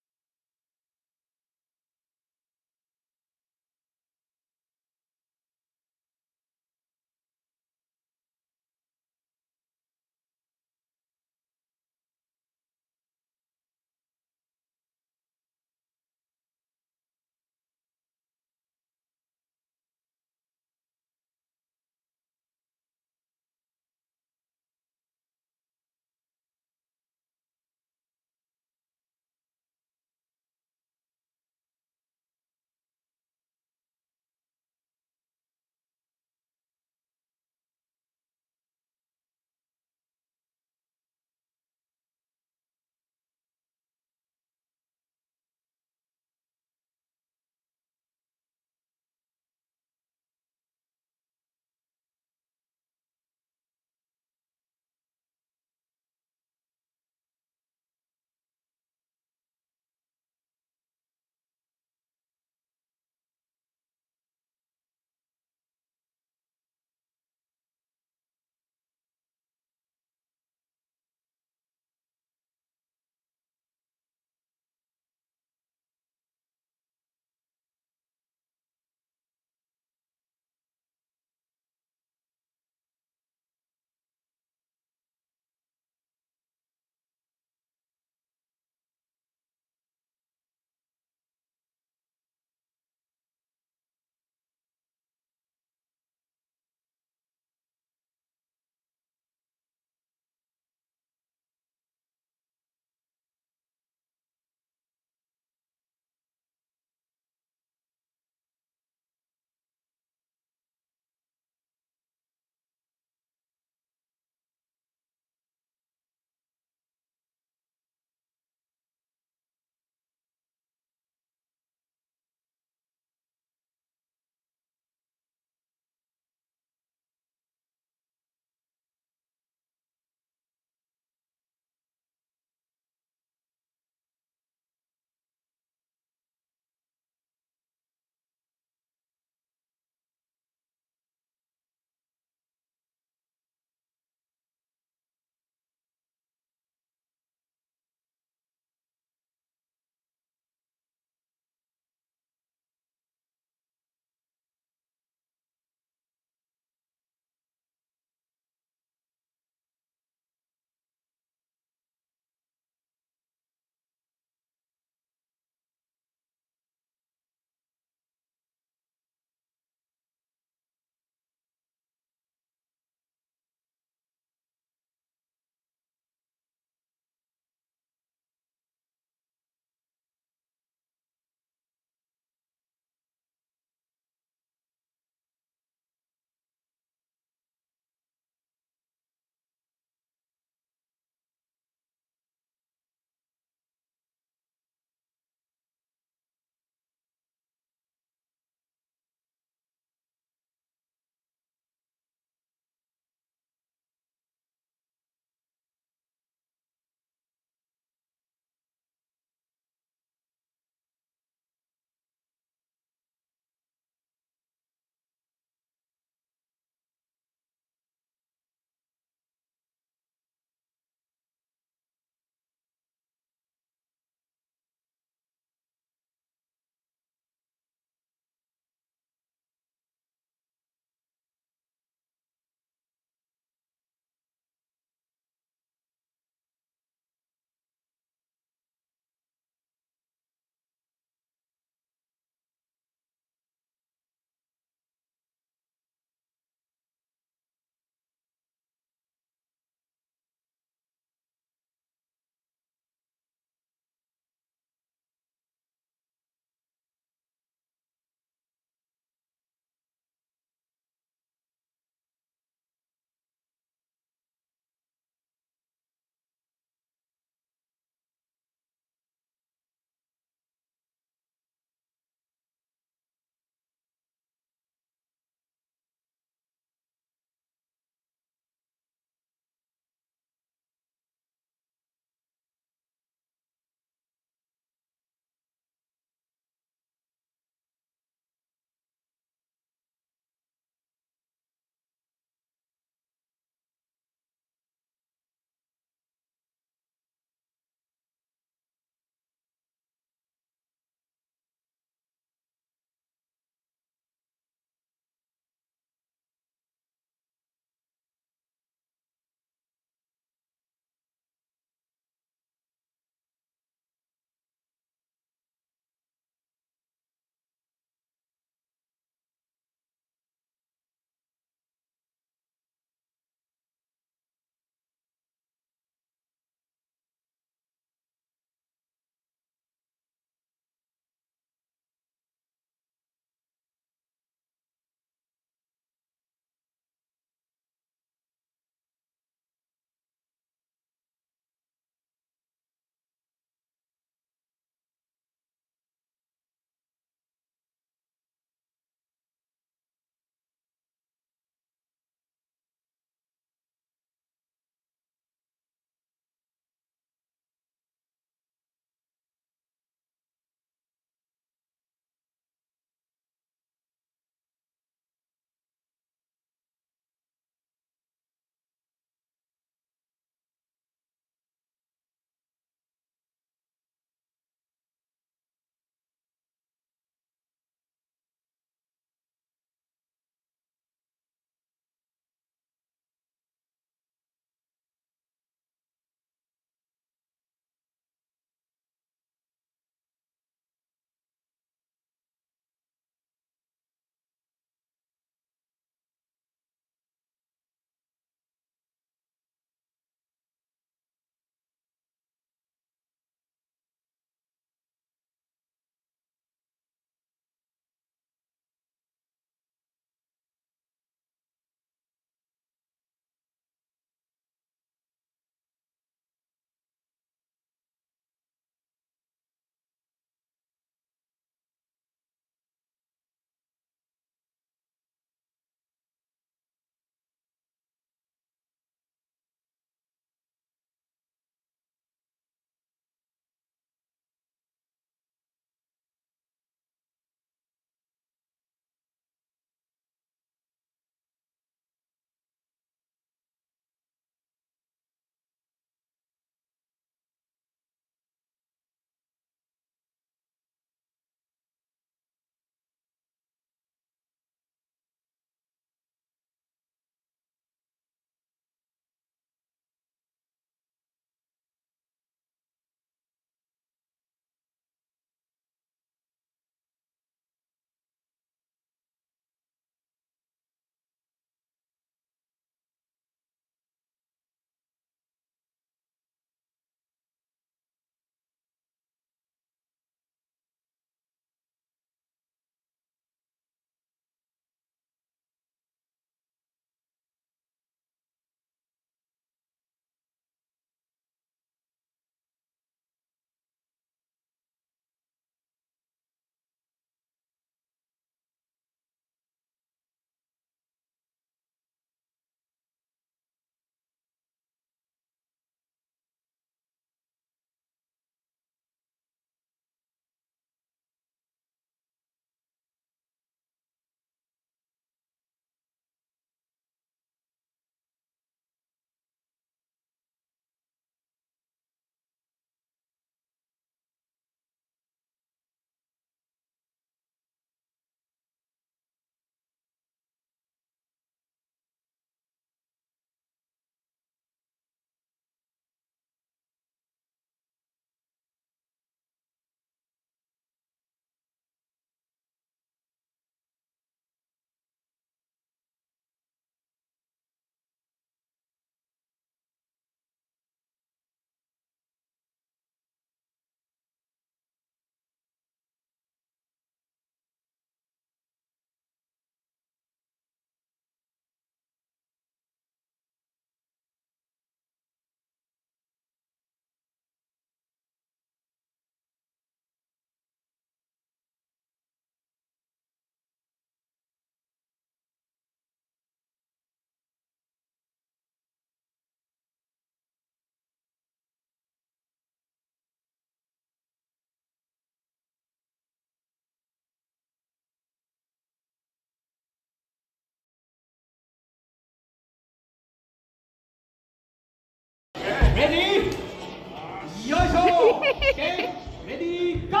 Okay, ready, go! Go!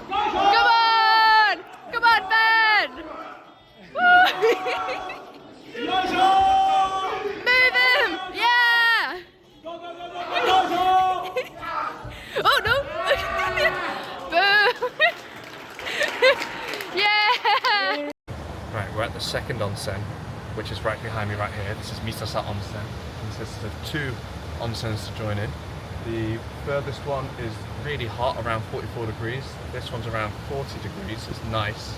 Come on! Come on, Ben! Move him! Yeah! Oh no! Boo! Yeah! Right, we're at the second onsen, which is right behind me right here. This is Misasa Onsen. It consists of 2 onsens to join in. The furthest one is really hot, around 44 degrees. This one's around 40 degrees. It's nice.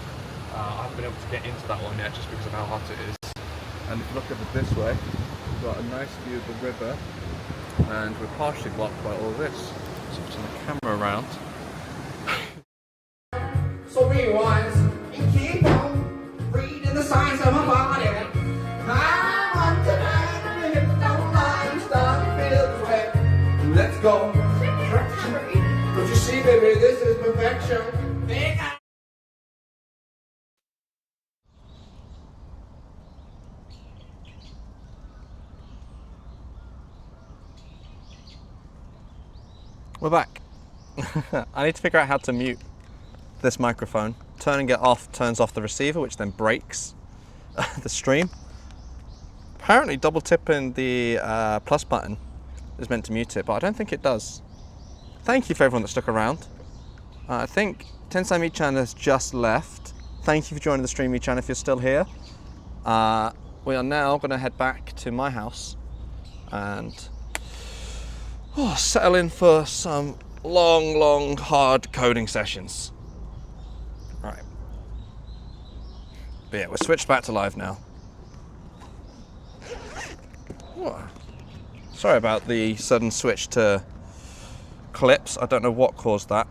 I haven't been able to get into that one yet just because of how hot it is. And if you look at it this way, we've got a nice view of the river, and we're partially blocked by all this. So if I turn the camera around. So rewind and keep on reading the signs of my body. I want to die, and if I don't lie, I'm starting to feel this way. Let's go. Don't you see, baby, this is perfection. We're back. I need to figure out how to mute this microphone. Turning it off turns off the receiver, which then breaks the stream. Apparently double tipping the plus button is meant to mute it, but I don't think it does. Thank you for everyone that stuck around. I think Tensai Mi-chan has just left. Thank you for joining the stream, Mi-chan, if you're still here. We are now going to head back to my house and settle in for some long, hard coding sessions. Right. But yeah, we're switched back to live now. Whoa. Sorry about the sudden switch to clips. I don't know what caused that.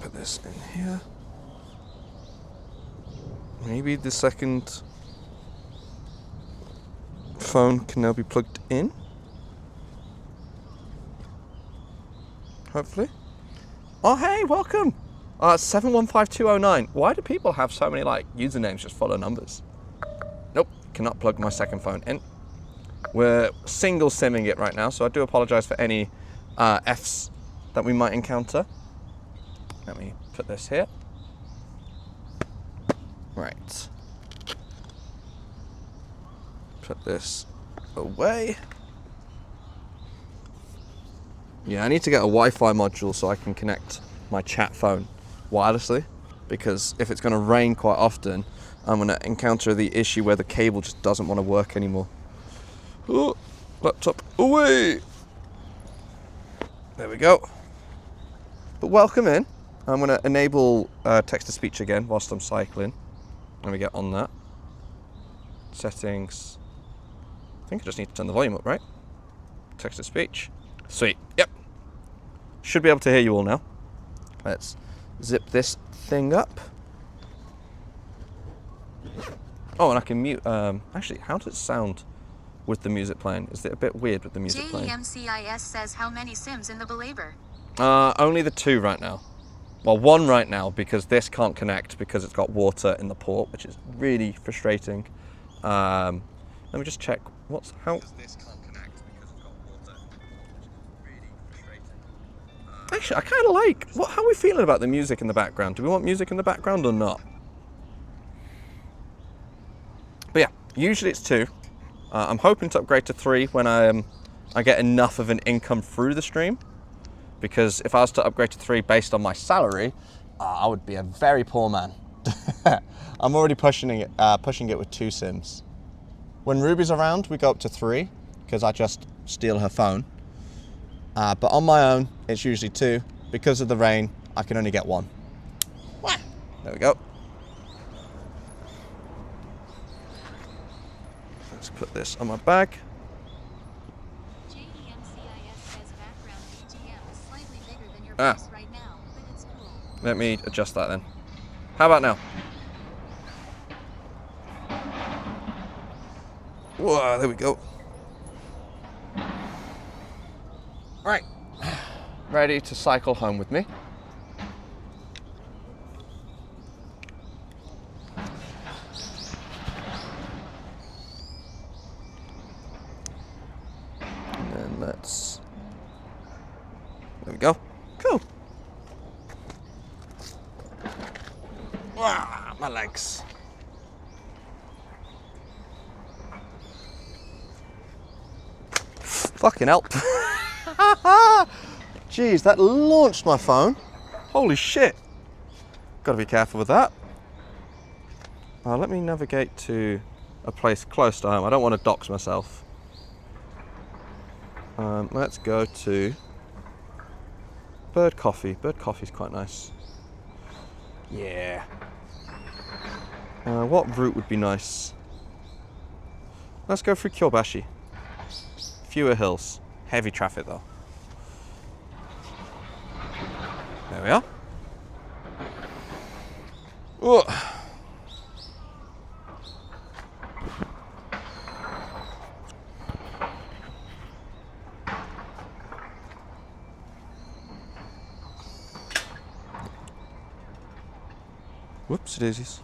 Put this in here. Maybe the second phone can now be plugged in. Hopefully. Oh hey, welcome! 715209. Why do people have so many like usernames just follow numbers? Nope, cannot plug my second phone in. We're single simming it right now, so I do apologize for any Fs that we might encounter. Let me put this here. Right. Put this away. Yeah, I need to get a Wi-Fi module so I can connect my chat phone wirelessly, because if it's going to rain quite often, I'm going to encounter the issue where the cable just doesn't want to work anymore. Oh, laptop away! There we go. But welcome in. I'm going to enable text-to-speech again whilst I'm cycling. Let me get on that. Settings. I think I just need to turn the volume up, right? Text-to-speech. Sweet. Yep. Should be able to hear you all now. Let's zip this thing up. Oh, and I can mute. Actually, how does it sound with the music playing? Is it a bit weird with the music playing? JEMCIS says how many Sims in the Belaber? Only the 2 right now. Well, 1 right now because this can't connect because it's got water in the port, which is really frustrating. Let me just check. How? This can't connect because it's got water, which is really frustrating. Actually, I kind of like. How are we feeling about the music in the background? Do we want music in the background or not? But yeah, usually it's 2. I'm hoping to upgrade to 3 when I get enough of an income through the stream. Because if I was to upgrade to 3 based on my salary, I would be a very poor man. I'm already pushing it with 2 Sims. When Ruby's around, we go up to 3 because I just steal her phone. But on my own, it's usually 2. Because of the rain, I can only get 1. There we go. Let's put this on my bag. Right now, but it's cool. Let me adjust that then. How about now? Whoa, there we go. Right. Ready to cycle home with me. entrance. There we go. Cool. Ah, my legs. Fucking help. Jeez, that launched my phone. Holy shit. Gotta be careful with that. Let me navigate to a place close to home. I don't want to dox myself. Let's go to Bird Coffee. Bird Coffee's quite nice. Yeah. What route would be nice? Let's go through Kyobashi. Fewer hills. Heavy traffic though. There we are. Whoa. Whoops daisies.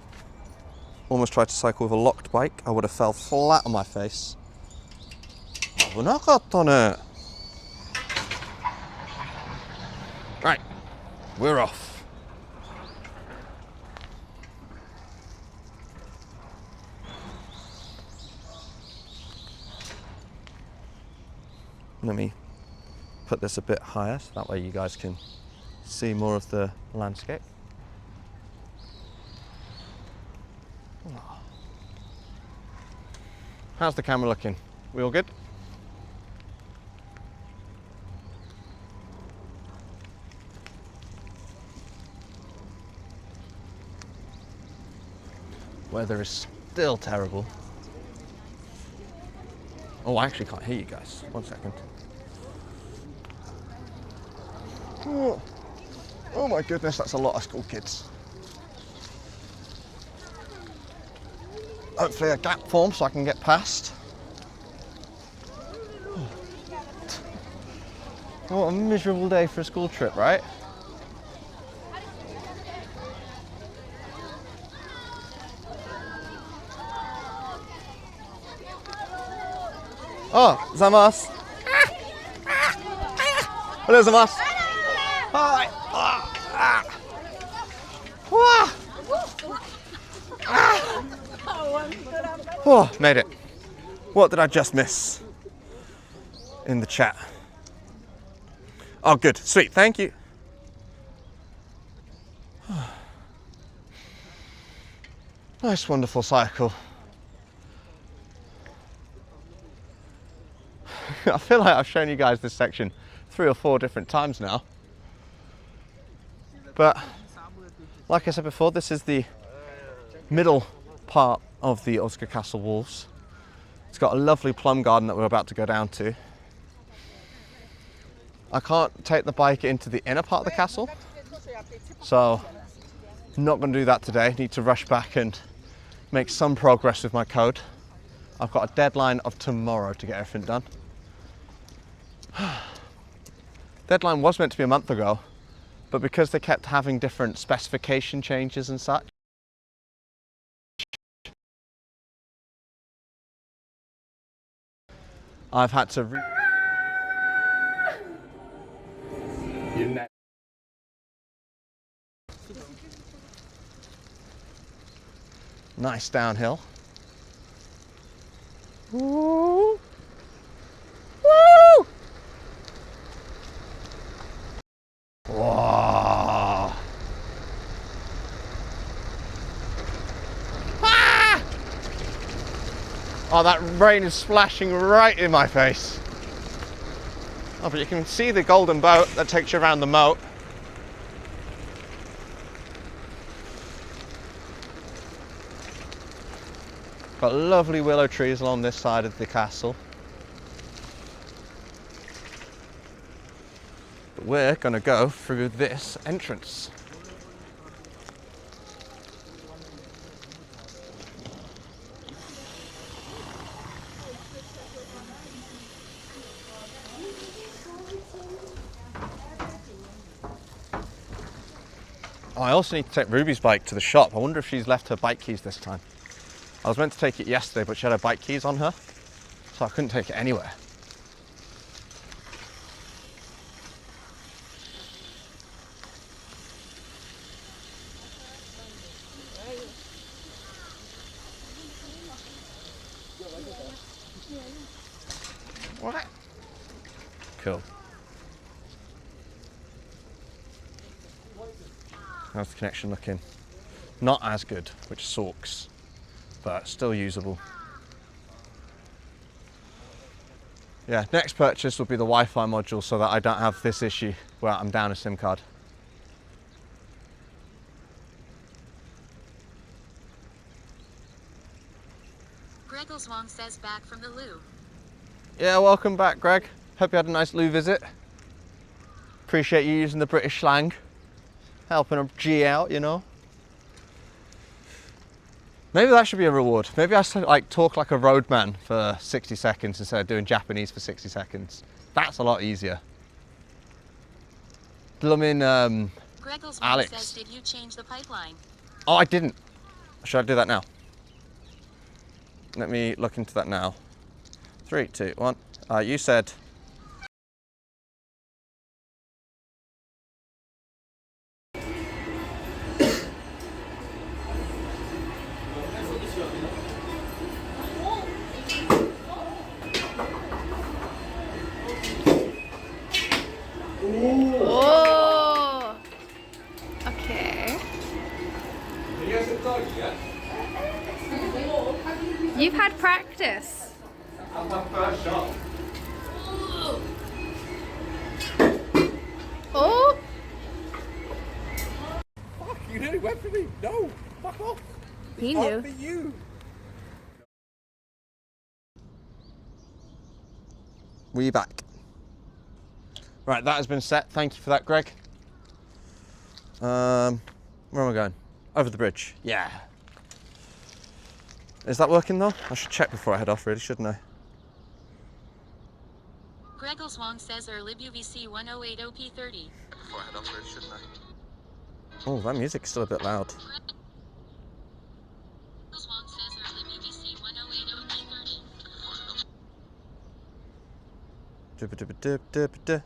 Almost tried to cycle with a locked bike. I would have fell flat on my face. 危なかったね. Right, we're off. Let me put this a bit higher so that way you guys can see more of the landscape. How's the camera looking? We all good? Weather is still terrible. Oh, I actually can't hear you guys. 1 second. Oh my goodness, that's a lot of school kids. Hopefully a gap forms so I can get past. What a miserable day for a school trip, right? Oh, zamasu. Hello, zamasu. Hi. Oh, made it. What did I just miss in the chat? Oh, good. Sweet. Thank you. Nice, wonderful cycle. I feel like I've shown you guys this section 3 or 4 different times now. But like I said before, this is the middle part of the Osaka Castle walls. It's got a lovely plum garden that we're about to go down to. I can't take the bike into the inner part of the castle, so I'm not going to do that today. Need to rush back and make some progress with my code. I've got a deadline of tomorrow to get everything done. Deadline was meant to be a month ago, but because they kept having different specification changes and such, I've had to nice downhill. Woo! Woo! Whoa! Ah! Oh, that rain is splashing right in my face. Oh, but you can see the golden boat that takes you around the moat. Got lovely willow trees along this side of the castle. But we're going to go through this entrance. Oh, I also need to take Ruby's bike to the shop. I wonder if she's left her bike keys this time. I was meant to take it yesterday, but she had her bike keys on her, so I couldn't take it anywhere. What? Cool. How's the connection looking? Not as good, which sucks, but still usable. Yeah, next purchase will be the Wi-Fi module so that I don't have this issue where I'm down a SIM card. Greggles Wong says back from the loo. Yeah, welcome back, Greg. Hope you had a nice loo visit. Appreciate you using the British slang, helping a G out, you know. Maybe that should be a reward. Maybe I should like talk like a roadman for 60 seconds instead of doing Japanese for 60 seconds. That's a lot easier. Blooming Greggles Wong Alex. says, did you change the pipeline? Oh, I didn't. Should I do that now? Let me look into that now. 3, 2, 1. You said. Oh. Okay. You've had practice. That's my first shot. Oh. Fuck, you nearly went for me. No, fuck off. He It's knew. hard for you. We back. Right, that has been set. Thank you for that, Greg. Where am I going? Over the bridge. Yeah. Is that working though? I should check before I head off, really, shouldn't I? Greggles Wong says UVC 1080p30. Before I head off, really, shouldn't I? Oh, that music's still a bit loud. Greggles Wong says UVC 1080p30. Dip-a-dip-a-dip-dip-a-dip.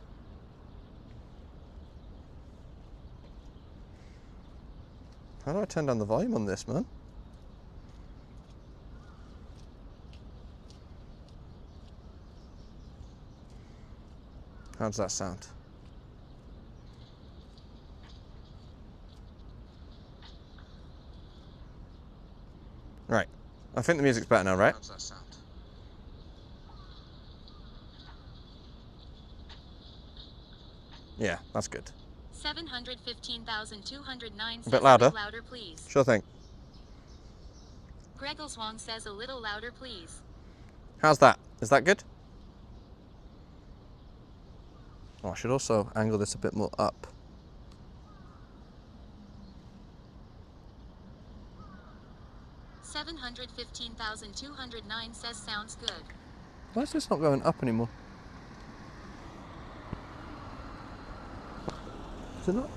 How do I turn down the volume on this, man? How does that sound? Right. I think the music's better now, right? How does that sound? Yeah, that's good. 715,209 says A bit louder. louder, please. Sure thing. Greggles Wong says a little louder, please. How's that? Is that good? Oh, I should also angle this a bit more up. $715,209 says sounds good. Why is this not going up anymore? Is it not?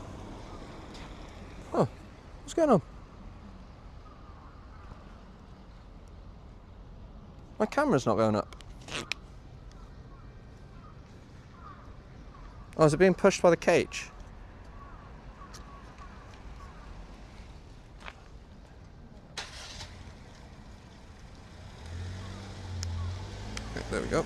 Oh, what's going on? My camera's not going up. Oh, is it being pushed by the cage? There we go.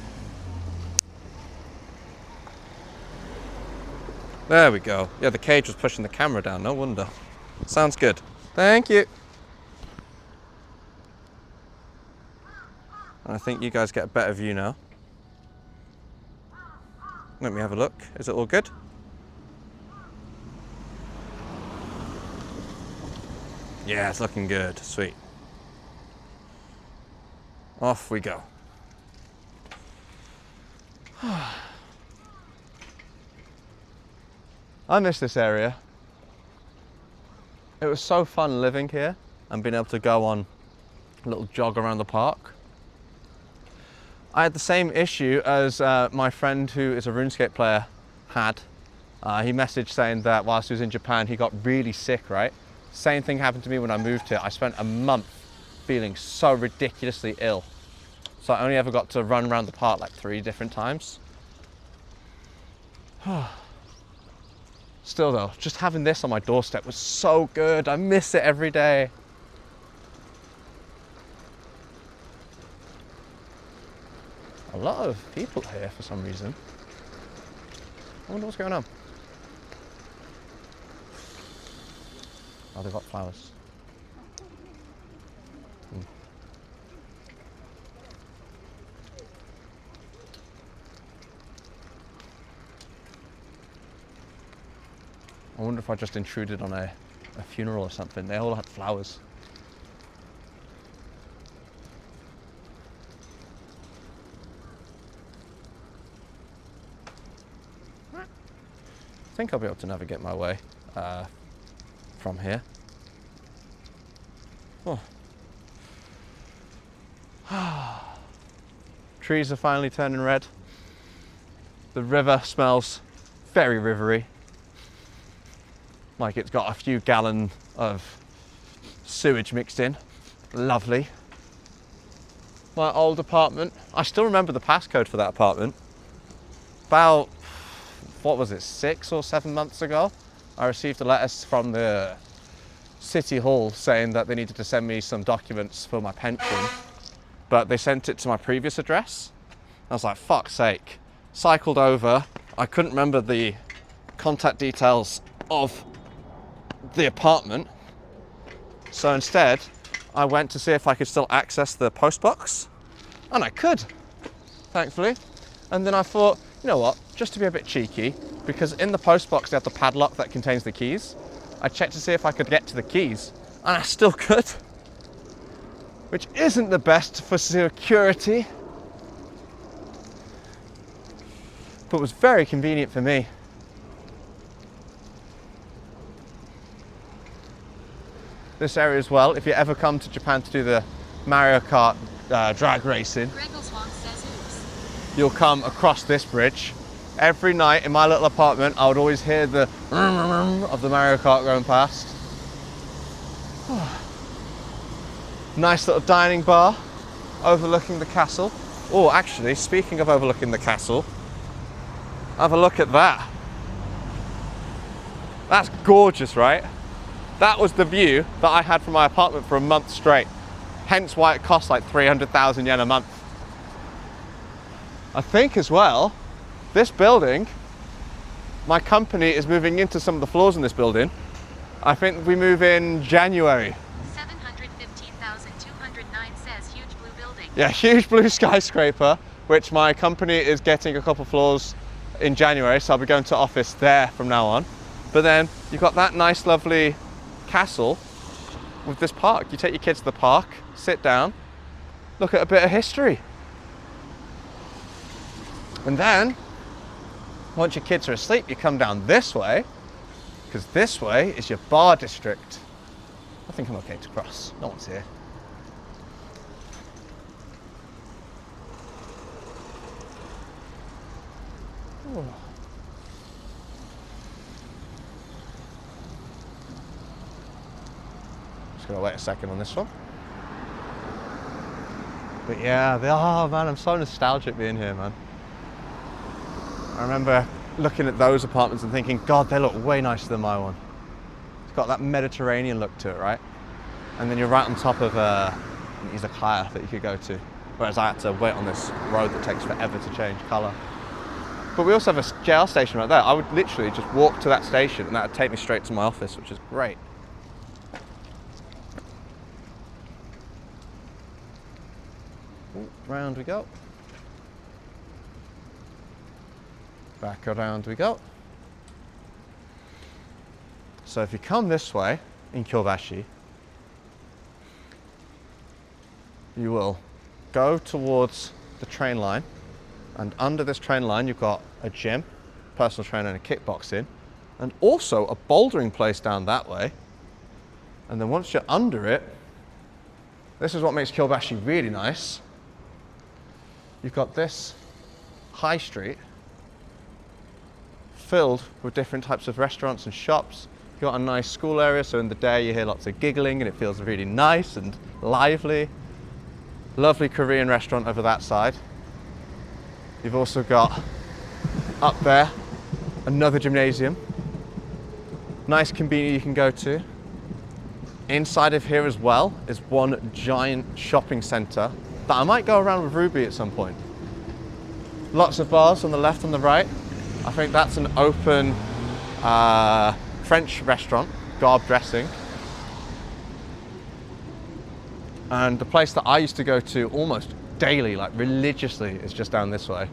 There we go. Yeah, the cage was pushing the camera down, no wonder. Sounds good. Thank you. I think you guys get a better view now. Let me have a look. Is it all good? Yeah, it's looking good. Sweet. Off we go. I miss this area. It was so fun living here and being able to go on a little jog around the park. I had the same issue as my friend who is a RuneScape player had. He messaged saying that whilst he was in Japan, he got really sick, right? Same thing happened to me when I moved here. I spent a month feeling so ridiculously ill. So I only ever got to run around the park like 3 different times. Still though, just having this on my doorstep was so good. I miss it every day. a lot of people here for some reason. I wonder what's going on. Oh, they've got flowers. I wonder if I just intruded on a funeral or something. They all had flowers. I think I'll be able to navigate my way from here. Oh. Trees are finally turning red. The river smells very rivery. Like it's got a few gallons of sewage mixed in. Lovely. My old apartment. I still remember the passcode for that apartment. About, what was it, 6 or 7 months ago, I received a letter from the City Hall saying that they needed to send me some documents for my pension, but they sent it to my previous address. I was like, fuck's sake. Cycled over. I couldn't remember the contact details of the apartment, so instead I went to see if I could still access the post box, and I could, thankfully. And then I thought, you know what, just to be a bit cheeky, because in the post box they have the padlock that contains the keys, I checked to see if I could get to the keys, and I still could, which isn't the best for security, but was very convenient for me. This area as well, if you ever come to Japan to do the Mario Kart drag racing, you'll come across this bridge. Every night in my little apartment, I would always hear the of the Mario Kart going past. Nice little dining bar overlooking the castle. Oh, actually, speaking of overlooking the castle, have a look at that. That's gorgeous, right? That was the view that I had from my apartment for a month straight. Hence why it costs like 300,000 yen a month. I think as well, this building, my company is moving into some of the floors in this building. I think we move in January. 715,209 says huge blue building. Yeah, huge blue skyscraper, which my company is getting a couple floors in January, so I'll be going to office there from now on. But then you've got that nice, lovely castle with this park. You take your kids to the park, sit down, look at a bit of history. And then, once your kids are asleep, you come down this way, because this way is your bar district. I think I'm okay to cross. No one's here. Ooh. Gonna wait a second on this one. But yeah, oh man, I'm so nostalgic being here, man. I remember looking at those apartments and thinking, God, they look way nicer than my one. It's got that Mediterranean look to it, right? And then you're right on top of an izakaya that you could go to. Whereas I had to wait on this road that takes forever to change colour. But we also have a JR station right there. I would literally just walk to that station and that would take me straight to my office, which is great. Round we go. Back around we go. So if you come this way in Kyobashi, you will go towards the train line, and under this train line you've got a gym, personal trainer and a kickboxing, and also a bouldering place down that way. And then once you're under it, this is what makes Kyobashi really nice. You've got this high street filled with different types of restaurants and shops. You've got a nice school area, so in the day you hear lots of giggling and it feels really nice and lively. Lovely Korean restaurant over that side. You've also got up there another gymnasium. Nice convenience you can go to. Inside of here as well is one giant shopping centre that I might go around with Ruby at some point. Lots of bars on the left and the right. I think that's an open French restaurant, Garb Dressing. And the place that I used to go to almost daily, like religiously, is just down this way.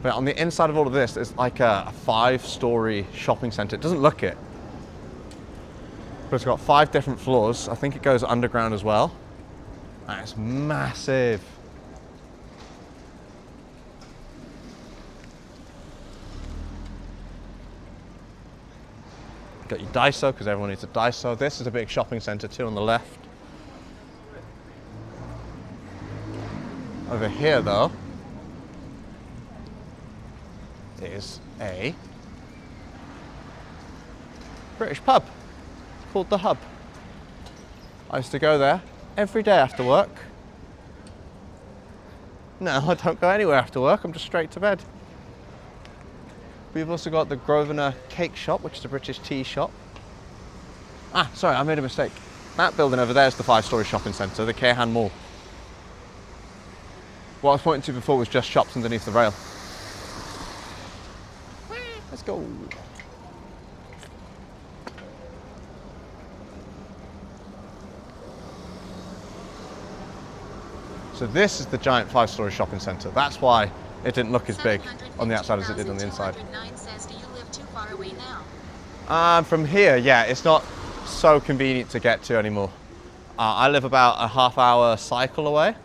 But on the inside of all of this, it's like a 5-story shopping centre. It doesn't look it. But it's got 5 different floors. I think it goes underground as well. And it's massive. Got your Daiso, because everyone needs a Daiso. This is a big shopping centre too on the left. Over here though, is a British pub called The Hub. I used to go there every day after work. No, I don't go anywhere after work, I'm just straight to bed. We've also got the Grosvenor Cake Shop, which is a British tea shop. Ah, sorry, I made a mistake. That building over there is the 5-story shopping centre, the Keihan Mall. What I was pointing to before was just shops underneath the rail. Let's go. So this is the giant 5-story shopping centre. That's why it didn't look as big on the outside as it did on the inside. Says, do you live too far away now? From here, yeah, it's not so convenient to get to anymore. I live about a half-hour cycle away,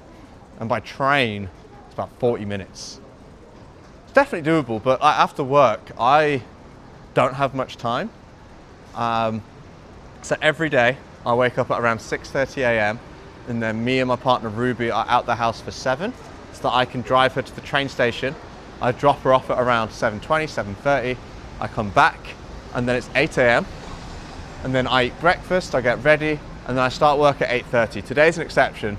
and by train, it's about 40 minutes. It's definitely doable, but after work, I don't have much time. So every day, I wake up at around 6:30 a.m. and then me and my partner Ruby are out the house for 7, so that I can drive her to the train station. I drop her off at around 7:20, 7:30. I come back, and then it's 8 a.m. and then I eat breakfast, I get ready, and then I start work at 8:30. Today's an exception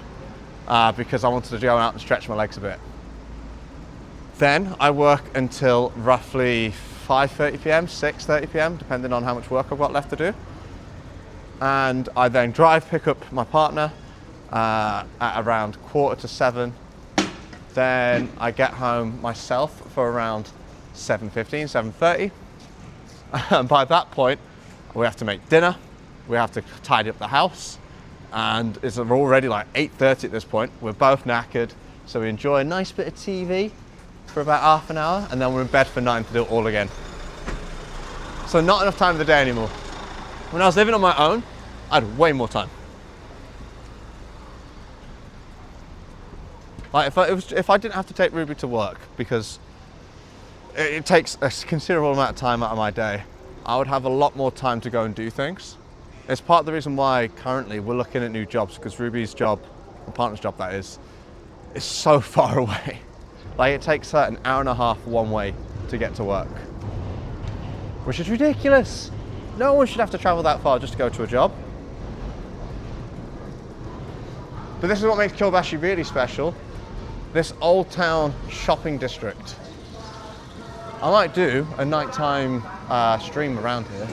because I wanted to go out and stretch my legs a bit. Then I work until roughly 5:30 p.m, 6:30 p.m, depending on how much work I've got left to do. And I then drive, pick up my partner at around 6:45. Then I get home myself for around 7:15, 7:30. And by that point, we have to make dinner, we have to tidy up the house, and it's already like 8:30 at this point. We're both knackered, so we enjoy a nice bit of TV for about half an hour, and then we're in bed for 9 to do it all again. So not enough time of the day anymore. When I was living on my own, I had way more time. Like if I didn't have to take Ruby to work, because it takes a considerable amount of time out of my day, I would have a lot more time to go and do things. It's part of the reason why currently we're looking at new jobs, because Ruby's job, my partner's job that is so far away. Like it takes her an hour and a half one way to get to work, which is ridiculous. No one should have to travel that far just to go to a job. But this is what makes Kyobashi really special. This old town shopping district. I might do a nighttime stream around here.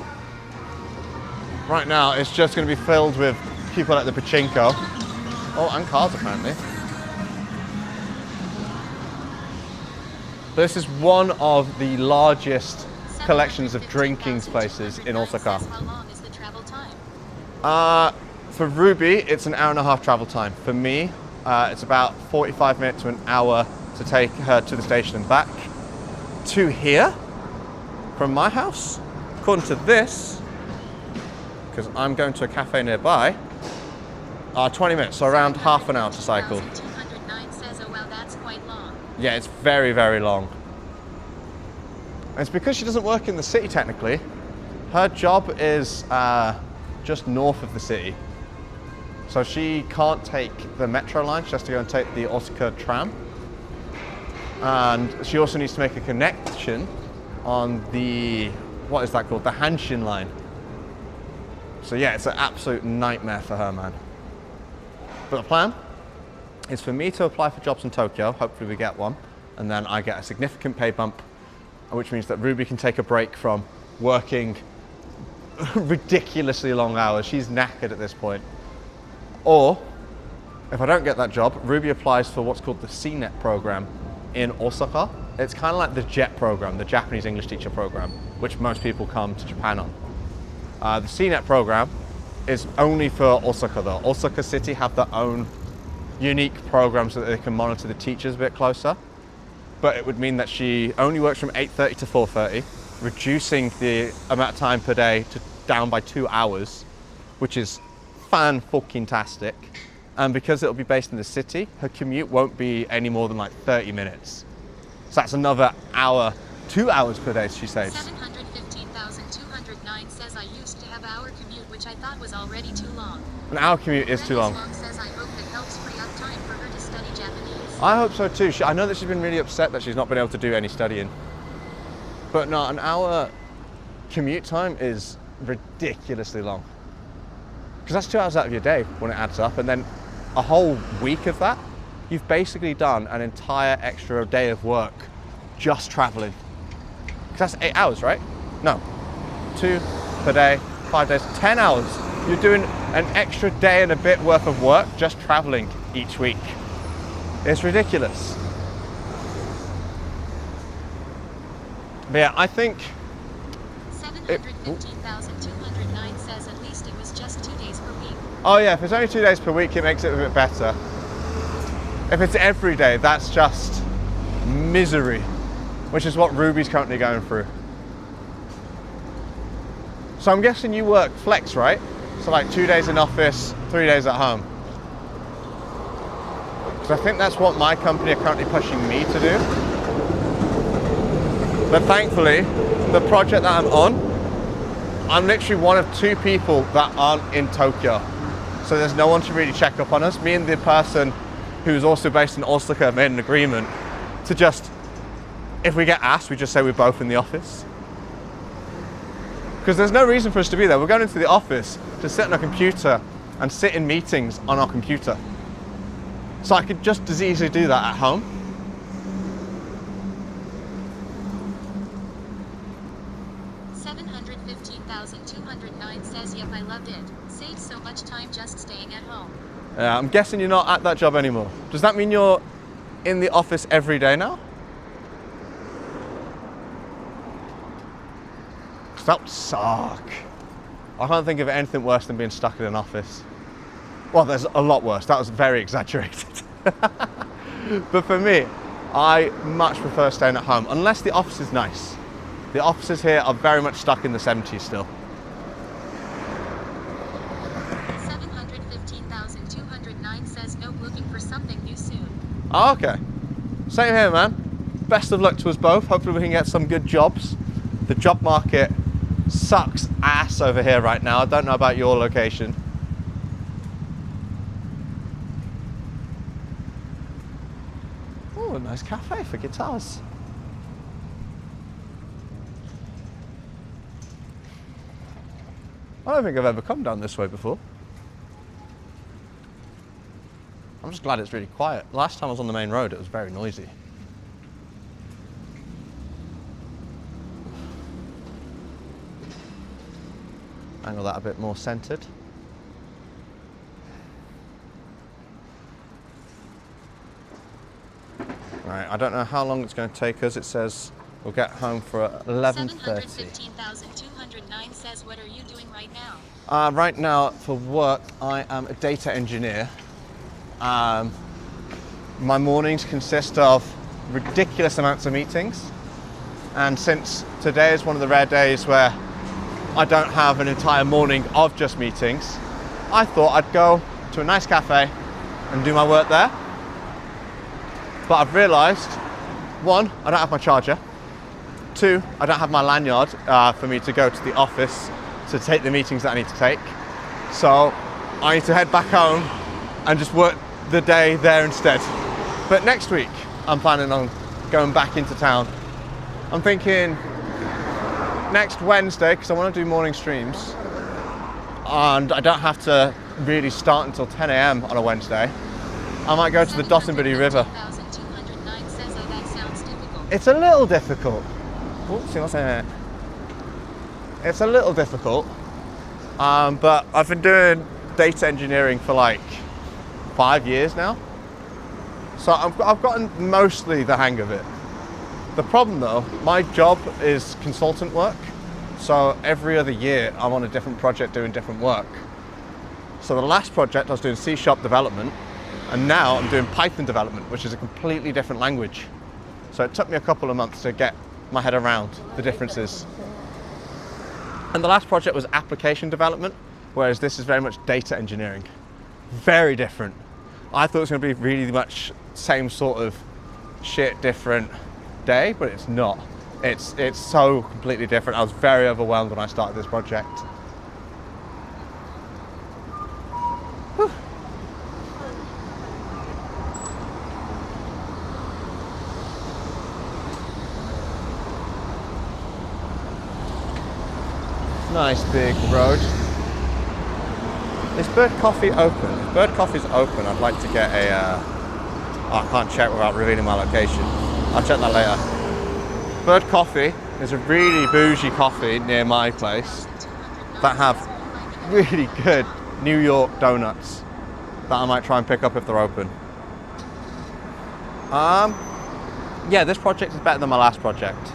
Right now, it's just going to be filled with people at the pachinko. Oh, and cars apparently. This is one of the largest collections of drinking places in Osaka. How long is the travel time? For Ruby, it's an hour and a half travel time. For me, it's about 45 minutes to an hour to take her to the station and back. To here, from my house, according to this, because I'm going to a cafe nearby, 20 minutes, so around half an hour to cycle. 209 says, oh well, that's quite long. Yeah, it's very, very long. And it's because she doesn't work in the city technically. Her job is just north of the city. So she can't take the metro line, she has to go and take the Osaka tram. And she also needs to make a connection on the, what is that called? The Hanshin line. So yeah, it's an absolute nightmare for her, man. But the plan is for me to apply for jobs in Tokyo, hopefully we get one, and then I get a significant pay bump, which means that Ruby can take a break from working ridiculously long hours. She's knackered at this point. Or if I don't get that job, Ruby applies for what's called the CNET program in Osaka. It's kind of like the JET program, the Japanese English Teacher program, which most people come to Japan on. The CNET program is only for Osaka though. Osaka City have their own unique programs so that they can monitor the teachers a bit closer. But it would mean that she only works from 8:30 to 4:30, reducing the amount of time per day down by 2 hours, which is fan-fucking-tastic. And because it'll be based in the city, her commute won't be any more than like 30 minutes. So that's another hour, 2 hours per day she saves. 715,209 says I used to have hour commute, which I thought was already too long. An hour commute is too long. Long says I hope that helps free up time for her to study Japanese. I hope so too. I know that she's been really upset that she's not been able to do any studying. But no, an hour commute time is ridiculously long. Because that's 2 hours out of your day when it adds up, and then a whole week of that, you've basically done an entire extra day of work just traveling. Because that's 8 hours, right? No, 2 per day, 5 days, 10 hours. You're doing an extra day and a bit worth of work just traveling each week. It's ridiculous. But yeah, I think 715,209 says at least it was just 2 days per week. oh yeah, if it's only 2 days per week, it makes it a bit better. If it's every day, that's just misery, which is what Ruby's currently going through. So I'm guessing you work flex, right? So like 2 days in office, 3 days at home. Because I think that's what my company are currently pushing me to do. But thankfully, the project that I'm on, I'm literally one of 2 people that aren't in Tokyo. So there's no one to really check up on us. Me and the person who's also based in Osaka made an agreement to just, if we get asked, we just say we're both in the office. Because there's no reason for us to be there. We're going into the office to sit on a computer and sit in meetings on our computer. So I could just as easily do that at home. $715,209 says yep, I loved it. Saved so much time just staying at home. Yeah, I'm guessing you're not at that job anymore. Does that mean you're in the office every day now? 'Cause that would suck. I can't think of anything worse than being stuck in an office. Well, there's a lot worse. That was very exaggerated. But for me, I much prefer staying at home, unless the office is nice. The offices here are very much stuck in the 70s still. 715,209 says nope, looking for something new soon. Oh, okay. Same here, man. Best of luck to us both. Hopefully we can get some good jobs. The job market sucks ass over here right now. I don't know about your location. Oh, a nice cafe for guitars. I don't think I've ever come down this way before. I'm just glad it's really quiet. Last time I was on the main road, it was very noisy. Angle that a bit more centered. Right, I don't know how long it's going to take us. It says we'll get home for 11:30. 715,209 says what are you doing right now? Right now, for work, I am a data engineer. My mornings consist of ridiculous amounts of meetings. And since today is one of the rare days where I don't have an entire morning of just meetings, I thought I'd go to a nice cafe and do my work there. But I've realized, 1, I don't have my charger. 2, I don't have my lanyard for me to go to the office to take the meetings that I need to take. So I need to head back home and just work the day there instead. But next week, I'm planning on going back into town. I'm thinking next Wednesday, because I want to do morning streams, and I don't have to really start until 10 a.m. on a Wednesday. I might go to the Dotonbori River. 715,209 says oh that sounds difficult. It's a little difficult. It's a little difficult, but I've been doing data engineering for like 5 years now. So I've gotten mostly the hang of it. The problem though, my job is consultant work. So every other year I'm on a different project doing different work. So the last project I was doing C# development, and now I'm doing Python development, which is a completely different language. So it took me a couple of months to get my head around the differences. And the last project was application development, whereas this is very much data engineering. Very different. I thought it was going to be really much same sort of shit, different day, but it's not. It's so completely different. I was very overwhelmed when I started this project. Whew. Nice big road. Is Bird Coffee open? If Bird Coffee's open, I'd like to get a... I can't check without revealing my location. I'll check that later. Bird Coffee is a really bougie coffee near my place that have really good New York donuts that I might try and pick up if they're open. Yeah, this project is better than my last project.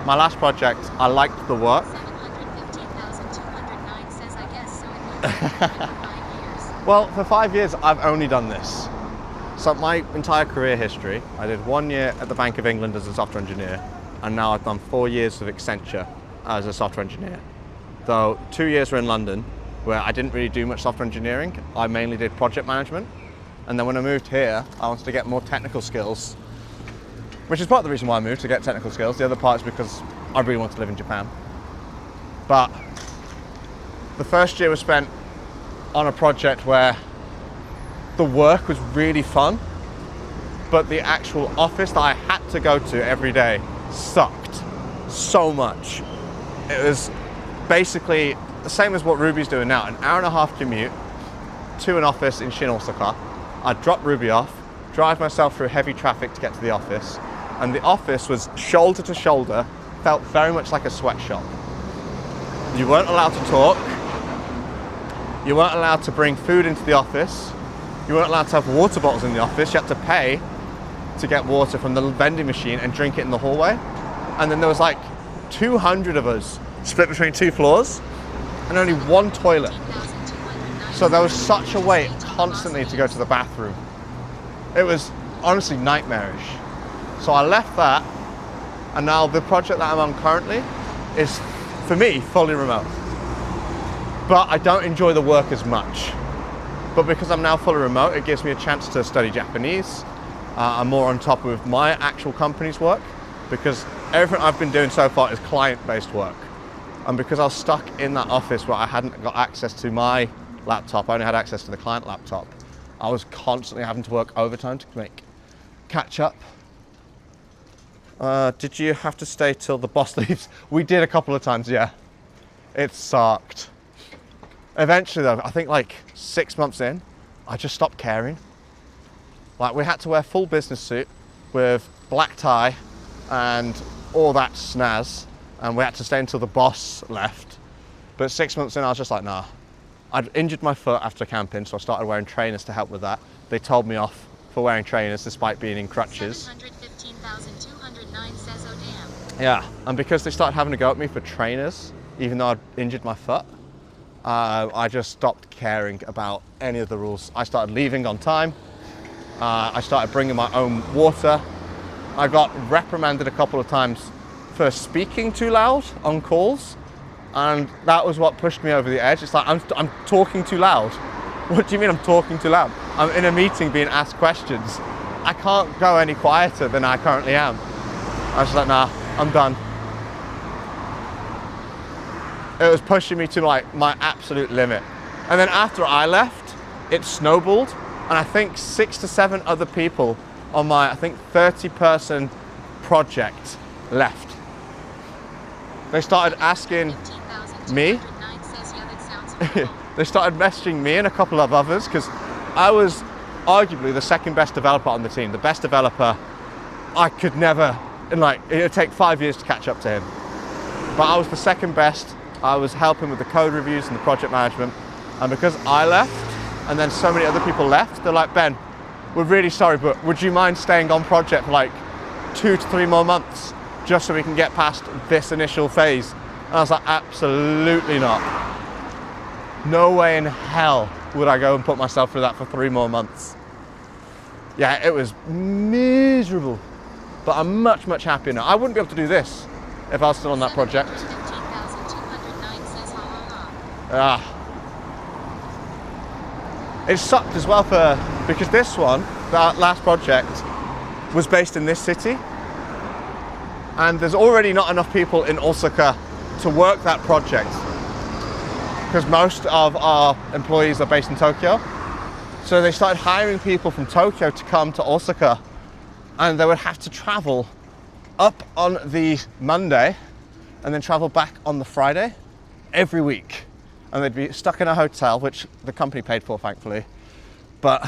My last project, I liked the work. 715,209 says I guess so it looks like 5 years. Well, for 5 years, I've only done this. So my entire career history, I did 1 year at the Bank of England as a software engineer, and now I've done 4 years of Accenture as a software engineer. Though 2 years were in London, where I didn't really do much software engineering. I mainly did project management. And then when I moved here, I wanted to get more technical skills, which is part of the reason why I moved, to get technical skills. The other part is because I really want to live in Japan. But the first year was spent on a project where the work was really fun, but the actual office that I had to go to every day sucked so much. It was basically the same as what Ruby's doing now, an hour-and-a-half commute to an office in Osaka. I'd drop Ruby off, drive myself through heavy traffic to get to the office, and the office was shoulder to shoulder, felt very much like a sweatshop. You weren't allowed to talk, you weren't allowed to bring food into the office, you weren't allowed to have water bottles in the office. You had to pay to get water from the vending machine and drink it in the hallway. And then there was like 200 of us split between 2 floors and only 1 toilet. So there was such a wait constantly to go to the bathroom. It was honestly nightmarish. So I left that, and now the project that I'm on currently is, for me, fully remote. But I don't enjoy the work as much. But because I'm now fully remote, it gives me a chance to study Japanese. I'm more on top of my actual company's work, because everything I've been doing so far is client-based work. And because I was stuck in that office where I hadn't got access to my laptop, I only had access to the client laptop, I was constantly having to work overtime to catch up. Did you have to stay till the boss leaves? We did a couple of times, yeah. It sucked. Eventually though, I think like 6 months in, I just stopped caring. Like, we had to wear full business suit with black tie and all that snaz, and we had to stay until the boss left. But 6 months in, I was just like, nah. I'd injured my foot after camping, so I started wearing trainers to help with that. They told me off for wearing trainers despite being in crutches. 715,209 says oh damn. Yeah, and because they started having to go at me for trainers, even though I'd injured my foot, I just stopped caring about any of the rules. I started leaving on time. I started bringing my own water. I got reprimanded a couple of times for speaking too loud on calls, and that was what pushed me over the edge. It's like, I'm talking too loud. What do you mean I'm talking too loud? I'm in a meeting being asked questions. I can't go any quieter than I currently am. I was just like, nah, I'm done. It was pushing me to like my absolute limit. And then after I left, it snowballed, and I think 6 to 7 other people on my, I think, 30-person project left. They started asking me. They started messaging me and a couple of others, because I was arguably the second best developer on the team. The best developer, I could never, it would take 5 years to catch up to him. But I was the second best. I was helping with the code reviews and the project management. And because I left, and then so many other people left. They're like, Ben, we're really sorry, but would you mind staying on project for like 2 to 3 more months just so we can get past this initial phase? And I was like, absolutely not. No way in hell would I go and put myself through that for 3 more months. Yeah, it was miserable, but I'm much, much happier now. I wouldn't be able to do this if I was still on that project. 15,209 says ha ha ha. Ah. It sucked as well because this one, that last project, was based in this city, and there's already not enough people in Osaka to work that project because most of our employees are based in Tokyo. So they started hiring people from Tokyo to come to Osaka, and they would have to travel up on the Monday and then travel back on the Friday every week. And they'd be stuck in a hotel, which the company paid for, thankfully. But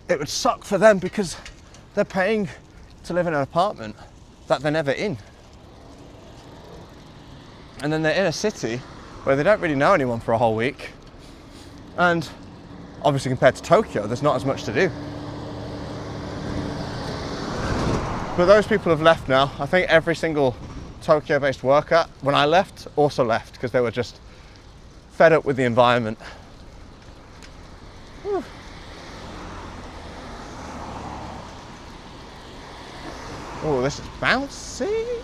it would suck for them because they're paying to live in an apartment that they're never in. And then they're in a city where they don't really know anyone for a whole week. And obviously compared to Tokyo, there's not as much to do. But those people have left now. I think every single Tokyo-based worker, when I left, also left because they were just fed up with the environment. Whew. Oh, this is bouncy.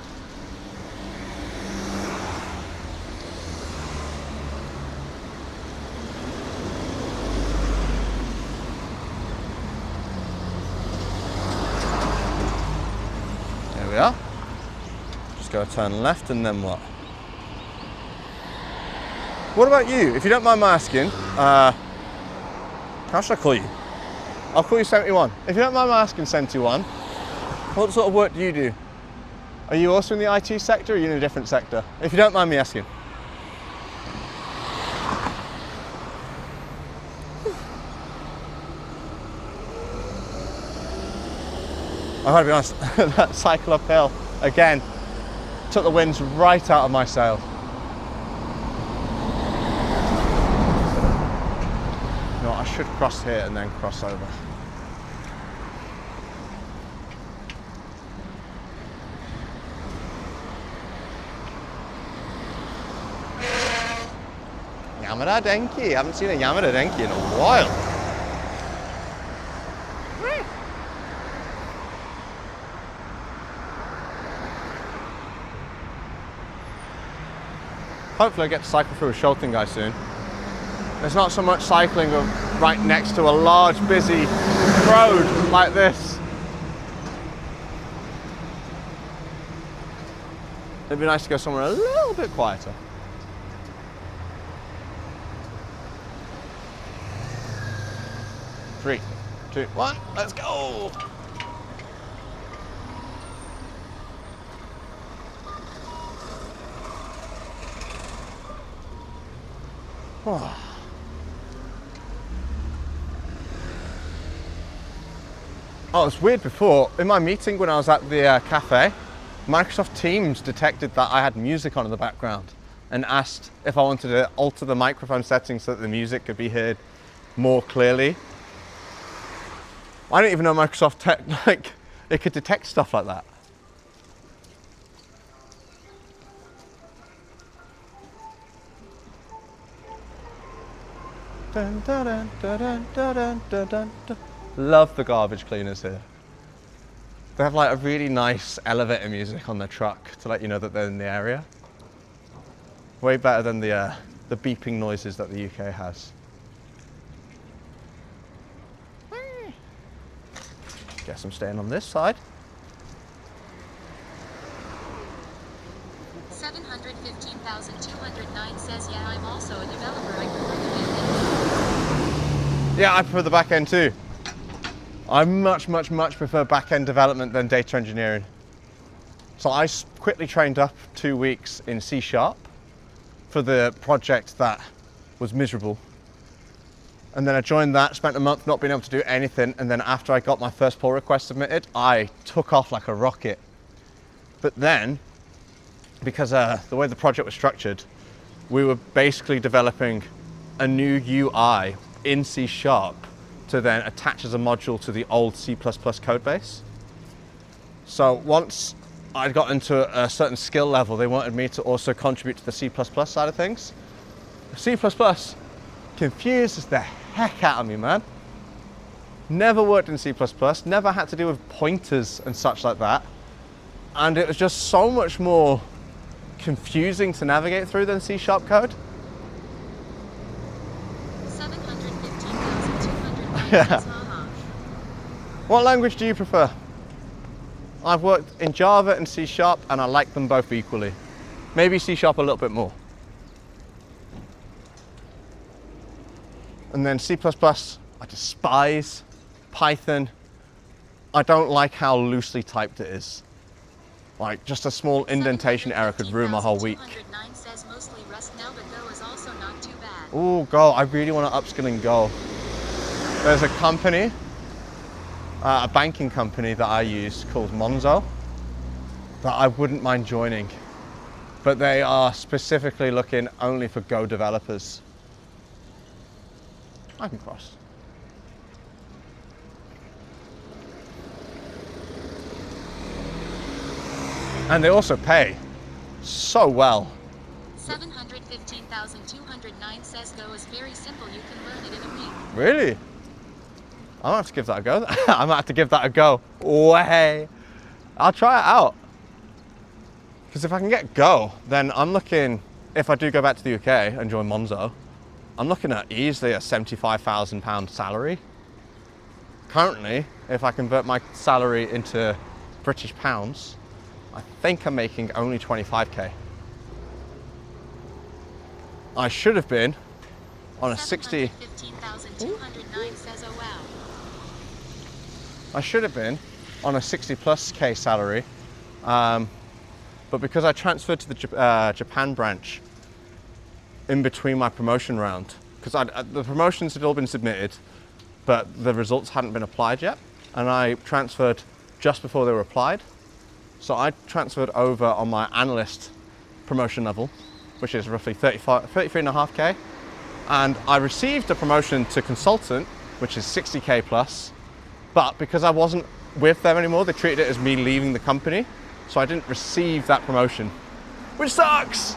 There we are. Just go turn left and then what? What about you? If you don't mind my asking, how should I call you? I'll call you 71. If you don't mind my asking, 71, what sort of work do you do? Are you also in the IT sector or are you in a different sector? If you don't mind me asking. I gotta be honest, that cycle uphill, again, took the winds right out of my sail. No, I should cross here and then cross over. Yamada Denki. I haven't seen a Yamada Denki in a while. Hopefully I get to cycle through a Scholting guy soon. There's not so much cycling right next to a large, busy road like this. It'd be nice to go somewhere a little bit quieter. Three, two, one, let's go! Oh, it's weird before. In my meeting when I was at the cafe, Microsoft Teams detected that I had music on in the background and asked if I wanted to alter the microphone settings so that the music could be heard more clearly. I didn't even know Microsoft it could detect stuff like that. Dun, dun, dun, dun, dun, dun, dun, dun, dun. Love the garbage cleaners here. They have like a really nice elevator music on their truck to let you know that they're in the area. Way better than the beeping noises that the UK has. Guess I'm staying on this side. 715,209 says, yeah, I'm also a developer. I prefer the back end. Yeah, I prefer the back end too. I much prefer back end development than data engineering. So I quickly trained up 2 weeks in C# for the project that was miserable. And then I joined that, spent a month not being able to do anything, and then after I got my first pull request submitted, I took off like a rocket. But then, because the way the project was structured, we were basically developing a new UI in C# to then attach as a module to the old C++ code base. So once I'd got into a certain skill level, they wanted me to also contribute to the C++ side of things. C++ confuses the heck out of me, man. Never worked in C++, never had to deal with pointers and such like that. And it was just so much more confusing to navigate through than C# code. 715,209 Yeah. says haha. What language do you prefer? I've worked in Java and C# and I like them both equally. Maybe C# a little bit more. And then C++, I despise. Python, I don't like how loosely typed it is. Like, just a small indentation error could ruin my whole week. 715,209 says mostly Rust now, but Go is also not too bad. Oh, Go, I really want to upskill in Go. There's a company, a banking company that I use called Monzo that I wouldn't mind joining, but they are specifically looking only for Go developers. I can cross. And they also pay so well. 715,209 says Go is very simple. You can learn it in a week. Really? I might have to give that a go. I might have to give that a go. Way. I'll try it out. Because if I can get Go, then I'm looking, if I do go back to the UK and join Monzo, I'm looking at easily a £75,000 salary. Currently, if I convert my salary into British pounds, I think I'm making only 25k. I should have been on a 715,209 says oh wow. I should have been on a 60+ K salary, but because I transferred to the Japan branch in between my promotion round, because the promotions had all been submitted, but the results hadn't been applied yet, and I transferred just before they were applied. So I transferred over on my analyst promotion level, which is roughly 33.5k, and I received a promotion to consultant, which is 60k plus, but because I wasn't with them anymore, they treated it as me leaving the company, so I didn't receive that promotion, which sucks!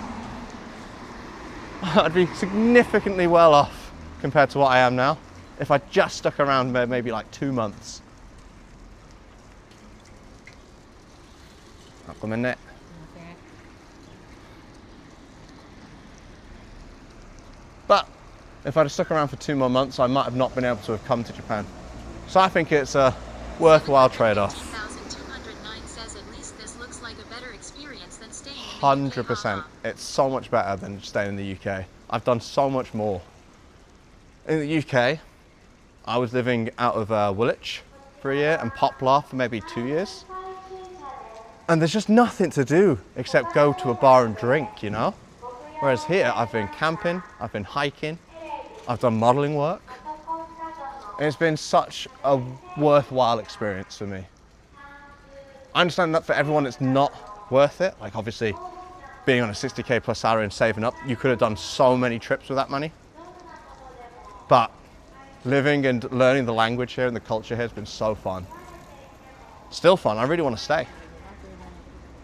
I'd be significantly well off compared to what I am now if I just stuck around maybe like 2 months. Ako minute. But if I'd have stuck around for 2 more months, I might have not been able to have come to Japan. So I think it's a worthwhile trade-off. 715,209 says at least this looks like a better experience than staying in the UK. 100%. It's so much better than staying in the UK. I've done so much more. In the UK, I was living out of Woolwich for a year and Poplar for maybe 2 years. And there's just nothing to do except go to a bar and drink, you know? Whereas here, I've been camping, I've been hiking, I've done modeling work. And it's been such a worthwhile experience for me. I understand that for everyone it's not worth it. Like obviously, being on a 60k plus salary and saving up, you could have done so many trips with that money. But living and learning the language here and the culture here has been so fun. Still fun, I really want to stay.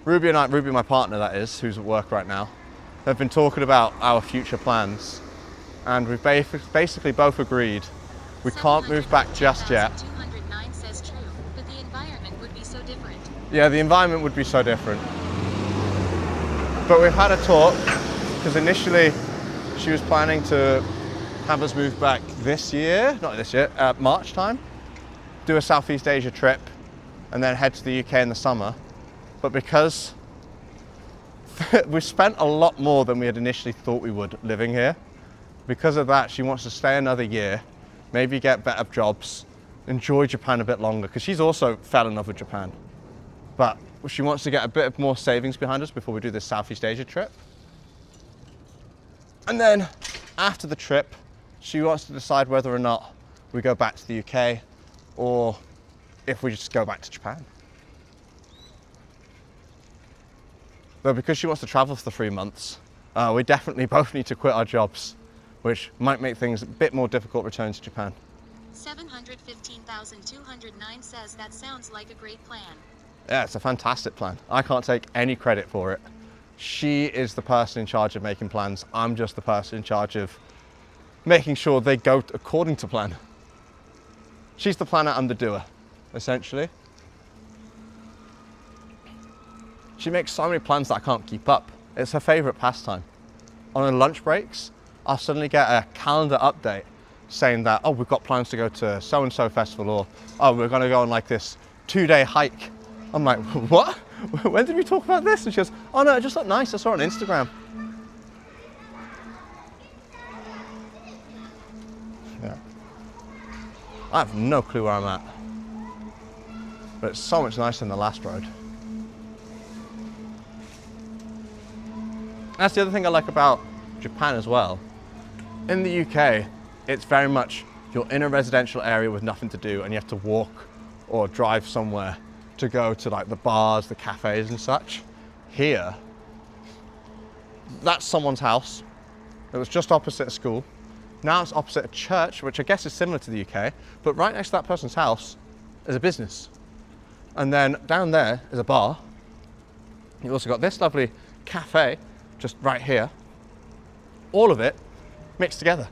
Ruby, my partner that is, who's at work right now, have been talking about our future plans, and we've basically both agreed we can't move back just yet. 715,209 says true, but the environment would be so different. Yeah, the environment would be so different. But we've had a talk, because initially she was planning to have us move back this year, not this year, March time, do a Southeast Asia trip, and then head to the UK in the summer. But because we spent a lot more than we had initially thought we would living here, because of that, she wants to stay another year, maybe get better jobs, enjoy Japan a bit longer, because she's also fell in love with Japan. But she wants to get a bit more savings behind us before we do this Southeast Asia trip. And then after the trip, she wants to decide whether or not we go back to the UK or if we just go back to Japan. But because she wants to travel for the 3 months, we definitely both need to quit our jobs which might make things a bit more difficult returning to Japan. 715,209 says that sounds like a great plan. Yeah, it's a fantastic plan. I can't take any credit for it. She is the person in charge of making plans. I'm just the person in charge of making sure they go according to plan. She's the planner, I'm the doer, essentially. She makes so many plans that I can't keep up. It's her favorite pastime. On her lunch breaks, I'll suddenly get a calendar update saying that, oh, we've got plans to go to so-and-so festival, or, oh, we're gonna go on like this 2-day hike. I'm like, what? When did we talk about this? And she goes, oh no, it just looked nice, I saw it on Instagram. Yeah. I have no clue where I'm at. But it's so much nicer than the last road. That's the other thing I like about Japan as well. In the UK, it's very much you're in a residential area with nothing to do and you have to walk or drive somewhere to go to like the bars, the cafes and such. Here, that's someone's house. It was just opposite a school. Now it's opposite a church, which I guess is similar to the UK, but right next to that person's house is a business. And then down there is a bar. You've also got this lovely cafe just right here. All of it mixed together.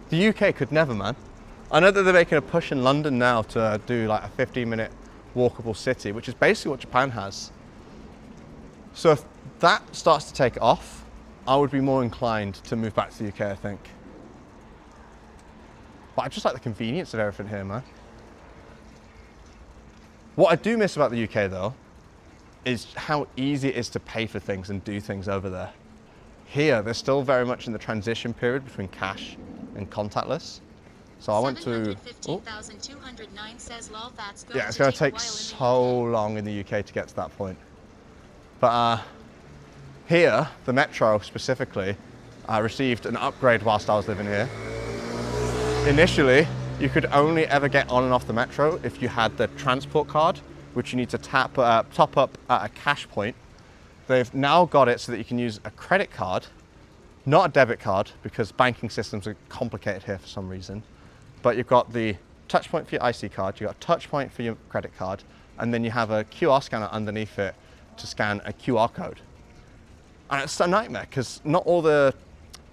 The UK could never, man. I know that they're making a push in London now to do like a 15-minute walkable city, which is basically what Japan has. So if that starts to take off, I would be more inclined to move back to the UK, I think. But I just like the convenience of everything here, man. What I do miss about the UK though, is how easy it is to pay for things and do things over there. Here, they're still very much in the transition period between cash and contactless. So I went to... Oh. 715,209 says lol, that's Yeah, it's going to take so long in the UK to get to that point. But here, the metro specifically, received an upgrade whilst I was living here. Initially, you could only ever get on and off the metro if you had the transport card, which you need to top up at a cash point. They've now got it so that you can use a credit card, not a debit card, because banking systems are complicated here for some reason. But you've got the touch point for your IC card, you've got a touch point for your credit card, and then you have a QR scanner underneath it to scan a QR code. And it's a nightmare because not all the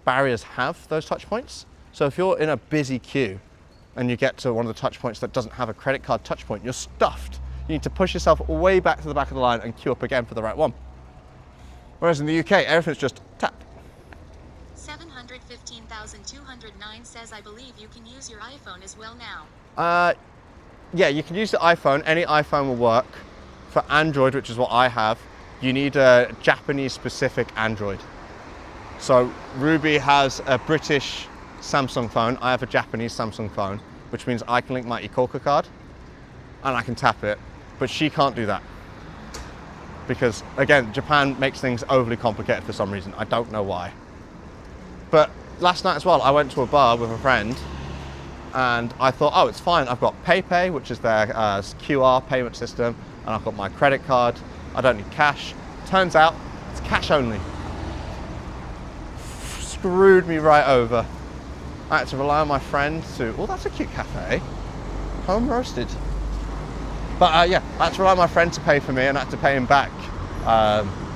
barriers have those touch points. So if you're in a busy queue and you get to one of the touch points that doesn't have a credit card touch point, you're stuffed. You need to push yourself way back to the back of the line and queue up again for the right one. Whereas in the UK, everything's just tap. 715,209 says I believe you can use your iPhone as well now. Yeah, you can use the iPhone. Any iPhone will work. For Android, which is what I have, you need a Japanese-specific Android. So Ruby has a British Samsung phone. I have a Japanese Samsung phone, which means I can link my eCorca card and I can tap it, but she can't do that. Because again, Japan makes things overly complicated for some reason. I don't know why. But last night as well, I went to a bar with a friend and I thought, oh, it's fine. I've got PayPay, which is their QR payment system, and I've got my credit card. I don't need cash. Turns out it's cash only. Screwed me right over. I had to rely on my friend to, oh, that's a cute cafe. Home roasted. But yeah, I had to rely on my friend to pay for me and I had to pay him back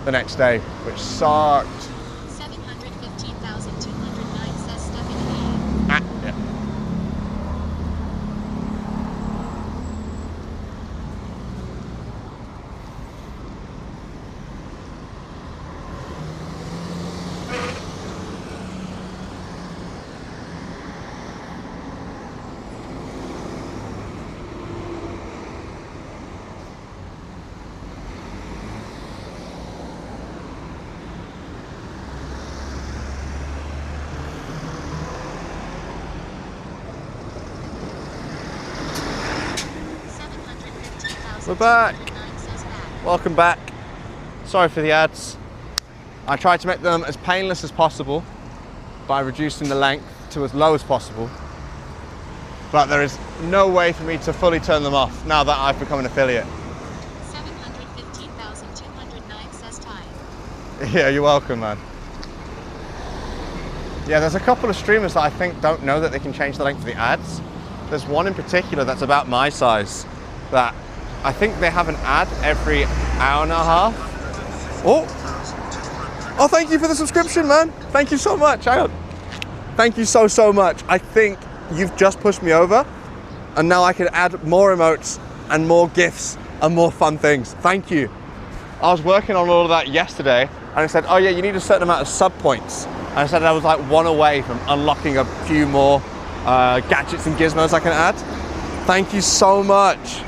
the next day, which sucked. 715,209 says Stephanie. Yeah. We're back. Welcome back. Sorry for the ads. I tried to make them as painless as possible by reducing the length to as low as possible. But there is no way for me to fully turn them off now that I've become an affiliate. 715,209 says time. Yeah, you're welcome, man. Yeah, there's a couple of streamers that I think don't know that they can change the length of the ads. There's one in particular that's about my size that I think they have an ad every hour and a half. Oh, thank you for the subscription, man. Thank you so much. Hang on. Thank you so much. I think you've just pushed me over and now I can add more emotes and more GIFs and more fun things. Thank you. I was working on all of that yesterday and I said, oh yeah, you need a certain amount of sub points. And I said I was like one away from unlocking a few more gadgets and gizmos I can add. Thank you so much.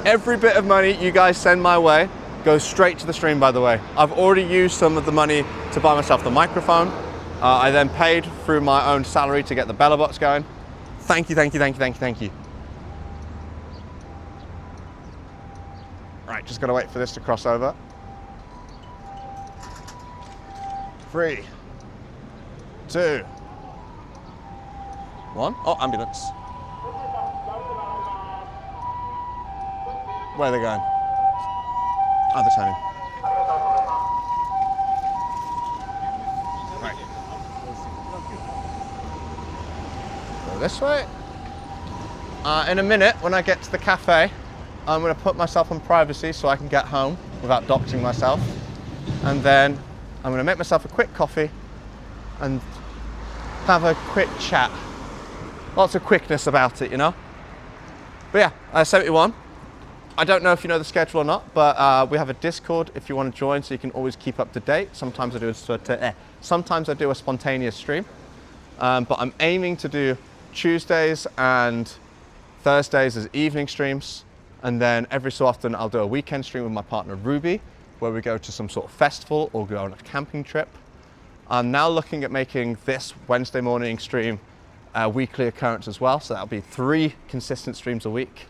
Every bit of money you guys send my way goes straight to the stream, by the way. I've already used some of the money to buy myself the microphone. I then paid through my own salary to get the Bella box going. Thank you. Right, just gotta wait for this to cross over. 3, 2, 1. Oh, ambulance. Where are they going? Oh, they're turning. Right. Go this way. In a minute, when I get to the cafe, I'm going to put myself on privacy so I can get home without doxing myself. And then I'm going to make myself a quick coffee and have a quick chat. Lots of quickness about it, you know? But yeah, 71. I don't know if you know the schedule or not, but we have a Discord if you want to join, so you can always keep up to date. Sometimes I do a spontaneous stream, but I'm aiming to do Tuesdays and Thursdays as evening streams, and then every so often I'll do a weekend stream with my partner Ruby, where we go to some sort of festival or go on a camping trip. I'm now looking at making this Wednesday morning stream a weekly occurrence as well, so that'll be 3 consistent streams a week.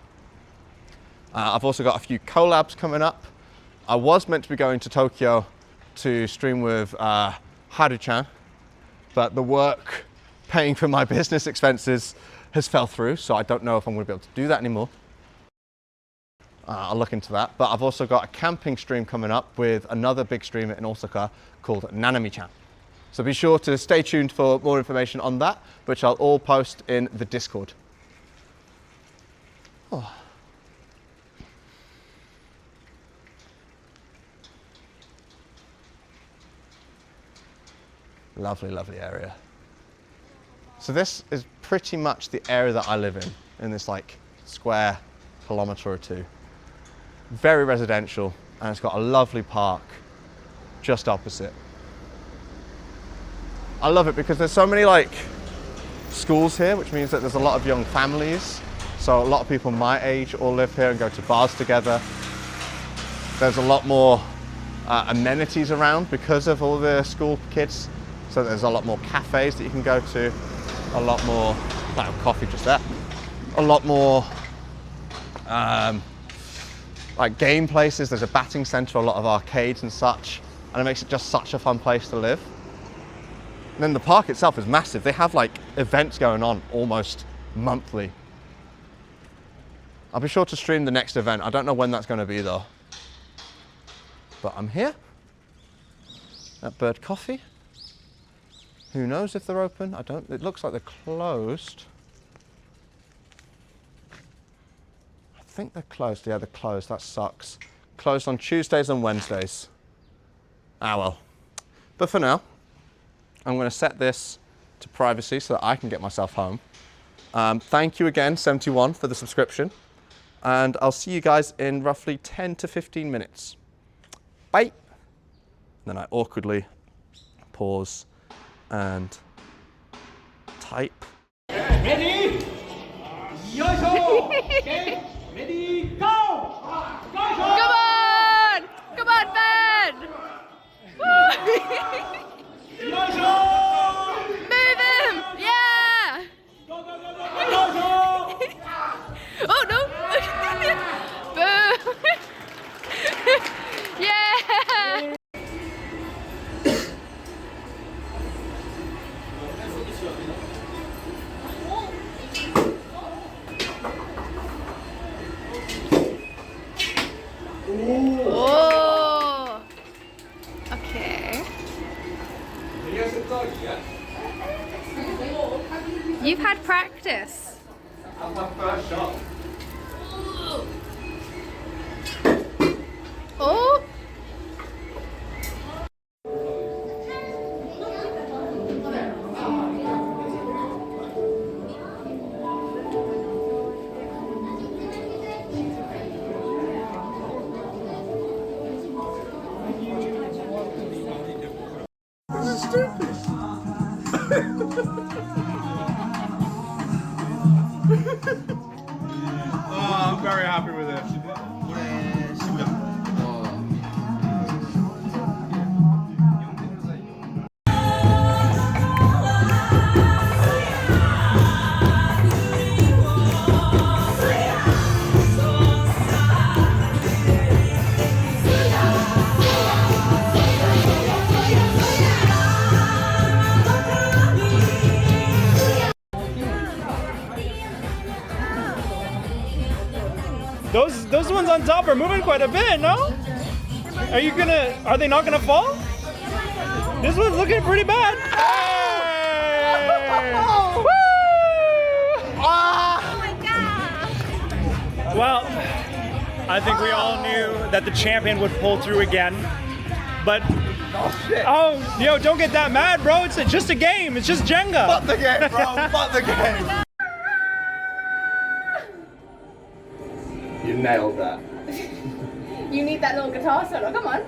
I've also got a few collabs coming up. I was meant to be going to Tokyo to stream with Haru-chan, but the work paying for my business expenses has fell through, so I don't know if I'm going to be able to do that anymore. I'll look into that. But I've also got a camping stream coming up with another big streamer in Osaka called Nanami-chan. So be sure to stay tuned for more information on that, which I'll all post in the Discord. Oh. Lovely, lovely area. So this is pretty much the area that I live in this like square kilometre or two. Very residential, and it's got a lovely park just opposite. I love it because there's so many like schools here, which means that there's a lot of young families. So a lot of people my age all live here and go to bars together. There's a lot more amenities around because of all the school kids. So there's a lot more cafes that you can go to, a lot more, coffee just there, a lot more like game places. There's a batting centre, a lot of arcades and such, and it makes it just such a fun place to live. And then the park itself is massive. They have like events going on almost monthly. I'll be sure to stream the next event. I don't know when that's going to be though. But I'm here at Bird Coffee. Who knows if they're open? It looks like they're closed. I think they're closed. Yeah, they're closed. That sucks. Closed on Tuesdays and Wednesdays. Ah well. But for now, I'm going to set this to privacy so that I can get myself home. Thank you again, 71, for the subscription. And I'll see you guys in roughly 10 to 15 minutes. Bye. Then I awkwardly pause and type. Ready? Yoisho! Okay, ready, go! Come on! Come on, Ben! Yoisho! Move him! Yeah! Go, go, go, go, go, Yoisho! Oh no! Boom! Yeah! Oh! Okay. had practice. That's my first shot. Oh! Oh, I'm very happy with it. Those ones on top are moving quite a bit, no? Are they not gonna fall? This one's looking pretty bad. Hey! Woo! Well, I think we all knew that the champion would pull through again. But oh, yo, don't get that mad, bro. It's just a game. It's just Jenga. Fuck the game, bro. Fuck the game. You nailed that. You need that little guitar solo, come on.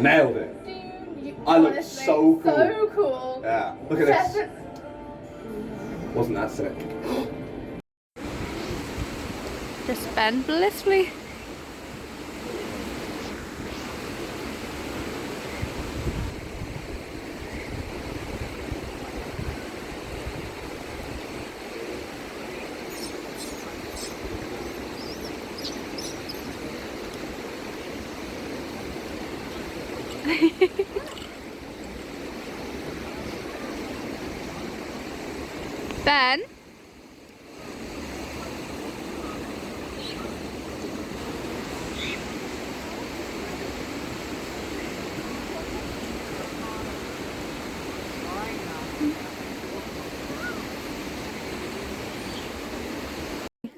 Nailed it. I look so cool. So cool. Yeah. Look at this. Wasn't that sick? Just bend blissfully. Ben?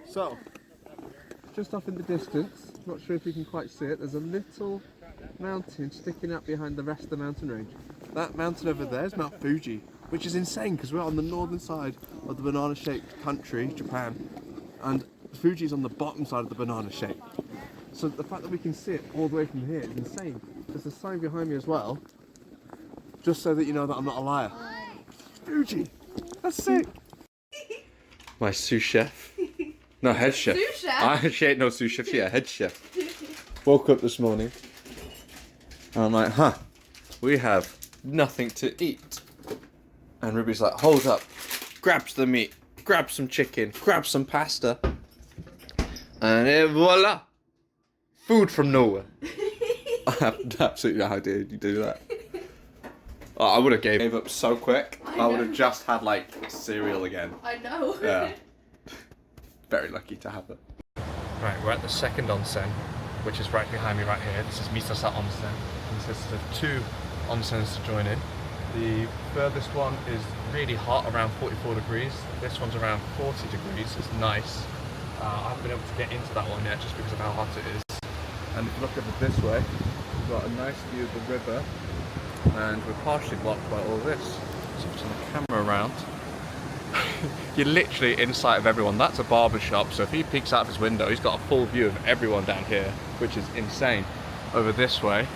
So, just off in the distance, not sure if you can quite see it, there's a little mountain sticking out behind the rest of the mountain range. That mountain over there is Mount Fuji, which is insane because we're on the northern side of the banana-shaped country, Japan, and Fuji's on the bottom side of the banana shape. So the fact that we can see it all the way from here is insane. There's a sign behind me as well, just so that you know that I'm not a liar. Fuji! That's sick! My sous chef. No, head chef. Sous chef? I actually ain't no sous chef, yeah, head chef. Woke up this morning and I'm like, huh, we have nothing to eat. And Ruby's like, hold up, grabs the meat, grabs some chicken, grabs some pasta, and voila! Food from nowhere. I have absolutely no idea you do that. Oh, I would have gave up so quick. I would have just had like cereal again. I know. Yeah. Very lucky to have it. Right, we're at the second onsen, which is right behind me right here. This is Misasa Onsen. It consists of 2 onsens to join in. The furthest one is really hot, around 44 degrees. This one's around 40 degrees. It's nice. I haven't been able to get into that one yet just because of how hot it is. And if you look at it this way, we've got a nice view of the river, and we're partially blocked by all this. So if you turn the camera around, you're literally in sight of everyone. That's a barber shop, so if he peeks out of his window, he's got a full view of everyone down here, which is insane. Over this way,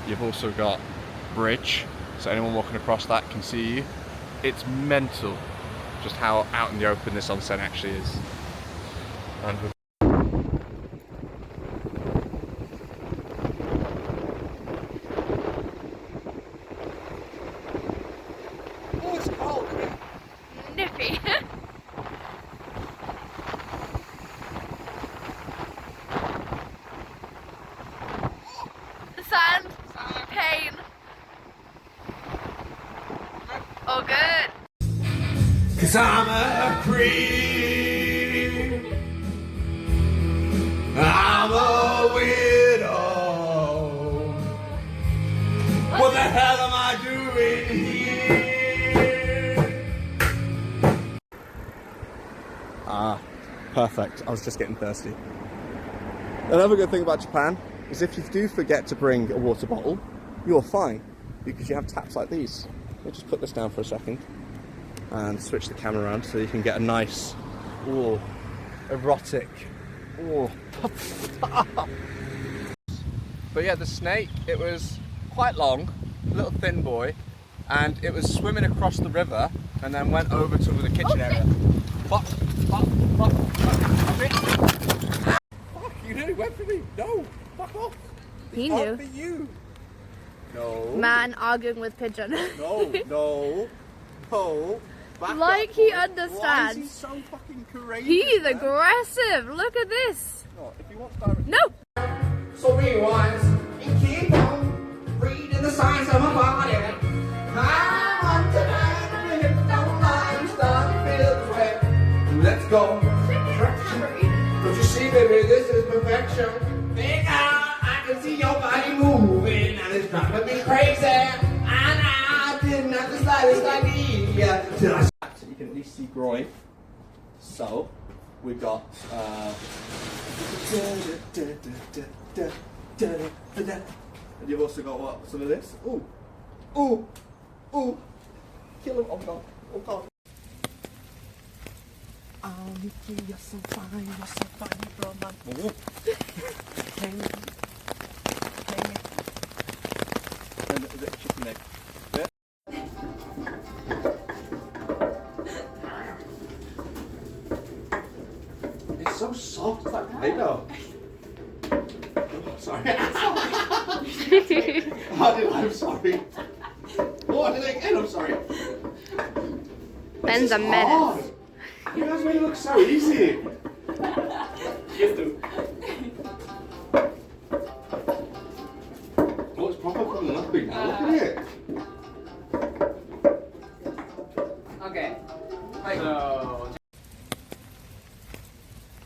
you've also got bridge, so anyone walking across that can see you. It's mental just how out in the open this onsen actually is. And with Nippy. Sand. Pain. Oh, good. 'Cause I'm a creep. I'm a perfect. I was just getting thirsty. Another good thing about Japan is if you do forget to bring a water bottle, you're fine because you have taps like these. Let me just put this down for a second and switch the camera around so you can get a nice, ooh, erotic, ooh. But yeah, the snake, it was quite long, a little thin boy, and it was swimming across the river and then went over to the kitchen area. Fuck, fuck, fuck, fuck. Fuck, you nearly went for me. No, fuck off. He Not knew. for you. No. Man arguing with pigeon. No, no, no. Back Like up, he boy. understands. Why is he so fucking courageous? He's man? aggressive. Look at this. Oh, if you want direct. No. So rewind and keep on reading the signs of my body. I'm on tonight and the hips don't lie. I'm starting to feel this way. Let's go. Don't you see, baby, this is perfection. Think I can see your body moving and it's driving me crazy. And I didn't have the slightest idea till I. So you can at least see groin. So we've got and you've also got what? Some of this. Ooh, ooh, ooh. Kill him. Oh god. Oh god. Oh, Nikki, you're so fine. You're so fine, bro, man. Ooh. Hang me. Hang me. And the chicken leg. Yeah. It's so soft, it's like Play-Doh. Oh, sorry. I'm sorry. Oh, I did it again, I'm sorry. Ben's a This is menace. hard. You guys made it look so easy. Yes, do. Oh, it's proper coming up big now, look at it. Okay. So.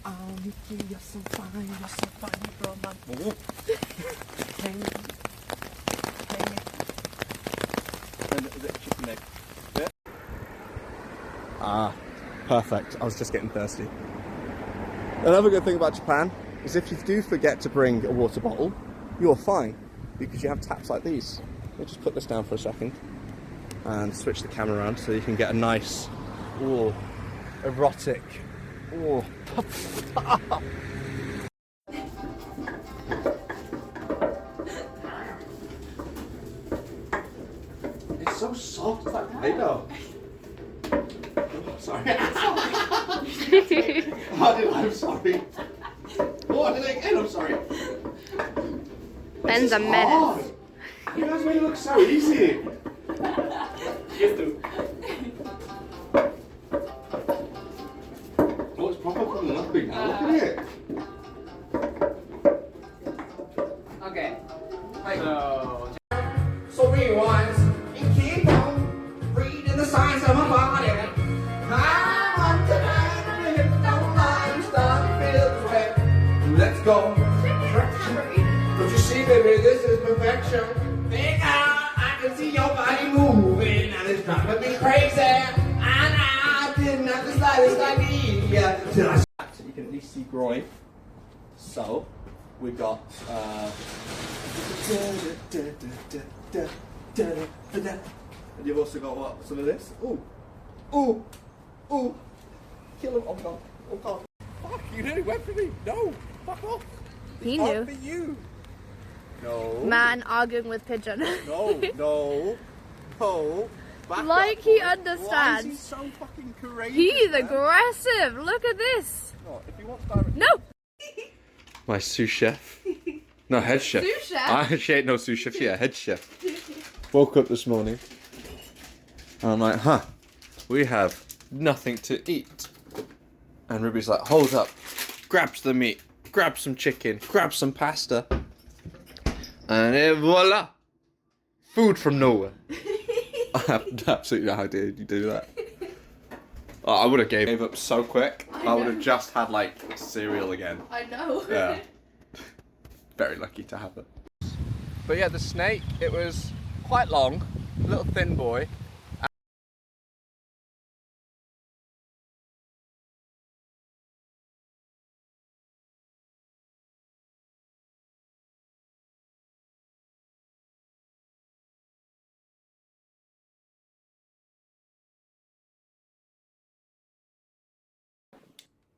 Oh, Nikki, you're so fine, you're so fine, bro, man. Ooh. Hang me. Hang me. And the chicken leg. Yeah. Ah, perfect. I was just getting thirsty. Another good thing about Japan is if you do forget to bring a water bottle, you're fine because you have taps like these. Let me just put this down for a second and switch the camera around so you can get a nice, ooh, erotic, ooh. It's so soft, it's like Play-Doh. Oh, sorry. I'm sorry. Oh, I did it again, I'm sorry. Ben's This a is menace. hard. You guys made it look so easy. Yes, do. Oh, it's proper coming up big now, look at it. Okay. So. So rewind and keep on reading the signs of my body. I'm on tonight and the hips don't lie. I'm starting to feel this way. Let's go. Don't you see, baby, this is perfection. Think I can see your body moving and it's driving me crazy. And I didn't have the slightest idea till I. So you can at least see groin. So we've got and you've also got what? Some of this. Ooh, ooh, ooh. Kill him. Oh god. Oh god. Fuck, you nearly went for me. No, fuck off. He Not knew. for you. No. Man arguing with pigeon. No, no, no. Back Like up, he boy. understands. Why is he so fucking courageous? He's man? aggressive. Look at this. Oh, if you want direct. No. My sous chef. No, head chef. Sous chef? She ain't no sous chef, yeah, head chef. Woke up this morning and I'm like, huh, we have nothing to eat. And Ruby's like, hold up, grabs the meat, grabs some chicken, grabs some pasta. And voila! Food from nowhere. I have absolutely no idea you do that. Oh, I would have gave up so quick. I would have just had like cereal again. I know. Yeah. Very lucky to have it. But yeah, the snake, it was quite long, a little thin boy,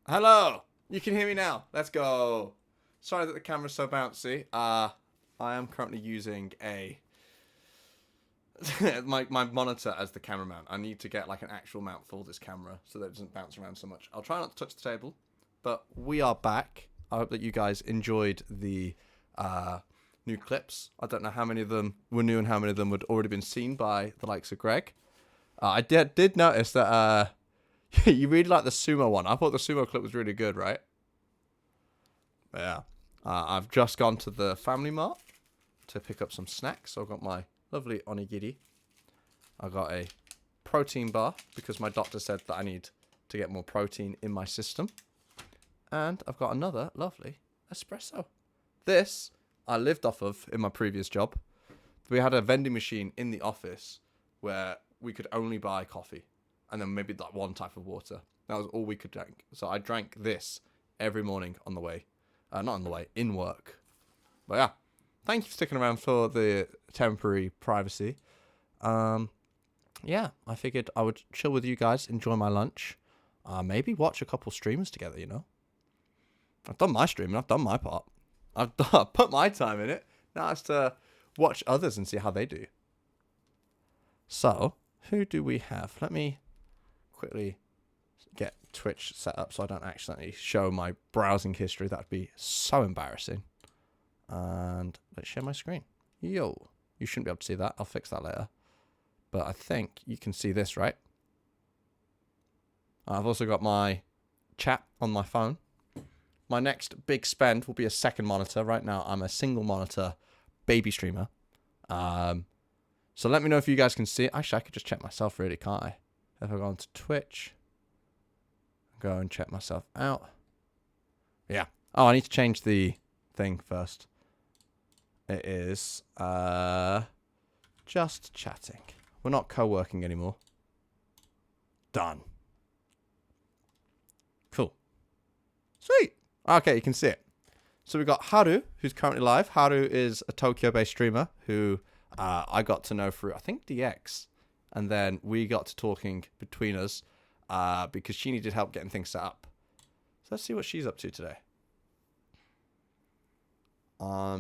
Hello! You can hear me now. Let's go. Sorry that the camera's so bouncy. I am currently using a... my monitor as the camera mount. I need to get like an actual mount for this camera so that it doesn't bounce around so much. I'll try not to touch the table. But we are back. I hope that you guys enjoyed the new clips. I don't know how many of them were new and how many of them had already been seen by the likes of Greg. I did notice that you really like the sumo one. I thought the sumo clip was really good, right? But yeah. I've just gone to the Family Mart to pick up some snacks. So I've got my lovely onigiri. I got a protein bar because my doctor said that I need to get more protein in my system. And I've got another lovely espresso. This I lived off of in my previous job. We had a vending machine in the office where we could only buy coffee and then maybe like one type of water. That was all we could drink. So I drank this every morning on the way. Not on the way, in work. But yeah, thank you for sticking around for the temporary privacy. Yeah, I figured I would chill with you guys, enjoy my lunch. Maybe watch a couple streamers together, you know? I've done my streaming, I've done my part. I've put my time in it. Now it's to watch others and see how they do. So, who do we have? Let me quickly get Twitch set up so I don't accidentally show my browsing history. That would be so embarrassing. And let's share my screen. Yo, you shouldn't be able to see that. I'll fix that later. But I think you can see this, right? I've also got my chat on my phone. My next big spend will be a second monitor. Right now, I'm a single monitor baby streamer. So let me know if you guys can see it. Actually, I could just check myself, really, can't I? If I go on to Twitch, go and check myself out. Yeah. Oh, I need to change the thing first. It is just chatting. We're not co-working anymore. Done. Cool. Sweet. Okay, you can see it. So we've got Haru, who's currently live. Haru is a Tokyo-based streamer who I got to know through, I think, DX. And then we got to talking between us because she needed help getting things set up. So let's see what she's up to today.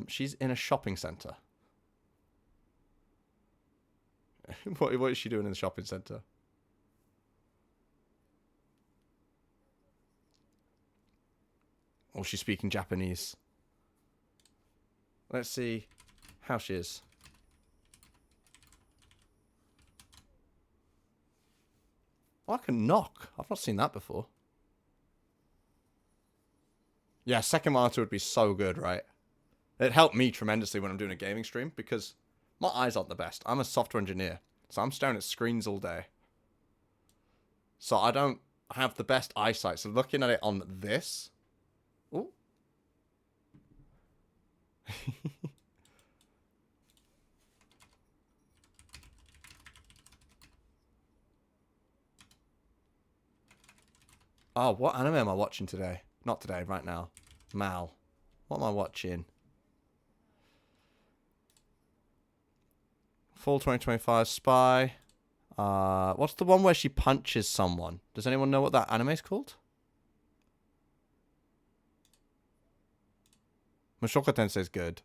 She's in a shopping center. What is she doing in the shopping center? Oh, she's speaking Japanese. Let's see how she is. Oh, I can knock. I've not seen that before. Yeah, second monitor would be so good, right? It helped me tremendously when I'm doing a gaming stream because my eyes aren't the best. I'm a software engineer, so I'm staring at screens all day. So I don't have the best eyesight. So looking at it on this... Ooh. Oh, what anime am I watching today? Not today, right now. Mal. What am I watching? Fall 2025 Spy. What's the one where she punches someone? Does anyone know what that anime is called? Mushoku Tensei is good.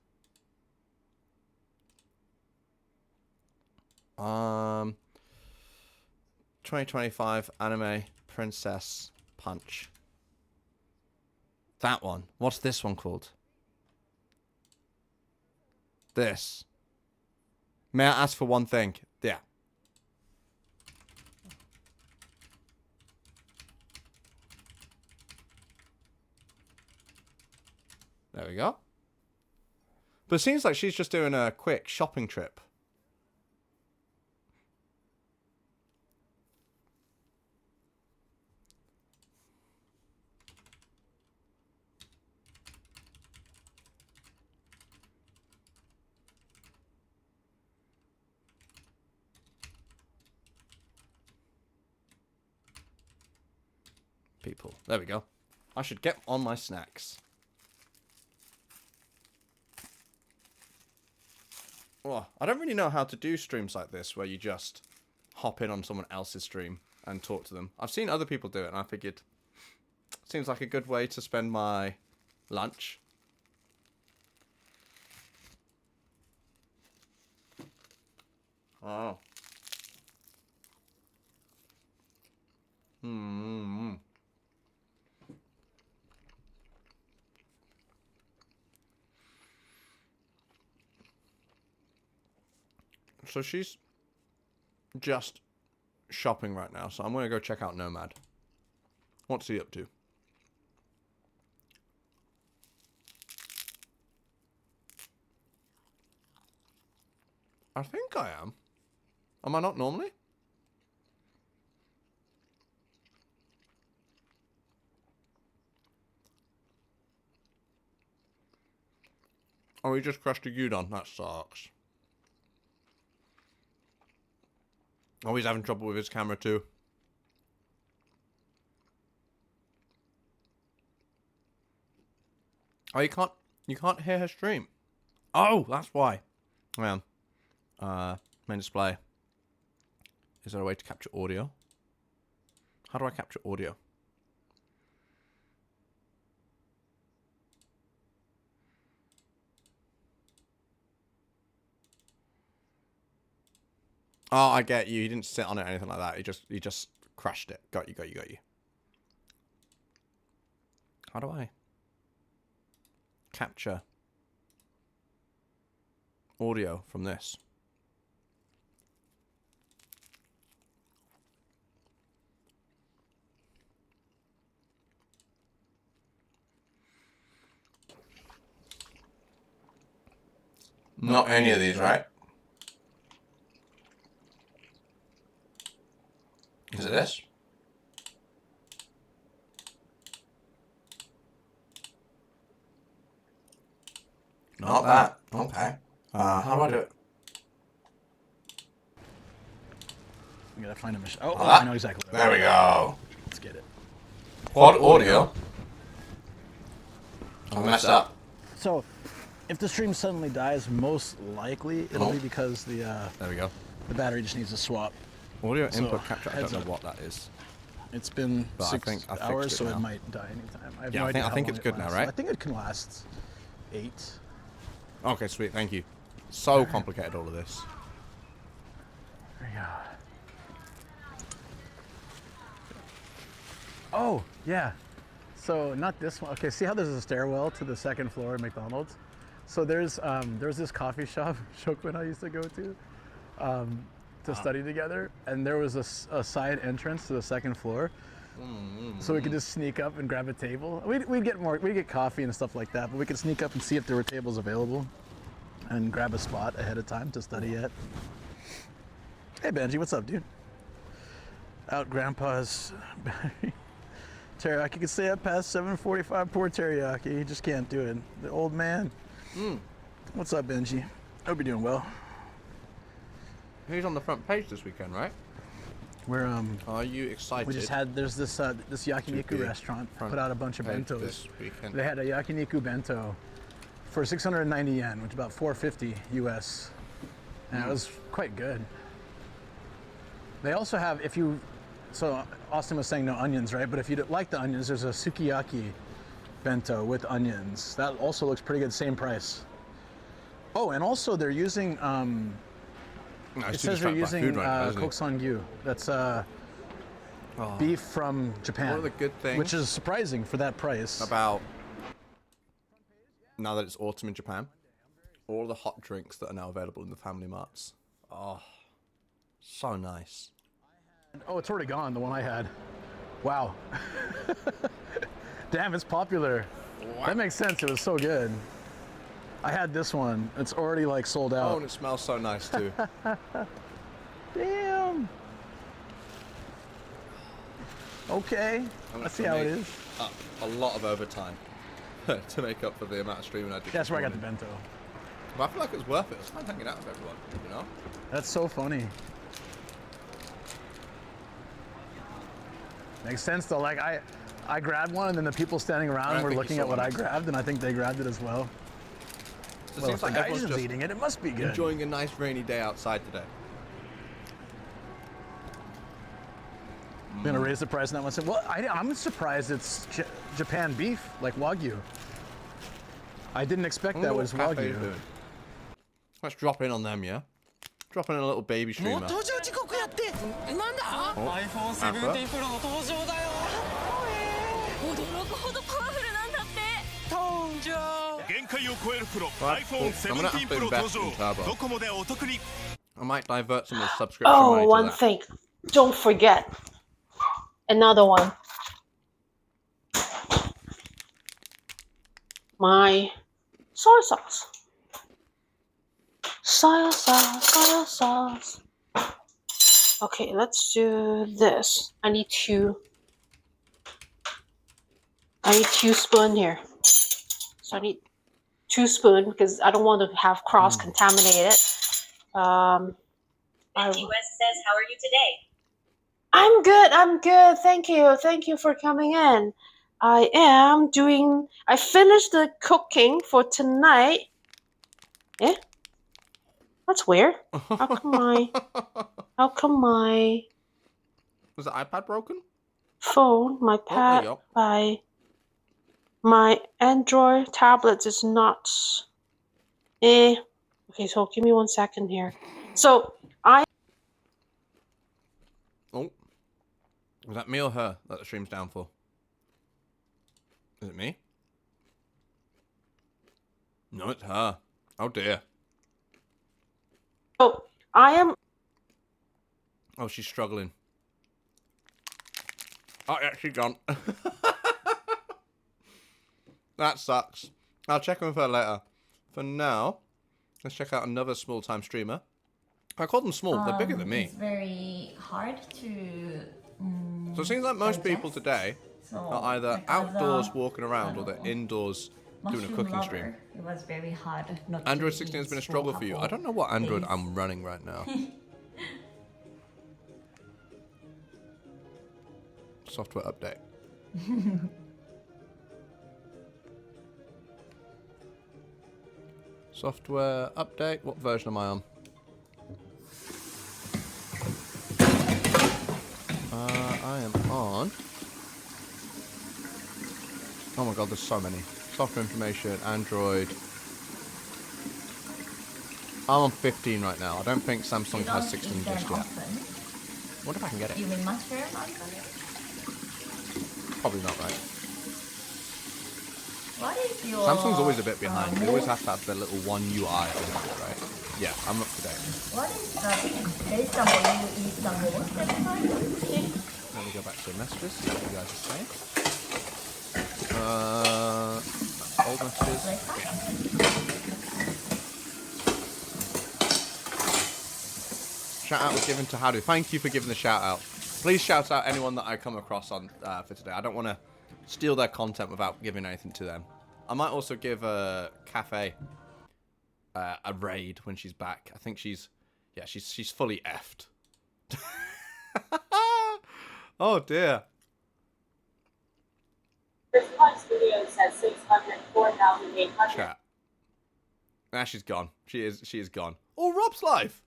2025 anime Princess Punch. That one. What's this one called? This. May I ask for one thing? Yeah. There we go. But it seems like she's just doing a quick shopping trip. People. There we go. I should get on my snacks. Oh, I don't really know how to do streams like this where you just hop in on someone else's stream and talk to them. I've seen other people do it and I figured Seems like a good way to spend my lunch. Oh. Mm-hmm. So she's just shopping right now, so I'm going to go check out Nomad. What's he up to? I think I am. Am I not normally? Oh, he just crushed a udon. That sucks. Oh, he's having trouble with his camera too. Oh, you can't hear her stream. Oh, that's why. Main display. Is there a way to capture audio? How do I capture audio? Oh, I get you. He didn't sit on it or anything like that. He just crashed it. Got you. How do I capture audio from this? Not any of these, right? Is it this? Not that. Okay. How do I do it? We gotta find a machine. Oh, that? I know exactly what There we go. Let's get it. Quad audio. I messed up. So, if the stream suddenly dies, most likely it'll be because the There we go. the battery just needs a swap. Audio So, input capture. I don't heads know up. what that is. It's been But I 6 think I fixed hours, it so now. it might die anytime. I have Yeah, no I idea think how it's long it good now, lasts. right? I think it can last 8. Okay, sweet. Thank you. So complicated, all of this. There you go. Oh, yeah. So not this one. Okay, see how there's a stairwell to the second floor at McDonald's? So there's this coffee shop Shokun and I used to go to study together, and there was a side entrance to the second floor, so we could just sneak up and grab a table. We'd get coffee and stuff like that, but we could sneak up and see if there were tables available, and grab a spot ahead of time to study at. Hey Benji, what's up, dude? Out Grandpa's teriyaki could stay up past 7:45. Poor teriyaki, he just can't do it. The old man. What's up, Benji? Hope you're doing well. He's on the front page this weekend, right? We're Are you excited? we just had this yakiniku be restaurant front put out a bunch of page bentos. this weekend. They had a yakiniku bento for 690 yen, which is about 450 US, and it was quite good. They also have, so Austin was saying no onions, right? But if you don't like the onions, there's a sukiyaki bento with onions. That also looks pretty good, same price. Oh, and also they're using, No, it he's too says they're distracted by using food right now, isn't he? kokusangyu. That's beef from Japan. One of the good things which is surprising for that price. about now that it's autumn in Japan, all the hot drinks that are now available in the family marts. Oh, so nice. Oh, it's already gone, the one I had. Wow. Damn, it's popular. That makes sense, it was so good. I had this one. It's already like sold out. Oh, and it smells so nice too. Damn. Okay, I'm gonna let's see how it make is. up a lot of overtime to make up for the amount of streaming I did. That's this where I got the morning. bento. But I feel like it was worth it. It was fun hanging out with everyone, you know? That's so funny. Makes sense though. Like I grabbed one, and then the people standing I around don't were think you looking saw at what one. I grabbed, and I think they grabbed it as well. It Well, seems if the like guy everyone's is just eating it, it must be good. enjoying a nice rainy day outside today. Gonna raise the price on that one. So, well, I'm surprised Japan beef, like Wagyu. I didn't expect that was Wagyu. Let's drop in on them, yeah? Drop in a little baby streamer. Oh, advert. 限界を超えるプロ Right, iPhone cool. I'm gonna have 17 to プロ invest 登 in 場 Turbo. ドコモでお得に I might divert some of the subscription money Oh, to one that. thing. Don't forget. Another one. My soy sauce. Soy sauce. Okay, let's do this. I need two spoon here. So I need 2 spoon because I don't want to have cross contaminated. Nikki West says, "How are you today?" I'm good. Thank you for coming in. I finished the cooking for tonight. Eh? That's weird. How come my Was the iPad broken? phone, my Oh, there you pad, go. my Android tablet is not. Okay, so give me 1 second here. So Oh. Was that me or her that the stream's down for? Is it me? No, it's her. Oh dear. I am. Oh, she's struggling. Oh, yeah, she's gone. That sucks. I'll check in with her later. For now, let's check out another small-time streamer. I call them small. They're bigger than me. It's very hard to. So it seems like most people digest. today So, are either like, as outdoors a- walking around or they're indoors doing a mushroom cooking lover, stream. It was very hard not Android to 16 has eat been a for struggle for you. I don't know what Android days. I'm running right now. Software update. Software update. What version am I on? I am on. Oh my god, there's so many. Software information, Android. I'm on 15 right now. I don't think Samsung You has don't 16 eat them just yet. often. What if I can get it? You mean mushroom often? Probably not right. What is your Samsung's always a bit behind. They always most- have to have their little One UI thing, right? Yeah, I'm up to date. What is the vegetable you eat the most every time? Let me go back to the messages, see what you guys are saying. Old messages. Shout out was given to Howdy. Thank you for giving the shout out. Please shout out anyone that I come across on for today. I don't want to steal their content without giving anything to them. I might also give Cafe a raid when she's back. I think she's fully effed. Oh dear. Response Studio says 604,800. Chat. Nah, she's gone. She is gone. Oh, Rob's live.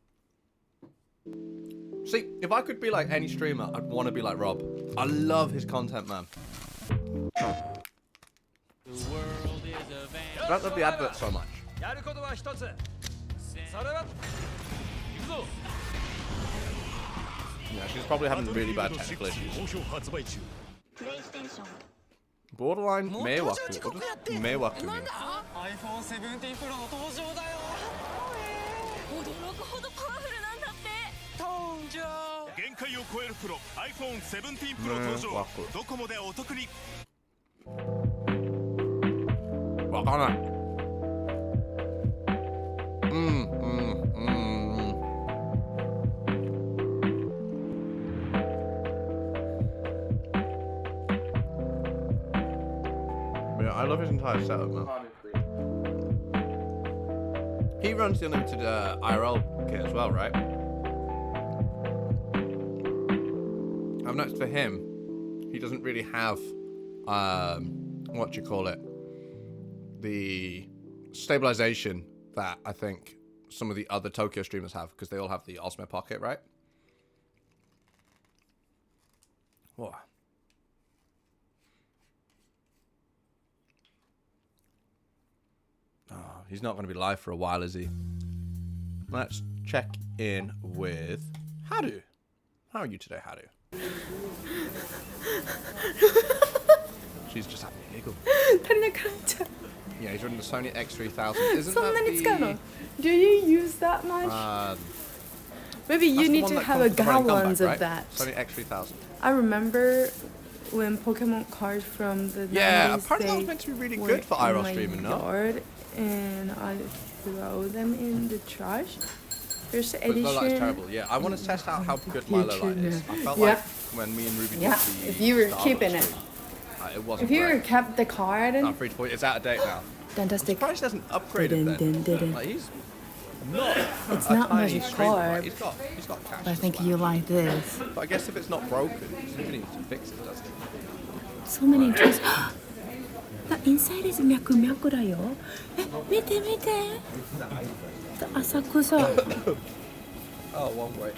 See, if I could be like any streamer, I'd want to be like Rob. I love his content, man. I don't love the advert so much. Yeah, she's probably having really bad technical issues. Borderline Meiwaku. What does Meiwaku mean? iPhone 17 プロの登場だよ驚くほどパワフルなんだって登場限界を超えるプロ iPhone 17 プロ登場ドコモでお得にわかんない。Yeah, I love his entire setup, man. He runs the unlimited IRL kit as well, right? I've noticed for him, he doesn't really have, what do you call it? The stabilization that I think some of the other Tokyo streamers have, because they all have the Osmo Pocket, right? What? he's not going to be live for a while, is he? Let's check in with Haru. How are you today, Haru? She's just having a giggle. Yeah, he's running the Sony X3000. Isn't that the... Do you use that much? Maybe you need to have a gallons of that. Sony X3000. I remember when Pokemon cards from the 90s, apparently that was meant to be really good for IRL streaming, no? Yard, and I throw them in the trash. First edition. But Lowlight is terrible. Yeah, I want to test out how good my Lowlight is. I felt like when me and Ruby did the if you were Star keeping Wars it. stream, it wasn't If you great. kept the card. No, free to play. It's out of date now. Fantastic. I'm surprised he hasn't upgraded then. Like, he's not It's a not much tiny streamer, right? carb. He's got cash. I as think well. you like this. But I guess if it's not broken, he needs to fix it, doesn't he? So many tools. The inside is ミャクミャクだよ。見て見て。浅草。Oh, one way.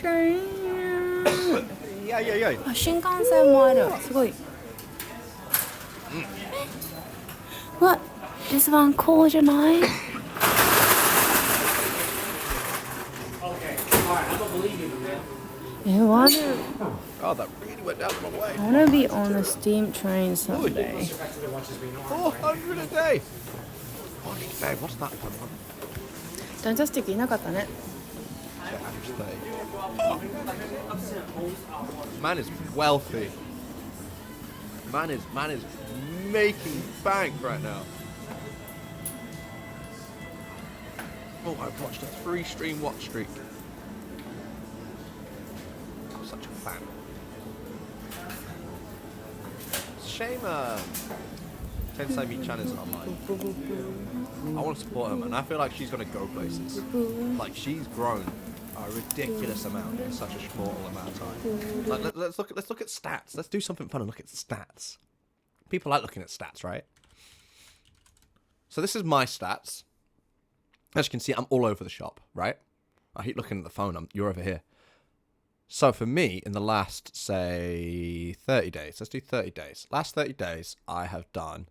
いやいやいや。あ、新幹線もある。すごい。What? This one cool じゃない？ Okay, alright, I'm gonna believe you, man. I wanna Oh, that really went down the wrong way. I wanna be on a steam train someday. 400 a day. Fucking day, what's that one? Fantastic いなかったね。 Man is wealthy. Man is making bank right now. Oh, I've watched a 3-stream watch streak. I'm such a fan. It's a shame Tensei Mi-chan isn't online. I want to support her, man. I feel like she's going to go places. Like, she's grown a ridiculous amount in such a small amount of time. Like, let's look at stats. Let's do something fun and look at stats. People like looking at stats, right? So this is my stats. As you can see, I'm all over the shop, right? I keep looking at the phone. You're over here. So for me, in the last, say, 30 days, let's do 30 days. Last 30 days, I have done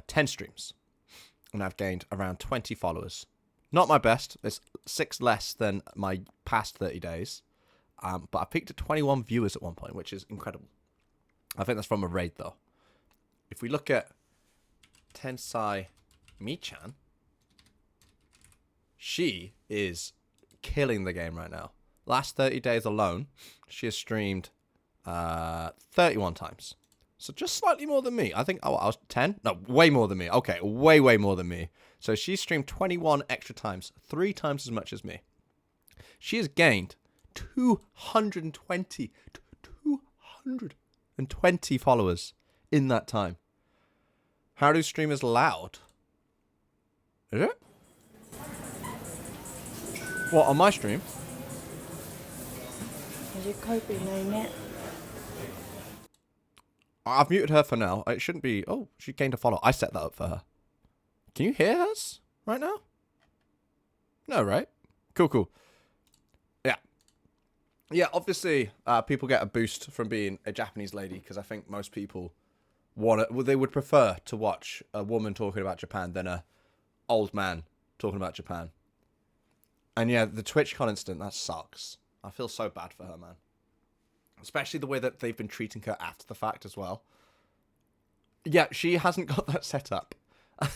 10 streams. And I've gained around 20 followers. Not my best. It's 6 less than my past 30 days. But I peaked at 21 viewers at one point, which is incredible. I think that's from a raid, though. If we look at Tensei Mi-chan, she is killing the game right now. Last 30 days alone, she has streamed 31 times. So just slightly more than me. I think, I was 10? No, way more than me. Okay, way more than me. So she streamed 21 extra times, 3 times as much as me. She has gained 220 followers in that time. How do streamers loud? Is it? What, on my stream? I've muted her for now. It shouldn't be... Oh, she gained a follow. I set that up for her. Can you hear us right now? No, right? Cool. Yeah. Yeah, obviously, people get a boost from being a Japanese lady, because I think most people they would prefer to watch a woman talking about Japan than a old man talking about Japan. And yeah, the TwitchCon incident, that sucks. I feel so bad for her, man. Especially the way that they've been treating her after the fact as well. Yeah, she hasn't got that set up. I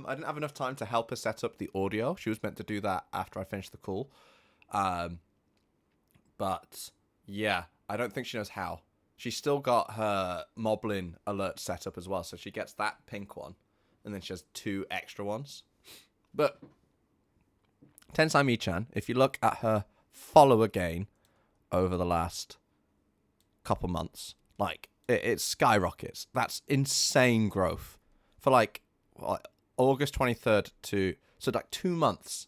didn't have enough time to help her set up the audio. She was meant to do that after I finished the call. But yeah, I don't think she knows how. She's still got her Moblin alert set up as well. So she gets that pink one. And then she has 2 extra ones. But Tensei Mi-chan, if you look at her follower gain over the last couple months, like, it skyrockets. That's insane growth. For like August 23rd to... So like 2 months.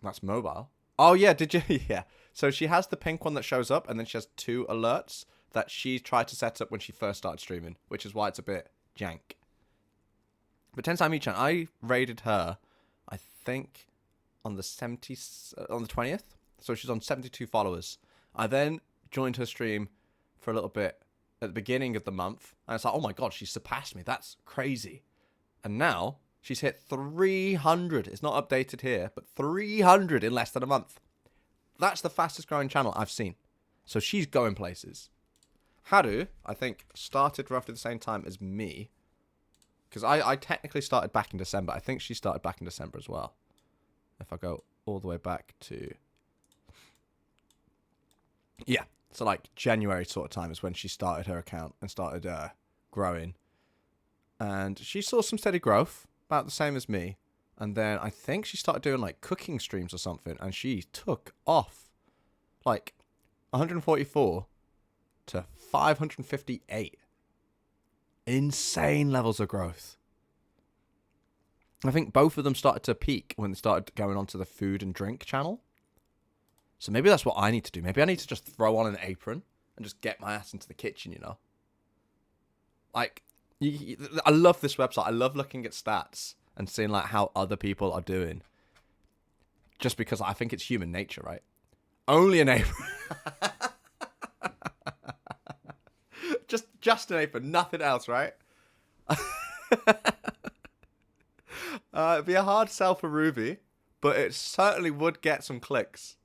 That's mobile. Oh yeah, did you? Yeah. So she has the pink one that shows up, and then she has 2 alerts that she tried to set up when she first started streaming, which is why it's a bit jank. But Tensei Mi-chan, I raided her, I think, on the 20th. So she's on 72 followers. I then joined her stream for a little bit at the beginning of the month. And it's like, oh my God, she surpassed me. That's crazy. And now she's hit 300. It's not updated here, but 300 in less than a month. That's the fastest growing channel I've seen. So she's going places. Haru, I think, started roughly the same time as me. Because I technically started back in December. I think she started back in December as well. If I go all the way back to... Yeah, so like January sort of time is when she started her account and started growing. And she saw some steady growth, about the same as me. And then I think she started doing like cooking streams or something. And she took off. Like 144 to 558. Insane levels of growth. I think both of them started to peak when they started going onto the food and drink channel. So maybe that's what I need to do. Maybe I need to just throw on an apron and just get my ass into the kitchen, you know? Like, I love this website. I love looking at stats and seeing like how other people are doing. Just because I think it's human nature, right? Only an apron. Just an apron, nothing else, right? It'd be a hard sell for Ruby, but it certainly would get some clicks.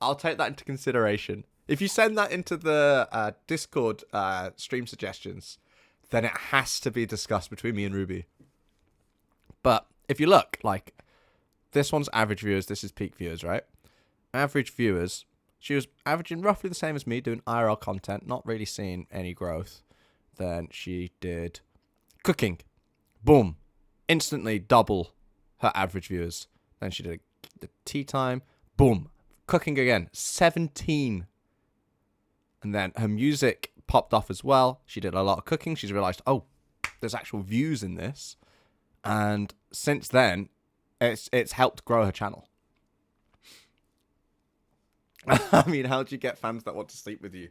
I'll take that into consideration. If you send that into the Discord stream suggestions, then it has to be discussed between me and Ruby. But if you look, like, this one's average viewers, this is peak viewers, right? Average viewers, she was averaging roughly the same as me, doing IRL content, not really seeing any growth. Then she did cooking. Boom. Instantly double her average viewers. Then she did the tea time. Boom. Cooking again. 17. And then her music popped off as well. She did a lot of cooking. She's realized, oh, there's actual views in this. And since then, it's helped grow her channel. I mean, how do you get fans that want to sleep with you?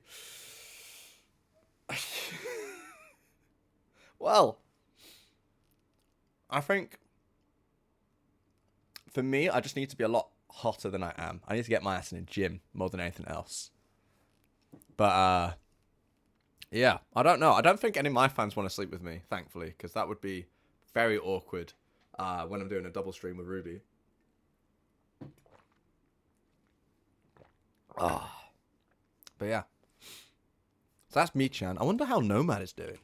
Well, I think for me, I just need to be a lot hotter than I am. I need to get my ass in a gym more than anything else. But, yeah, I don't know. I don't think any of my fans want to sleep with me, thankfully, because that would be very awkward when I'm doing a double stream with Ruby. But yeah. So that's me-chan. I wonder how Nomad is doing.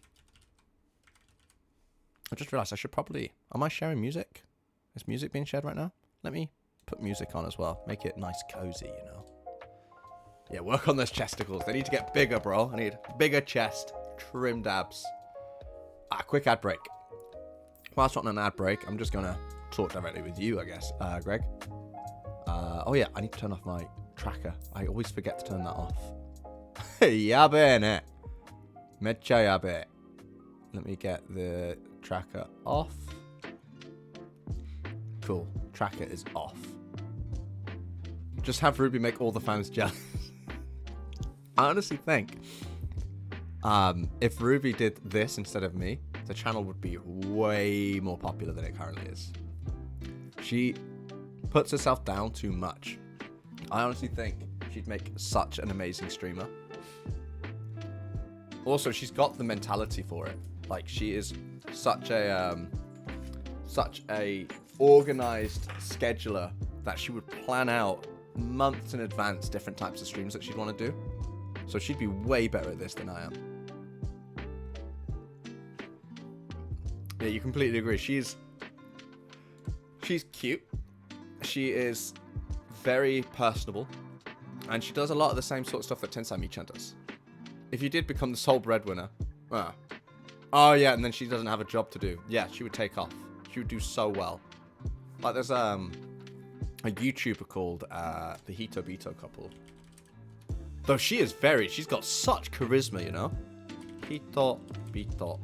I just realized I should probably... Am I sharing music? Is music being shared right now? Let me put music on as well. Make it nice cozy, you know. Yeah, work on those chesticles. They need to get bigger, bro. I need bigger chest, trimmed abs. Quick ad break. Whilst on an ad break, I'm just going to talk directly with you, I guess, Greg. Oh yeah, I need to turn off my tracker. I always forget to turn that off. Yabe ne. Mecha yabe. Let me get the tracker off. Cool. Tracker is off. Just have Ruby make all the fans jealous. I honestly think if Ruby did this instead of me, the channel would be way more popular than it currently is. She puts herself down too much. I honestly think she'd make such an amazing streamer. Also, she's got the mentality for it. Like, she is such a organized scheduler that she would plan out months in advance different types of streams that she'd want to do. So she'd be way better at this than I am. Yeah, you completely agree. She's cute. She is very personable. And she does a lot of the same sort of stuff that Tensai Michan does. If you did become the sole breadwinner, oh yeah, and then she doesn't have a job to do. Yeah, she would take off. She would do so well. Like there's a YouTuber called the Hito Bito couple. Though she's got such charisma, you know? Hito Bito.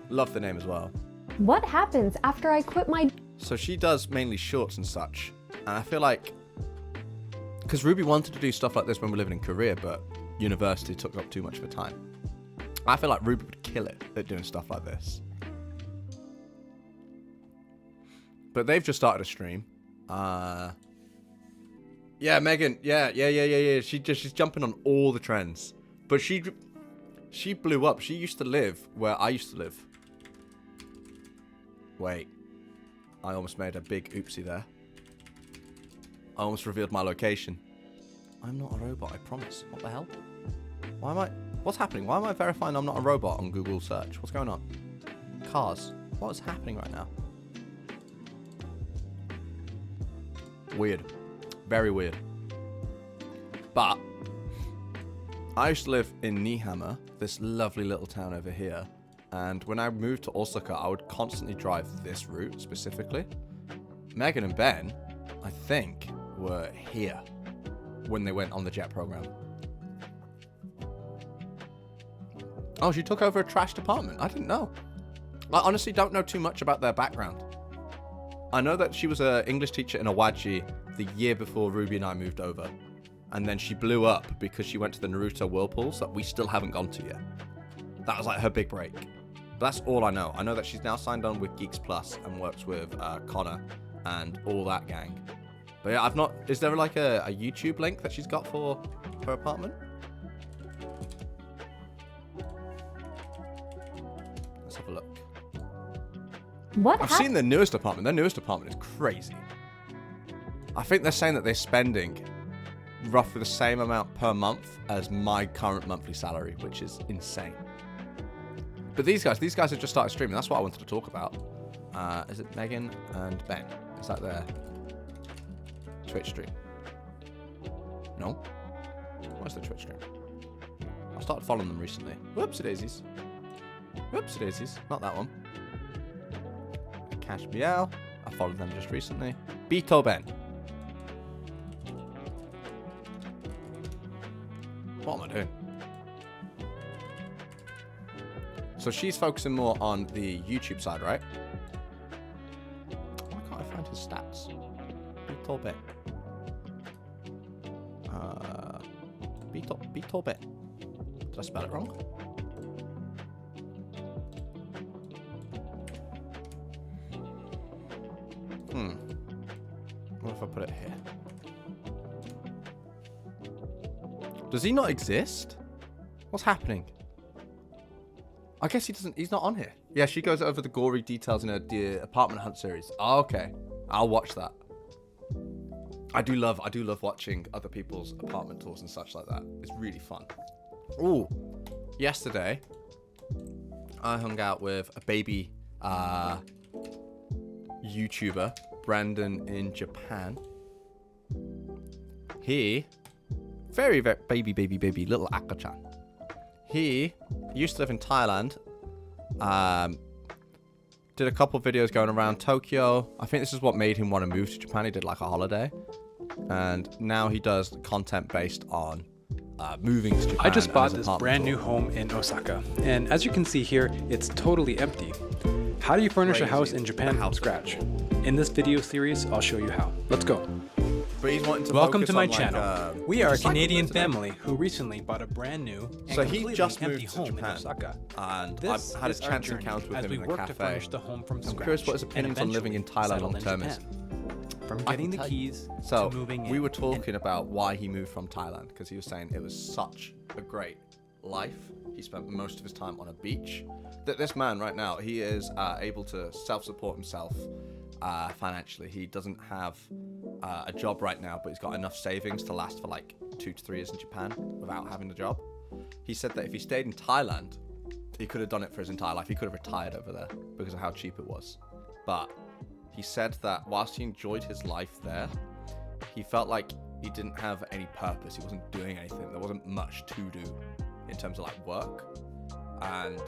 Love the name as well. What happens after I quit my... So she does mainly shorts and such. And I feel like... Because Ruby wanted to do stuff like this when we were living in Korea, but university took up too much of her time. I feel like Ruby would kill it at doing stuff like this. But they've just started a stream. Yeah, Megan. Yeah. She's jumping on all the trends. But she blew up. She used to live where I used to live. Wait. I almost made a big oopsie there. I almost revealed my location. I'm not a robot, I promise. What the hell? Why am I... What's happening? Why am I verifying I'm not a robot on Google search? What's going on? Cars. What is happening right now? Weird. Very weird. But I used to live in Niihama, this lovely little town over here. And when I moved to Osaka, I would constantly drive this route specifically. Megan and Ben, I think, were here when they went on the jet program. Oh, she took over a trash department. I didn't know. I honestly don't know too much about their background. I know that she was an English teacher in Awaji the year before Ruby and I moved over. And then she blew up because she went to the Naruto whirlpools that we still haven't gone to yet. That was like her big break. But that's all I know. I know that she's now signed on with Geeks Plus and works with Connor and all that gang. But yeah, I've not... Is there like a YouTube link that she's got for her apartment? Let's have a look. I've seen their newest apartment. Their newest apartment is crazy. I think they're saying that they're spending roughly the same amount per month as my current monthly salary, which is insane. But these guys have just started streaming. That's what I wanted to talk about. Is it Megan and Ben? Is that their Twitch stream? No? Where's the Twitch stream? I started following them recently. Whoopsie daisies. Whoopsie daisies. Not that one. Cash Meow. I followed them just recently. Beto Ben. What am I doing? So she's focusing more on the YouTube side, right? Why can't I find his stats? Beto Ben. Beto Ben. Did I spell it wrong? What if I put it here? Does he not exist? What's happening? I guess he doesn't. He's not on here. Yeah, she goes over the gory details in her the apartment hunt series. Oh, okay, I'll watch that. I do love watching other people's apartment tours and such like that. It's really fun. Ooh, yesterday I hung out with a baby YouTuber, Brandon in Japan. He, very baby little Akachan. He used to live in Thailand. Did a couple videos going around Tokyo. I think this is what made him want to move to Japan. He did like a holiday. And now he does content based on moving to Japan. I just bought this brand new home in Osaka. And as you can see here, it's totally empty. How do you furnish a house in Japan from scratch? In this video series, I'll show you how. Let's go. Welcome to my channel. We are a Canadian family who recently bought a brand new and completely empty home in Osaka. And I've had a chance encounter with him in a cafe. I'm curious what his opinions on living in Thailand long term is. From getting the keys to moving in. We were talking about why he moved from Thailand because he was saying it was such a great life. He spent most of his time on a beach. That this man right now, he is able to self-support himself financially. He doesn't have a job right now, but he's got enough savings to last for like 2 to 3 years in Japan without having a job. He said that if he stayed in Thailand, he could have done it for his entire life. He could have retired over there because of how cheap it was. But he said that whilst he enjoyed his life there, he felt like he didn't have any purpose. He wasn't doing anything. There wasn't much to do in terms of like work. And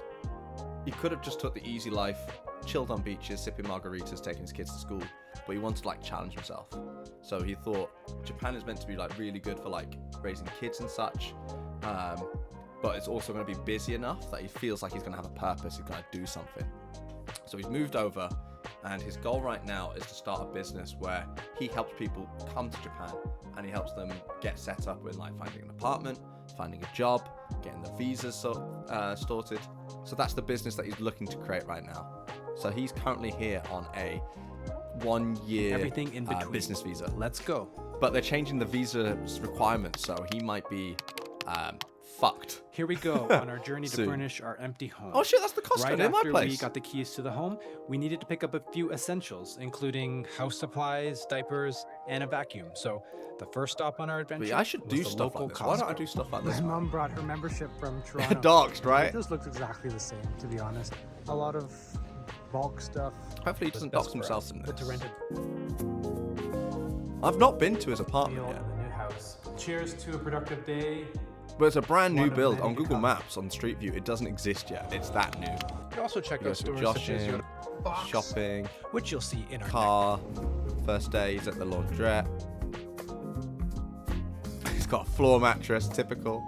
he could have just took the easy life, chilled on beaches, sipping margaritas, taking his kids to school. But he wanted to like challenge himself. So he thought Japan is meant to be like really good for like raising kids and such. But it's also going to be busy enough that he feels like he's going to have a purpose. He's going to do something. So he's moved over. And his goal right now is to start a business where he helps people come to Japan and he helps them get set up with like finding an apartment, finding a job, getting the visas sorted. So that's the business that he's looking to create right now. So he's currently here on a 1-year everything in between business visa. Let's go. But they're changing the visa requirements, so he might be fucked. Here we go on our journey to Soon. furnish our empty home. Oh shit, that's the Costco Right near my after we place. got the keys to the home, we needed to pick up a few essentials, including house supplies, diapers, and a vacuum. So the first stop on our adventure But yeah, I should was do the stuff local like this. Why don't I Costco. do stuff like My this? mom brought her membership from Toronto. Doxed, right? This looks exactly the same, to be honest. A lot of bulk stuff. Hopefully he was doesn't best dox for himself us, in but to this. rent it. I've not been to his apartment Meal yet. in the new house. Cheers to a productive day. But it's a brand new One of build. many On to Google come. Maps, on Street View, it doesn't exist yet. It's that new. You can also check Go out to stores such as Joshing, your shopping, which you'll see in our car, first day, he's at the laundrette. He's got a floor mattress, typical.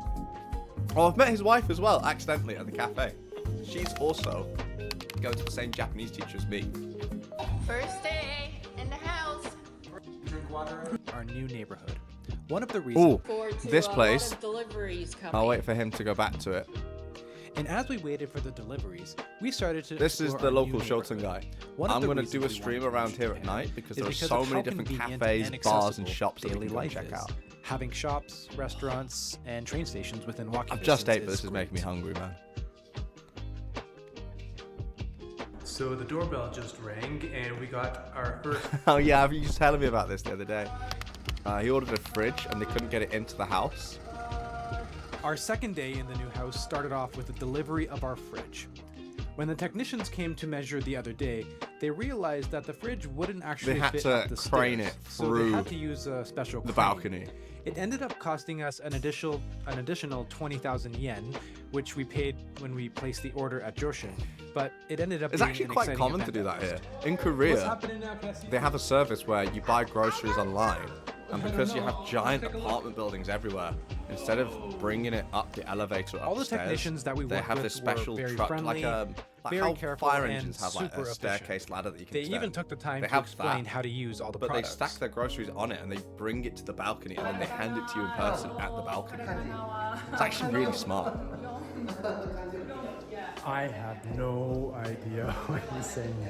Oh, I've met his wife as well, accidentally, at the cafe. She's also going to the same Japanese teacher as me. First day in the house. Drink water. Our new neighborhood. One of the reasons. Ooh, this place. Deliveries coming. I'll wait for him to go back to it. And as we waited for the deliveries, we started to. This is explore the our local new Shilton neighborhood. guy. One of I'm the going to reasons do a we stream wanted to around reach here at Japan night because is there are because so of many how different convenient cafes, and bars, and accessible shops that we daily can go and life check is. out. Having shops, restaurants, and train stations within walking I've just distance ate, but this is making me great. hungry, man. So the doorbell just rang, and we got our first. Oh yeah, you was telling me about this the other day. He ordered a fridge and they couldn't get it into the house. Our second day in the new house started off with the delivery of our fridge. When the technicians came to measure the other day, they realized that the fridge wouldn't actually They had fit to up the crane stairs, it so they through had to use a special the crane. balcony. It ended up costing us an additional 20,000 yen, which we paid when we placed the order at Joshin. But it ended up It's being actually an quite exciting common to event do at that here. first. In What's Korea, happening now, Cassie? they have a service where you buy groceries online, and because you have giant apartment buildings everywhere, instead of bringing it up the elevator All the upstairs, technicians that we they worked have with this special were very truck, friendly, like very how careful, fire and engines have like super a efficient. staircase ladder that you can They turn. even took the time They to have explain that, how to use all the but products. they stack their groceries on it and they bring it to the balcony and then they hand it to you in person at the balcony. It's actually really smart. I have no idea what he's saying.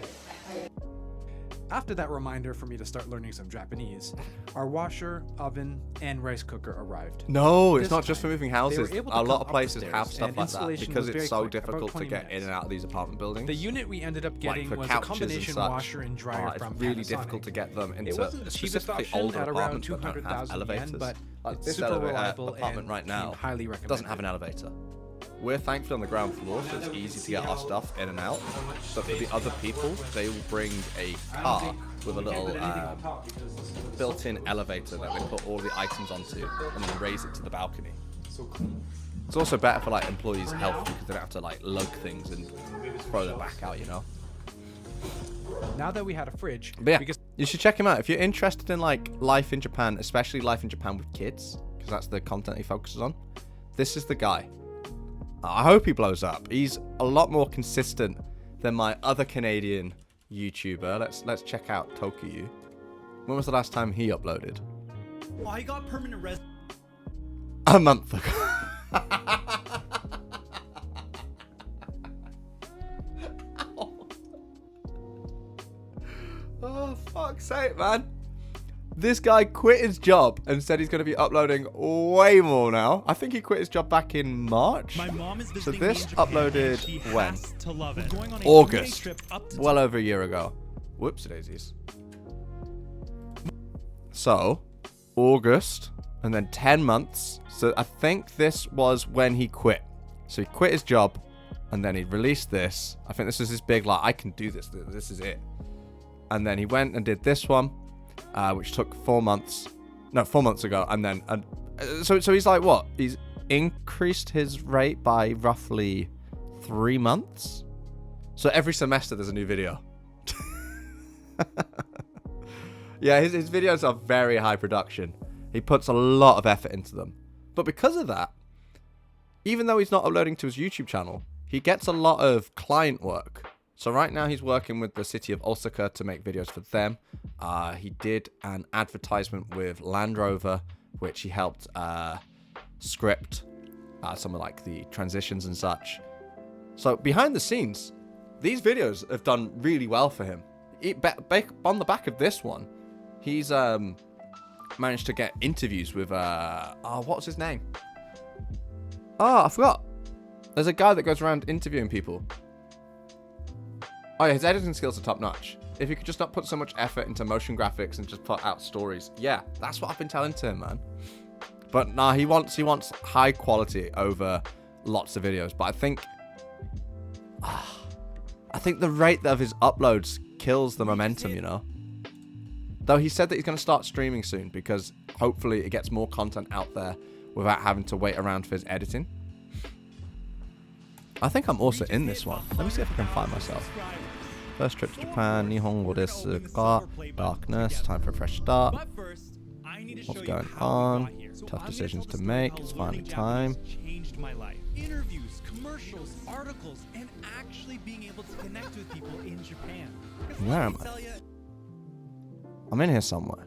After that reminder for me to start learning some Japanese, our washer, oven, and rice cooker arrived. No, it's This not just for time, moving they houses. were able A to lot come of up the places stairs, have stuff and like that installation because was it's very so quick, about difficult to 20 get in minutes. and out of these apartment buildings. The unit we ended up Like getting for was a couches and combination such. washer and dryer It's from really Panasonic. difficult to get them into It wasn't the cheapest specifically option older at around apartments that don't have 200,000 elevators. yen, but Like it's this super reliable apartment and right now highly recommended. doesn't have an elevator. We're thankfully on the ground floor, so it's easy to get our stuff in and out. But for the other people, they will bring a car with a little built-in elevator that they put all the items onto and then raise it to the balcony. It's also better for like employees' health because they don't have to like lug things and throw their back out, you know. Now that we had a fridge, But yeah, because you should check him out if you're interested in like life in Japan, especially life in Japan with kids, because that's the content he focuses on. This is the guy. I hope he blows up. He's a lot more consistent than my other Canadian YouTuber. Let's check out Tokiyu. When was the last time he uploaded? Well, I got permanent residence. A month ago. Oh, fuck's sake, man. This guy quit his job and said he's going to be uploading way more now. I think he quit his job back in March. My mom is So visiting this me in Japan, and uploaded she when? has to love it. We're going on a August. 3-day trip up to Well over a year ago. Whoops daisies. So, August, and then 10 months. So I think this was when he quit. So he quit his job, and then he released this. I think this was his big, like, I can do this. This is it. And then he went and did this one, which took 4 months. No, 4 months ago. And then, so he's like, what? He's increased his rate by roughly 3 months. So every semester there's a new video. Yeah, his videos are very high production. He puts a lot of effort into them. But because of that, even though he's not uploading to his YouTube channel, he gets a lot of client work. So right now he's working with the city of Osaka to make videos for them. He did an advertisement with Land Rover, which he helped script some of like the transitions and such. So behind the scenes, these videos have done really well for him. On the back of this one, he's managed to get interviews with what's his name? Oh, I forgot. There's a guy that goes around interviewing people. Oh yeah, his editing skills are top notch. If you could just not put so much effort into motion graphics and just put out stories. Yeah, that's what I've been telling to him, man. But nah, he wants high quality over lots of videos. But I think the rate of his uploads kills the momentum, you know. Though he said that he's going to start streaming soon because hopefully it gets more content out there without having to wait around for his editing. I think I'm also in this one. Let me see if I can find myself. First trip to Japan, Nihongo desu ka, darkness, time for a fresh start. What's going on? Tough decisions to make. It's finally time. Changed my life. Interviews, commercials, articles, and actually being able to connect with people in Japan. Where am I? I'm in here somewhere.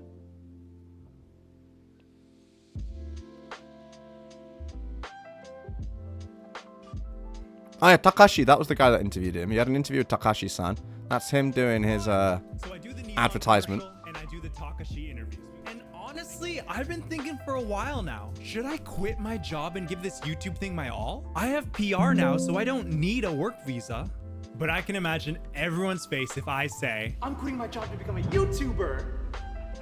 Oh yeah, Takashi, that was the guy that interviewed him. He had an interview with Takashi-san. That's him doing his advertisement. And I do the Takashi interviews. And honestly, I've been thinking for a while now, should I quit my job and give this YouTube thing my all? I have PR now, so I don't need a work visa. But I can imagine everyone's face if I say, I'm quitting my job to become a YouTuber.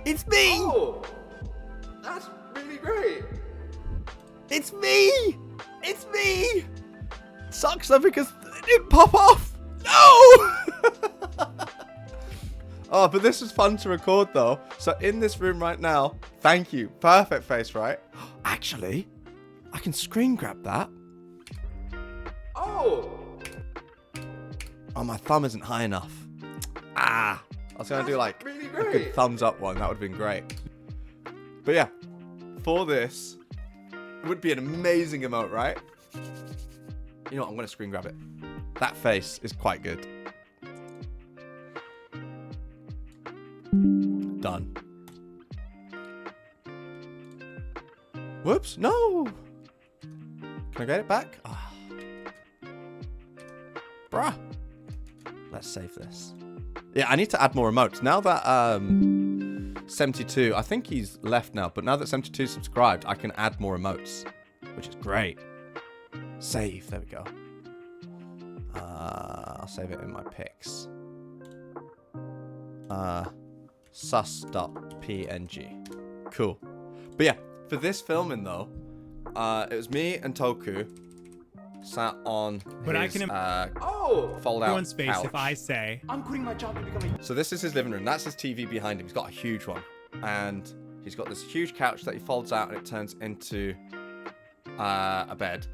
It's me! Oh, that's really great. It's me! It's me! Sucks though because it didn't pop off. No! Oh, but this was fun to record though. So in this room right now, thank you. Perfect face, right? Actually, I can screen grab that. Oh! Oh, my thumb isn't high enough. Ah! I was going to do like really a great. good thumbs up one. That would have been great. But yeah, for this, it would be an amazing emote, right? You know what? I'm going to screen grab it. That face is quite good. Done. Whoops. No. Can I get it back? Oh. Bruh. Let's save this. Yeah, I need to add more emotes. Now that 72, I think he's left now, but now that 72 subscribed, I can add more emotes, which is great. Save. There we go. I'll save it in my pics. Sus.png. Cool. But yeah, for this filming though, it was me and Toku sat on his fold-out Everyone's face couch. if I say, I'm quitting my job to become a... So this is his living room. That's his TV behind him. He's got a huge one. And he's got this huge couch that he folds out and it turns into a bed.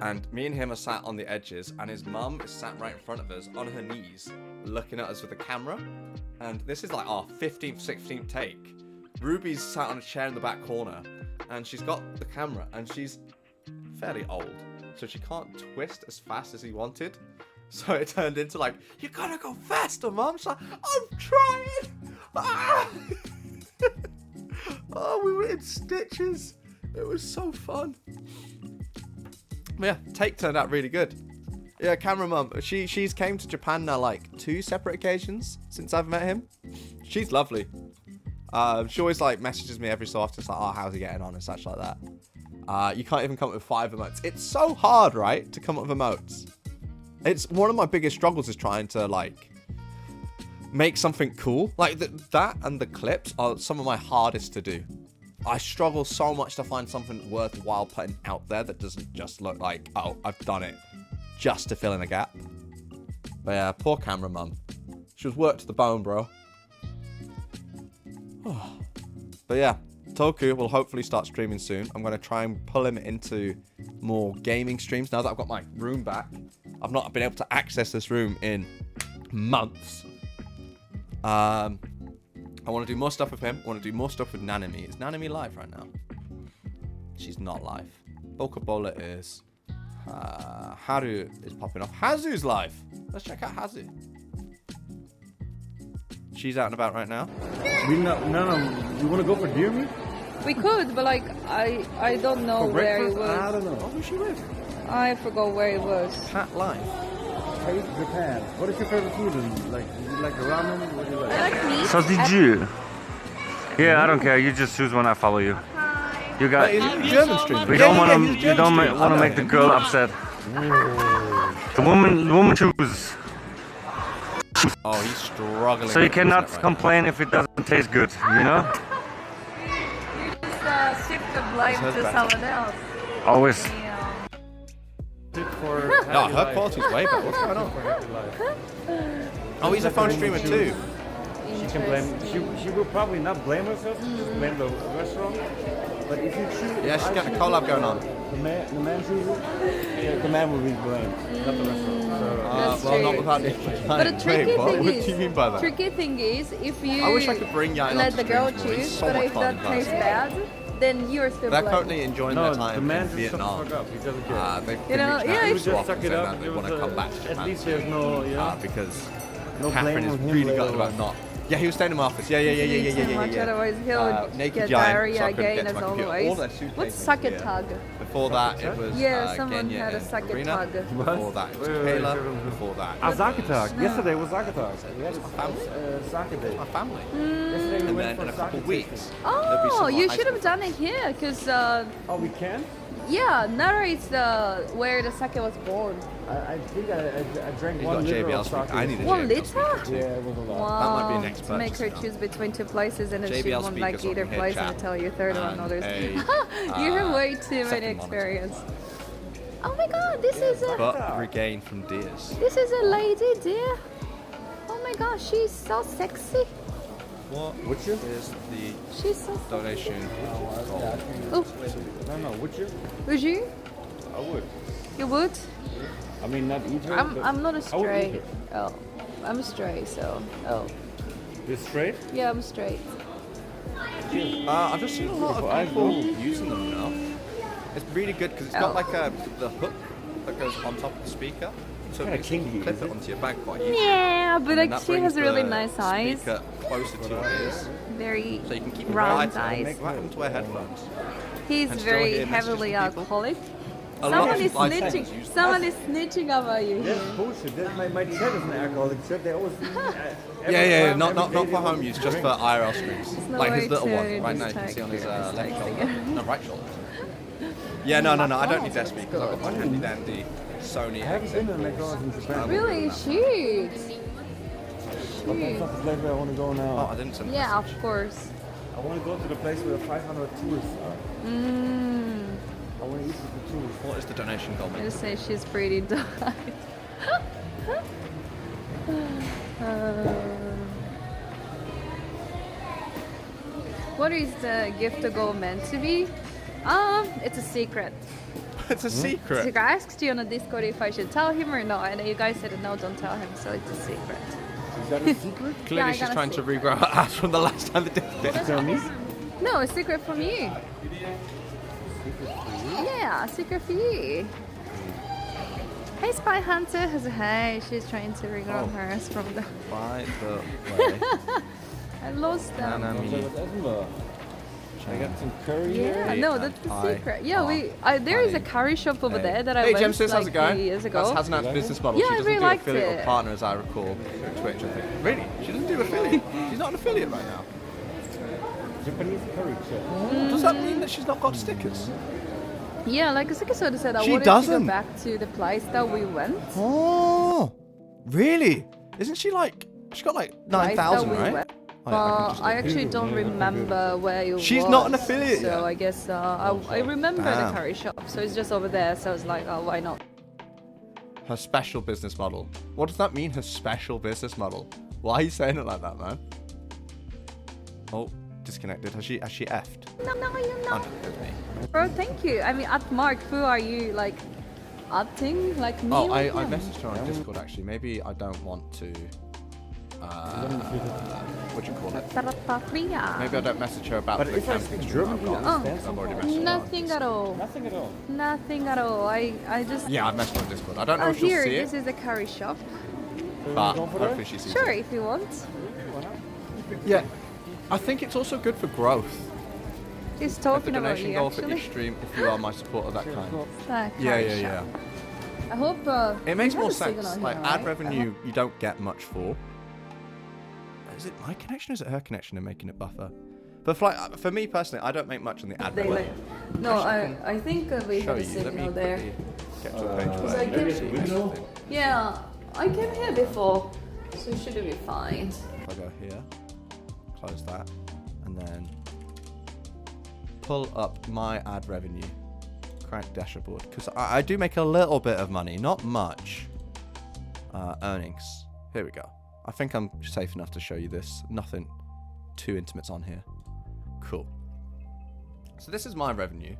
And me and him are sat on the edges and his mum is sat right in front of us on her knees looking at us with a camera. And this is like our 15th, 16th take. Ruby's sat on a chair in the back corner and she's got the camera and she's fairly old. So she can't twist as fast as he wanted. So it turned into like, you gotta go faster, Mum. She's like, I'm trying. Ah! Oh, we were in stitches. It was so fun. But yeah, take turned out really good. Yeah, camera mum. She's came to Japan now like 2 separate occasions since I've met him. She's lovely. She always like messages me every so often. It's like, oh, how's he getting on and such like that. You can't even come up with 5 emotes. It's so hard, right, to come up with emotes. It's one of my biggest struggles is trying to like make something cool. Like that and the clips are some of my hardest to do. I struggle so much to find something worthwhile putting out there that doesn't just look like, oh, I've done it just to fill in a gap. But yeah, poor camera mum. She was worked to the bone, bro. But yeah, Toku will hopefully start streaming soon. I'm going to try and pull him into more gaming streams now that I've got my room back. I've not been able to access this room in months. I want to do more stuff with him. I want to do more stuff with Nanami. Is Nanami live right now? She's not live. Bokabola is. Haru is popping off. Hazu's live. Let's check out Hazu. She's out and about right now. You want to go for deer meat? We could, but like I don't know where it was. I don't know. Oh, where she live? I forgot where it was. Pat live. Hey, Japan. What is your favorite food? Like, do you like the ramen? What do you like? I like meat. So did you? Yeah, I don't care. You just choose one. I follow you. Hi. You got. Wait, is it a German streamer? We Yeah, don't yeah, want yeah, to. he's a You German don't streamer. want I to know make the him. girl upset. The woman chooses. Oh, he's struggling. So you with the cannot internet right complain if it doesn't taste good. You know. Just shift the blame This to has someone else. Always. No, her quality's way better. What's going on? Oh, he's a phone streamer too. She can blame. She will probably not blame herself. Just blame the restaurant. But if you choose, Yeah, she's got a collab going on. The man chooses. The man will be blamed, not the restaurant. That's well, true. not without the But the tricky what? thing What is, do you mean by that? tricky thing is, if you I wish I could bring Yain let onto the girl stream more. He's choose, so but much if fun that in tastes person. bad, then you're still They're blamed. currently enjoying their time the man in just Vietnam. shut the fuck up. He doesn't care. They've You know, been yeah, reaching out if- to Just us suck it saying up. that they It want to was come back to at Japan least there's no, you know, because no Catherine blame is on him really later gutted about on. not. Yeah, he was staying in my office. Yeah. Too much, otherwise he'll Naked get Giant, diarrhea so I couldn't again get to as my computer. All always. their suitcases What's were suck here. a tug? Before that, it was Yeah, someone Genya had a and suck a Arena. tug. Before that, it was Kayla. Before that, Ah, Zakatag. Yesterday was Zakatag. We had family. Sake day. My family. Yesterday we And went then for in a couple sake weeks, tasting. there'll be some Oh, more you high should have school done it here, because Oh, we can? yeah, Nara is where the sake was born. I think I drank He's 1 got liter JBL of speaker. sake. I need a 1 JBL liter? speaker. Yeah, it was a lot. Wow. That might be next to make her purchase now. choose between two places and then she JBL won't like speakers either on here, place chat. and tell you third one And others. a, You have way too many second monitor. experience. Oh my god, this is a But regain from Deers. this is a lady, dear. Oh my god, she's so sexy. What Would you? is the She's so donation called? Oh, No, would you? would you? I would. You would? I mean, not eat her. but I'm not a I would eat straight. Oh, I'm straight, so oh You're straight? yeah, I'm straight. I've just seen a lot of people using them now. It's really good because it's got like the hook that goes on top of the speaker. So Kinda you can kinky, clip is it it? onto your bag quite easily. Yeah, but And like that she has brings really the nice eyes. speaker closer to your ears. Very So you can keep it round right eyes. right up to wear headphones. He's and still very hear messages heavily from people. alcoholic. A lot Someone of is live snitching. streamers use them. Someone is snitching about you. That's bullshit. My dad is an alcoholic. So they always. Yeah, not for home use, just for IRL streams. no Like his way little to one right now, you just can see on his take left this shoulder. thing. No, right shoulder. Yeah, no, I don't need desk speakers because I've got my handy dandy Sony I haven't been to XM. McDonald's in Japan. Really? Shoot. But that's not the place where I want to go now. Oh, I didn't send a Yeah, message. of course. I want to go to the place where the 500 tourists are. Mm. I want to eat with the tourists. What is the donation goal, I mate? just say she's pretty died. What is the gift goal meant to be? It's a secret. It's a secret. So I asked you on the Discord if I should tell him or not, and you guys said no, don't tell him. So it's a secret. Is that a secret? Clearly I she's got a trying to secret. regrow her ass from the last time they did it. Tell me. No, a secret from you. Yeah, a secret for you. Hey, Spy Hunter. Hey, she's trying to regrow her ass from the. By the way, I lost them. Edinburgh. I got some curry Yeah, here. no, that's the I secret. Yeah, there is a curry shop over there that I Hey, went Gemsis, how's like it going? 3 years ago. That's Hasanat's business model. Yeah, she I doesn't really do liked affiliate or it. partner, as I recall, through Twitch, I think. Really? She doesn't do affiliate? She's not an affiliate right now. Japanese curry chip. Does that mean that she's not got stickers? Yeah, like Suki said, I She wanted doesn't. to go back to the place that we went. Oh, really? Isn't she like, she got like 9,000, Place that we right? went. Oh, yeah, I can just I look. actually don't remember where you She's was. not an affiliate So yet. I guess I remember Damn. the curry shop. So it's just over there. So I was like, oh, why not? Her special business model. What does that mean, her special business model? Why are you saying it like that, man? Oh, disconnected. Has she effed? No, you're Oh, not. no, it's me. Bro, thank you. I mean, at Mark, who are you like acting like me? Oh, I with him? messaged her on Discord actually. Maybe I don't want to. What do you call it? Maybe I don't message her about But the if I camping speak stream German, I've you got, understand because I've already messaged her on Nothing Discord. at all. Nothing at all. Nothing at all. I just. Yeah, I messaged her on Discord. I don't know Oh, if she'll here, see this it, is a curry shop. but hopefully she sees Sure, it. if you want. Yeah, I think it's also good for growth. He's If the talking about donation you, goal for actually. each stream, if you are my supporter, that kind. That Yeah, curry yeah, shop. yeah. I hope. It makes we have more a signal sense. here, Like right? ad revenue, you don't get much for. Is it my connection or is it her connection and making it buffer? But for me personally, I don't make much on the ad. No, I think we have a signal there. Get to a page where you don't see anything. Yeah, I came here before, so it should be fine. If I go here, close that, and then pull up my ad revenue, current dashboard, because I do make a little bit of money, not much. Earnings. Here we go. I think I'm safe enough to show you this. Nothing too intimate's on here. Cool. So this is my revenue.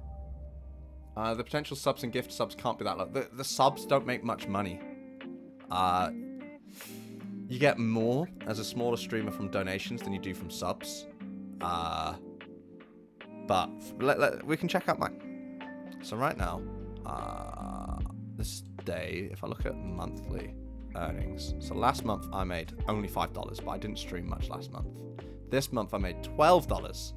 The potential subs and gift subs can't be that low. The subs don't make much money. You get more as a smaller streamer from donations than you do from subs. But we can check out mine. So right now, this day, if I look at monthly earnings. So last month I made only $5, but I didn't stream much last month. This month I made $12.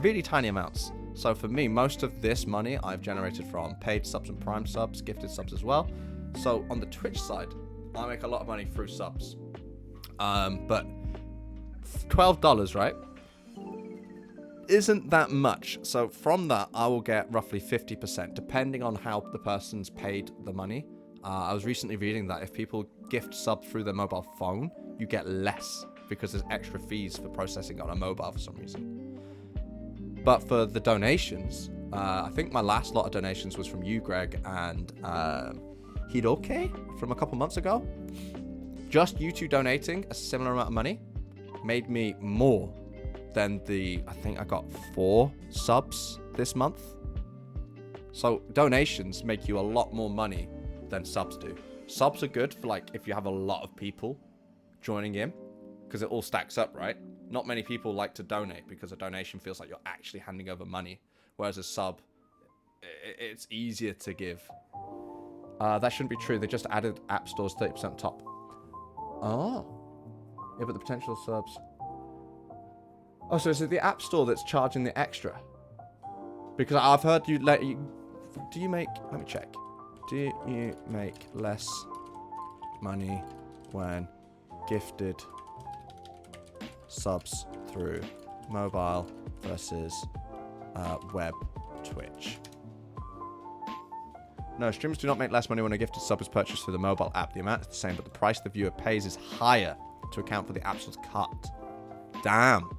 Really tiny amounts. So for me, most of this money I've generated from paid subs and prime subs, gifted subs as well. So on the Twitch side, I make a lot of money through subs. But $12, right, isn't that much. So from that, I will get roughly 50%, depending on how the person's paid the money. I was recently reading that if people gift subs through their mobile phone, you get less because there's extra fees for processing on a mobile for some reason. But for the donations, I think my last lot of donations was from you, Greg, and Hiroke from a couple months ago. Just you two donating a similar amount of money made me more than I think I got 4 subs this month. So donations make you a lot more money than subs do. Subs are good for like if you have a lot of people joining in, because it all stacks up, right? Not many people like to donate because a donation feels like you're actually handing over money, whereas a sub, it's easier to give. That shouldn't be true. They just added app stores 30% top. Oh. Yeah, but the potential subs. Oh, so is it the app store that's charging the extra? Because I've heard do you make, let me check. Do you make less money when gifted subs through mobile versus web Twitch? No, streamers do not make less money when a gifted sub is purchased through the mobile app. The amount is the same, but the price the viewer pays is higher to account for the App Store's cut. Damn.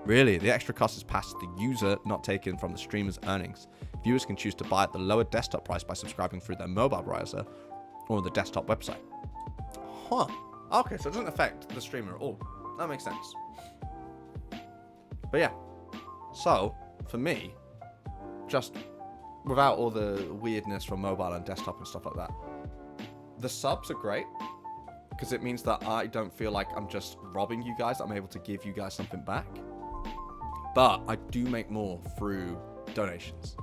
Really? The extra cost is passed to the user, not taken from the streamer's earnings. Viewers can choose to buy at the lower desktop price by subscribing through their mobile browser or the desktop website. Huh. Okay, so it doesn't affect the streamer at all. That makes sense. But yeah. So, for me, just without all the weirdness from mobile and desktop and stuff like that, the subs are great because it means that I don't feel like I'm just robbing you guys. I'm able to give you guys something back. But I do make more through donations.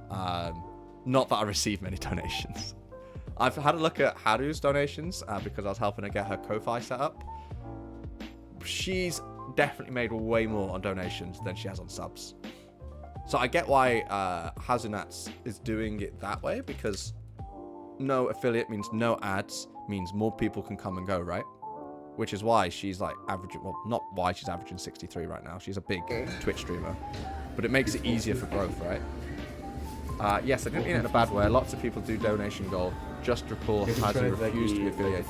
Not that I receive many donations. I've had a look at Haru's donations because I was helping her get her Ko-Fi set up. She's definitely made way more on donations than she has on subs. So I get why Hazunats is doing it that way, because no affiliate means no ads, means more people can come and go, right? Which is why she's like averaging, well, not why she's averaging 63 right now. She's a big Twitch streamer. But it makes it easier for growth, right? Yes, I didn't mean it in a bad way. Lots of people do donation goal. Just recall Hazu refused to be affiliated.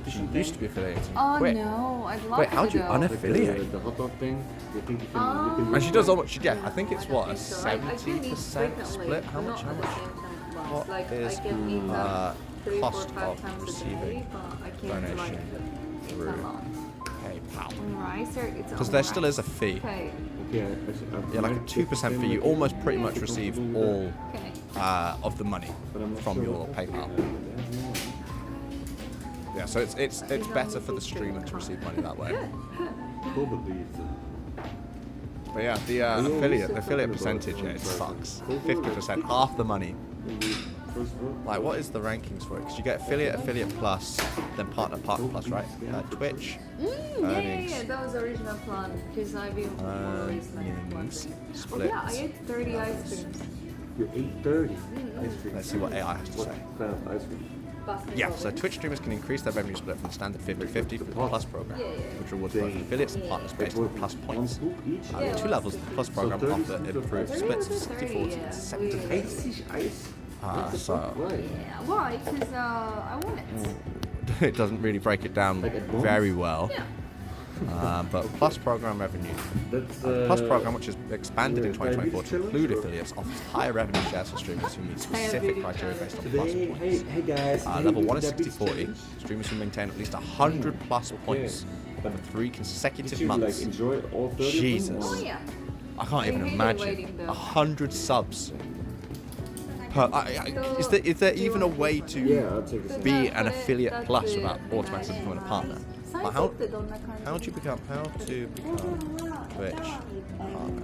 She used to be affiliated. Oh Quit. no, I'd love Wait, to how'd you go. unaffiliate? The hot dog thing, you think you can, And she does almost, yeah, I think it's what, a I can eat 70% frequently, split? How but much? not at the same time once. What Like, is I can eat that 3, 4, cost 5 of times a day, receiving but I can't donation like eat through that lot. PayPal? Rice or it's Because on there rice. still is a fee. Okay. Yeah, like a 2% fee. You almost pretty much receive all of the money from your PayPal. Yeah, so it's better for the streamer to receive money that way. But yeah, the affiliate percentage, yeah, it sucks. 50%, half the money. Like, what is the rankings for it? Because you get affiliate plus, then partner plus, right? Twitch, earnings, Yeah, that was the original plan because I've been always like splits. Oh yeah, I ate 30 ice creams. You ate 30 ice cream. Let's see what AI has to say. What kind of ice cream? Yeah, so Twitch streamers can increase their revenue split from the standard 50-50 for the Plus program, which rewards both affiliates and partners based on Plus points. The 2 levels of the Plus program offer improved splits of 60-40 and 70-30. So Yeah, why? Because I want it. it doesn't really break it down very well. But Plus program revenue. Plus program, which is expanded in 2024 to include affiliates, offers higher revenue shares for streamers who meet specific criteria based on Plus points. Level 1 is 60-40. Streamers who maintain at least 100 Plus points for 3 consecutive months. Jesus. I can't even imagine. 100 subs. Is there even a way to be an affiliate plus without automatically becoming a partner? Like how do you become Twitch partner?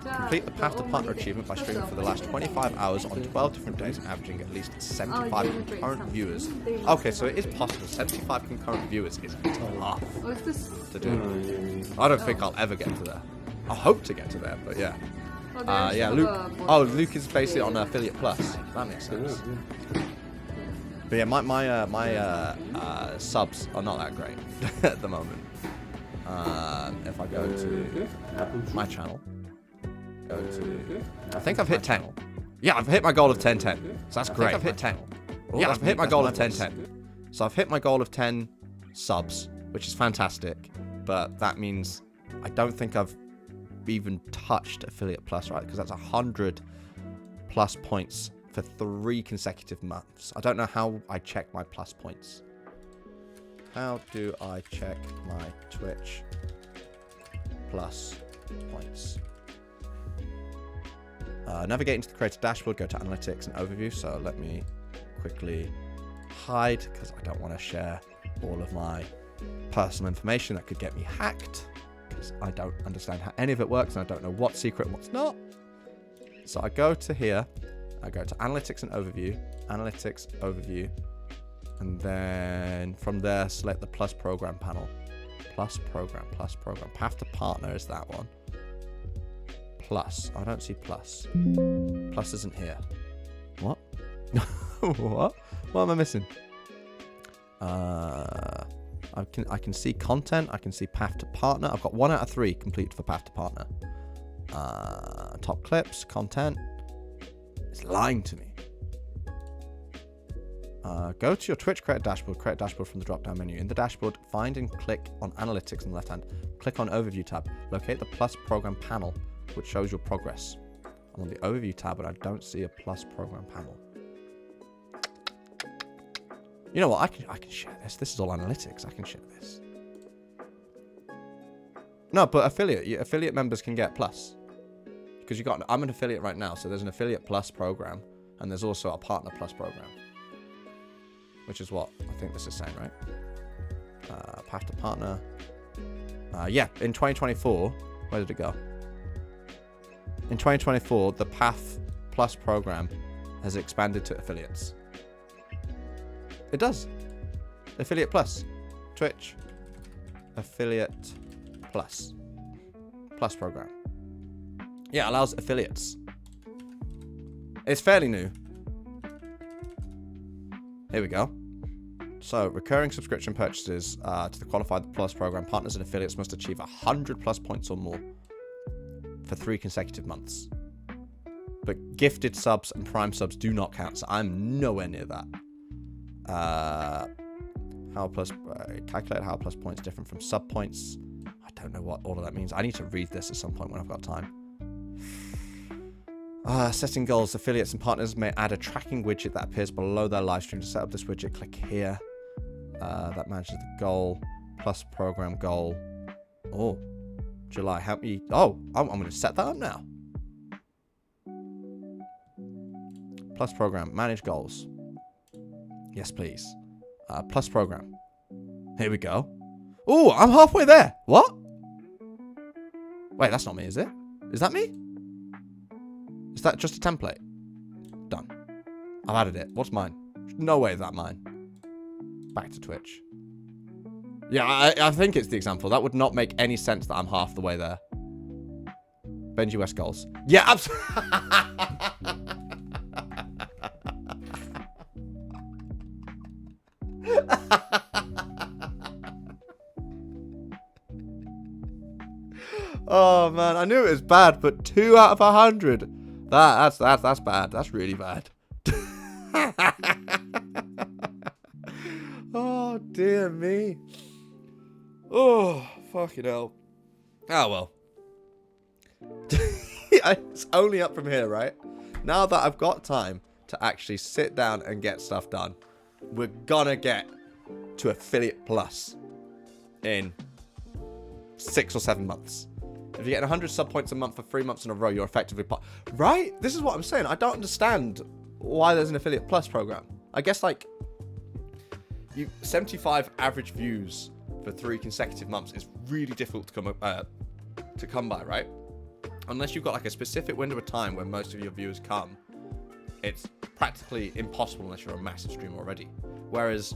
Complete the Path to Partner achievement by streaming for the last 25 hours on 12 different days and averaging at least 75 concurrent viewers. Okay, so it is possible. 75 concurrent viewers is tough to do. I don't think I'll ever get to there. I hope to get to there, but yeah. Yeah, Luke. Oh, Luke is basically on Affiliate Plus. That makes sense. But yeah, my subs are not that great at the moment. If I go to my channel, I think I've hit 10. Yeah, I've hit my goal of 10-10. So that's great. I've hit 10. Yeah, I've hit my goal of 10-10. So I've hit my goal of 10 subs, which is fantastic. But that means I don't think I've even touched Affiliate Plus, right? Because that's 100 plus points for 3 consecutive months. I don't know how I check my plus points. How do I check my Twitch plus points? Navigate into the creator dashboard, go to analytics and overview. So let me quickly hide because I don't want to share all of my personal information that could get me hacked, because I don't understand how any of it works and I don't know what's secret and what's not. So I go to here, I go to analytics and overview, and then from there select the plus program panel. Plus program. Path to partner is that one. Plus. I don't see plus. Plus isn't here. What? What? What am I missing? I can see content. I can see path to partner. I've got 1 out of 3 complete for path to partner. Top clips, content. It's lying to me. Go to your Twitch creator dashboard from the drop down menu. In the dashboard, find and click on analytics on the left hand. Click on overview tab. Locate the plus program panel, which shows your progress. I'm on the overview tab, but I don't see a plus program panel. You know what? I can share this. This is all analytics. I can share this. No, but affiliate members can get plus, because I'm an affiliate right now, so there's an affiliate plus program, and there's also a partner plus program, which is what I think this is saying, right? Path to partner. Yeah, in 2024, where did it go? In 2024, the Path Plus program has expanded to affiliates. It does. Affiliate Plus. Twitch. Affiliate Plus. Plus program. Yeah, it allows affiliates. It's fairly new. Here we go. So, recurring subscription purchases to the qualified Plus program, partners and affiliates must achieve 100 plus points or more for 3 consecutive months. But gifted subs and prime subs do not count, so I'm nowhere near that. Calculate how plus points different from sub points. I don't know what all of that means. I need to read this at some point when I've got time. Setting goals. Affiliates and partners may add a tracking widget that appears below their live stream. To set up this widget, click here. That manages the goal. Plus program goal. Oh, July. Help me. Oh, I'm going to set that up now. Plus program. Manage goals. Yes, please. Plus program. Here we go. Oh, I'm halfway there. What? Wait, that's not me, is it? Is that me? Is that just a template? Done. I've added it. What's mine? No way is that mine. Back to Twitch. Yeah, I think it's the example. That would not make any sense that I'm half the way there. Benji West goals. Yeah, absolutely. Oh man, I knew it was bad, but 2 out of 100. That's bad. That's really bad. Oh dear me. Oh fucking hell. Oh well. It's only up from here, right? Now that I've got time to actually sit down and get stuff done, we're gonna get to Affiliate Plus in 6 or 7 months. If you're getting 100 sub points a month for 3 months in a row, you're effectively right? This is what I'm saying. I don't understand why there's an Affiliate Plus program. I guess like 75 average views for 3 consecutive months is really difficult to come by, right? Unless you've got like a specific window of time where most of your viewers come, it's practically impossible unless you're a massive streamer already. Whereas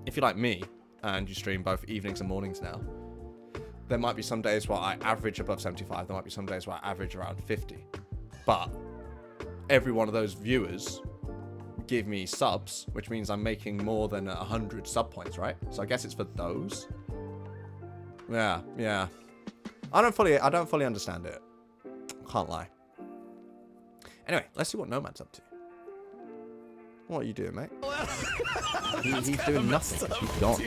if you're like me and you stream both evenings and mornings now, there might be some days where I average above 75. There might be some days where I average around 50. But every one of those viewers give me subs, which means I'm making more than 100 sub points, right? So I guess it's for those. Yeah. I don't fully understand it. Can't lie. Anyway, let's see what Nomad's up to. What are you doing, mate? He's doing nothing. He's gone.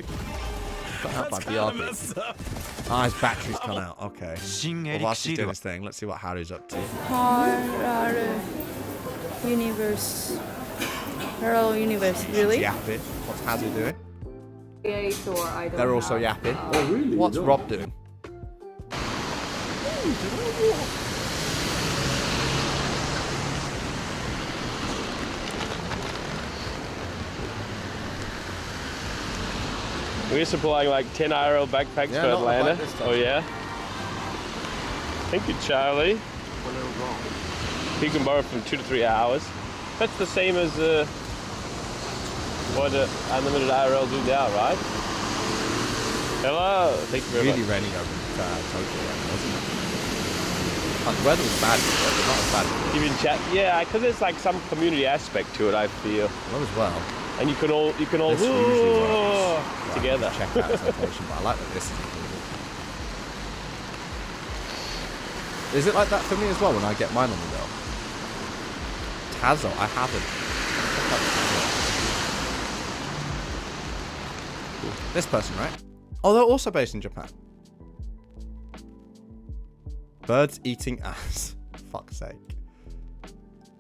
Got out by BRB. Ah, his battery's come out. Okay. Well, whilst he's doing his thing, let's see what Haru's up to. Universe. Parallel universe. Really? Yapping. What's Haru doing? I don't They're also yapping. Oh, really? What's Rob doing? We're supplying like 10 IRL backpacks for Atlanta. Oh yeah? Thank you, Charlie. You can borrow from 2 to 3 hours. That's the same as what unlimited IRL do now, right? Hello. Thank you very much. Really raining over Tokyo, wasn't it? Like, the weather was bad, but not as bad. Even chat, yeah, because there's like some community aspect to it. I feel. Well, as well. And you can all This usually works. together. Check out its location, but I like that this is included. Is it like that for me as well when I get mine on the go? Tazo, I haven't. This person, right? Oh, they're also based in Japan. Birds eating ass. Fuck's sake.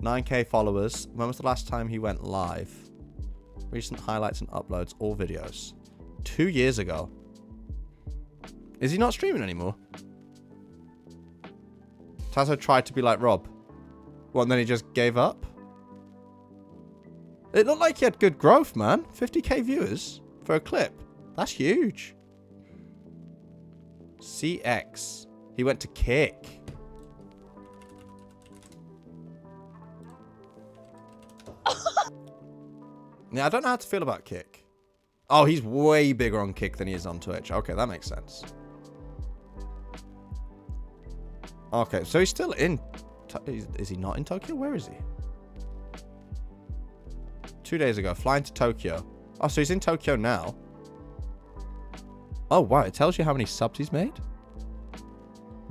9k followers. When was the last time he went live? Recent highlights and uploads, all videos. 2 years ago. Is he not streaming anymore? Tazo tried to be like Rob. What, and then he just gave up? It looked like he had good growth, man. 50k viewers for a clip. That's huge. CX. He went to Kick. Yeah, I don't know how to feel about Kick. Oh, he's way bigger on Kick than he is on Twitch. Okay, that makes sense. Okay, so he's still in... Is he not in Tokyo? Where is he? 2 days ago, flying to Tokyo. Oh, so he's in Tokyo now. Oh, wow, it tells you how many subs he's made?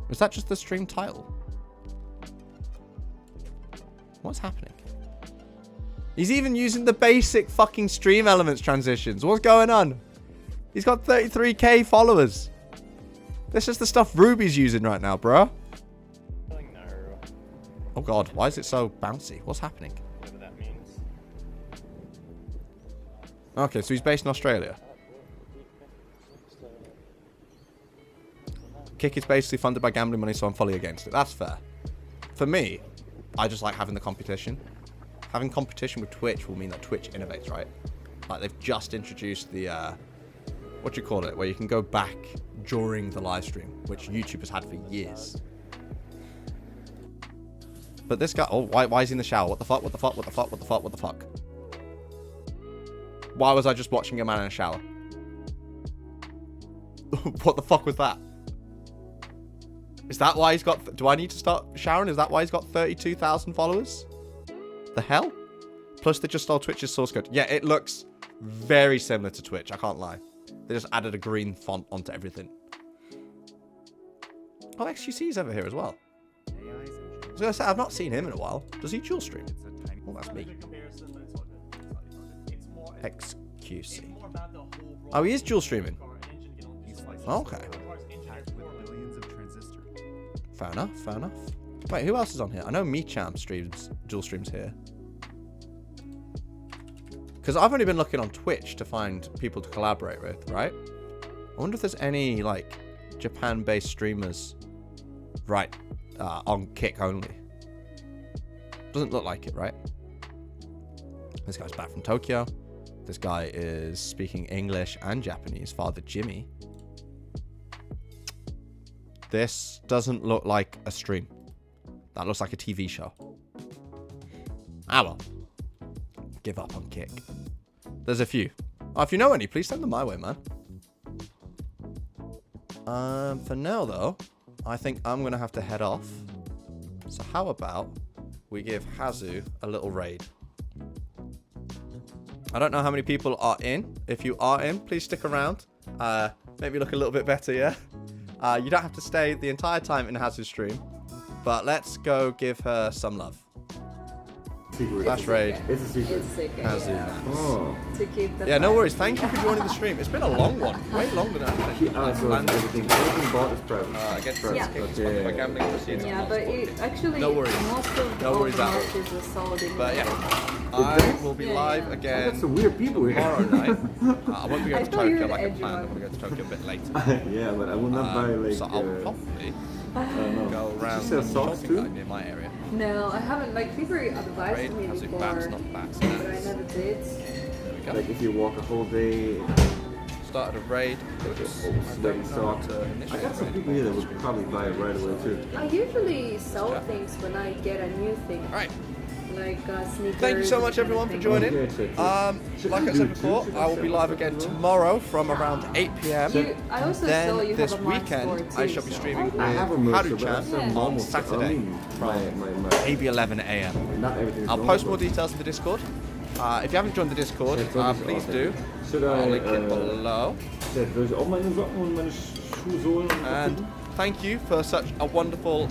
Was that just the stream title? What's happening? He's even using the basic fucking stream elements transitions. What's going on? He's got 33k followers. This is the stuff Ruby's using right now, bro. Oh god, why is it so bouncy? What's happening? Whatever that means. Okay, so he's based in Australia. Kick is basically funded by gambling money, so I'm fully against it. That's fair. For me, I just like having the competition. Having competition with Twitch will mean that Twitch innovates, right? Like, they've just introduced the, what do you call it? Where you can go back during the live stream, which YouTube has had for years. But this guy, oh, why is he in the shower? What the fuck? What the fuck? What the fuck? What the fuck? What the fuck? Why was I just watching a man in a shower? What the fuck was that? Is that why he's got... Do I need to start showering? Is that why he's got 32,000 followers? The hell? Plus, they just stole Twitch's source code. Yeah, it looks very similar to Twitch, I can't lie. They just added a green font onto everything. Oh, XQC's over here as well. I was going to say, I've not seen him in a while. Does he dual stream? Oh, that's me. XQC. Oh, he is dual streaming. Okay. Fair enough, fair enough. Wait, who else is on here? I know Mecham streams, dual streams here. Because I've only been looking on Twitch to find people to collaborate with, right? I wonder if there's any, like, Japan-based streamers, right, on Kick only. Doesn't look like it, right? This guy's back from Tokyo. This guy is speaking English and Japanese, Father Jimmy. This doesn't look like a stream. That looks like a TV show. Ah, well. Give up on Kick. There's a few. Oh, if you know any, please send them my way, man. For now, though, I think I'm going to have to head off. So how about we give Hazu a little raid? I don't know how many people are in. If you are in, please stick around. Make me look a little bit better, yeah? You don't have to stay the entire time in Hazu's stream. But let's go give her some love. Flash raid. It's a secret. It's secret. Hazu. Yeah. Oh. To keep the Yeah, no worries. Thank you for joining the stream. It's been a long one. Way longer than I planned. Everything bought is private. I guess Yeah. my gambling proceeds. Yeah, but it actually No worries. most of No worries the at all. matches are sold in But yeah, I will be live again got some weird people here. tomorrow night. I won't be going to thought you Tokyo were like I the planned. edgy I'm going to go to Tokyo a bit later. Yeah, but I will not buy like. So I'll probably I don't know. go around Did you the sell socks shopping too? guide near my area. No, I haven't. Like people advised Raid, me Hazu, before, bats, not bats. but I never did. There we go. Like if you walk a whole day. Started a raid. Sweaty socks. I got some people here that would probably buy it right away too. I usually sell things when I get a new thing. Right. Like sneakers. Thank you so much, everyone, for joining. Like I said before, I will be live again tomorrow from around 8 p.m. I also saw you Then this have a merch store weekend, too, I shall be so- streaming with I have a merch store, but Haru-chan that's not on normal. Saturday I mean, from maybe 11 a.m. Not everything is I'll normal, post more details in the Discord. If you haven't joined the Discord, please do. Should I'll I link it below. Socken und meine Schuhsohlen And thank you for such a wonderful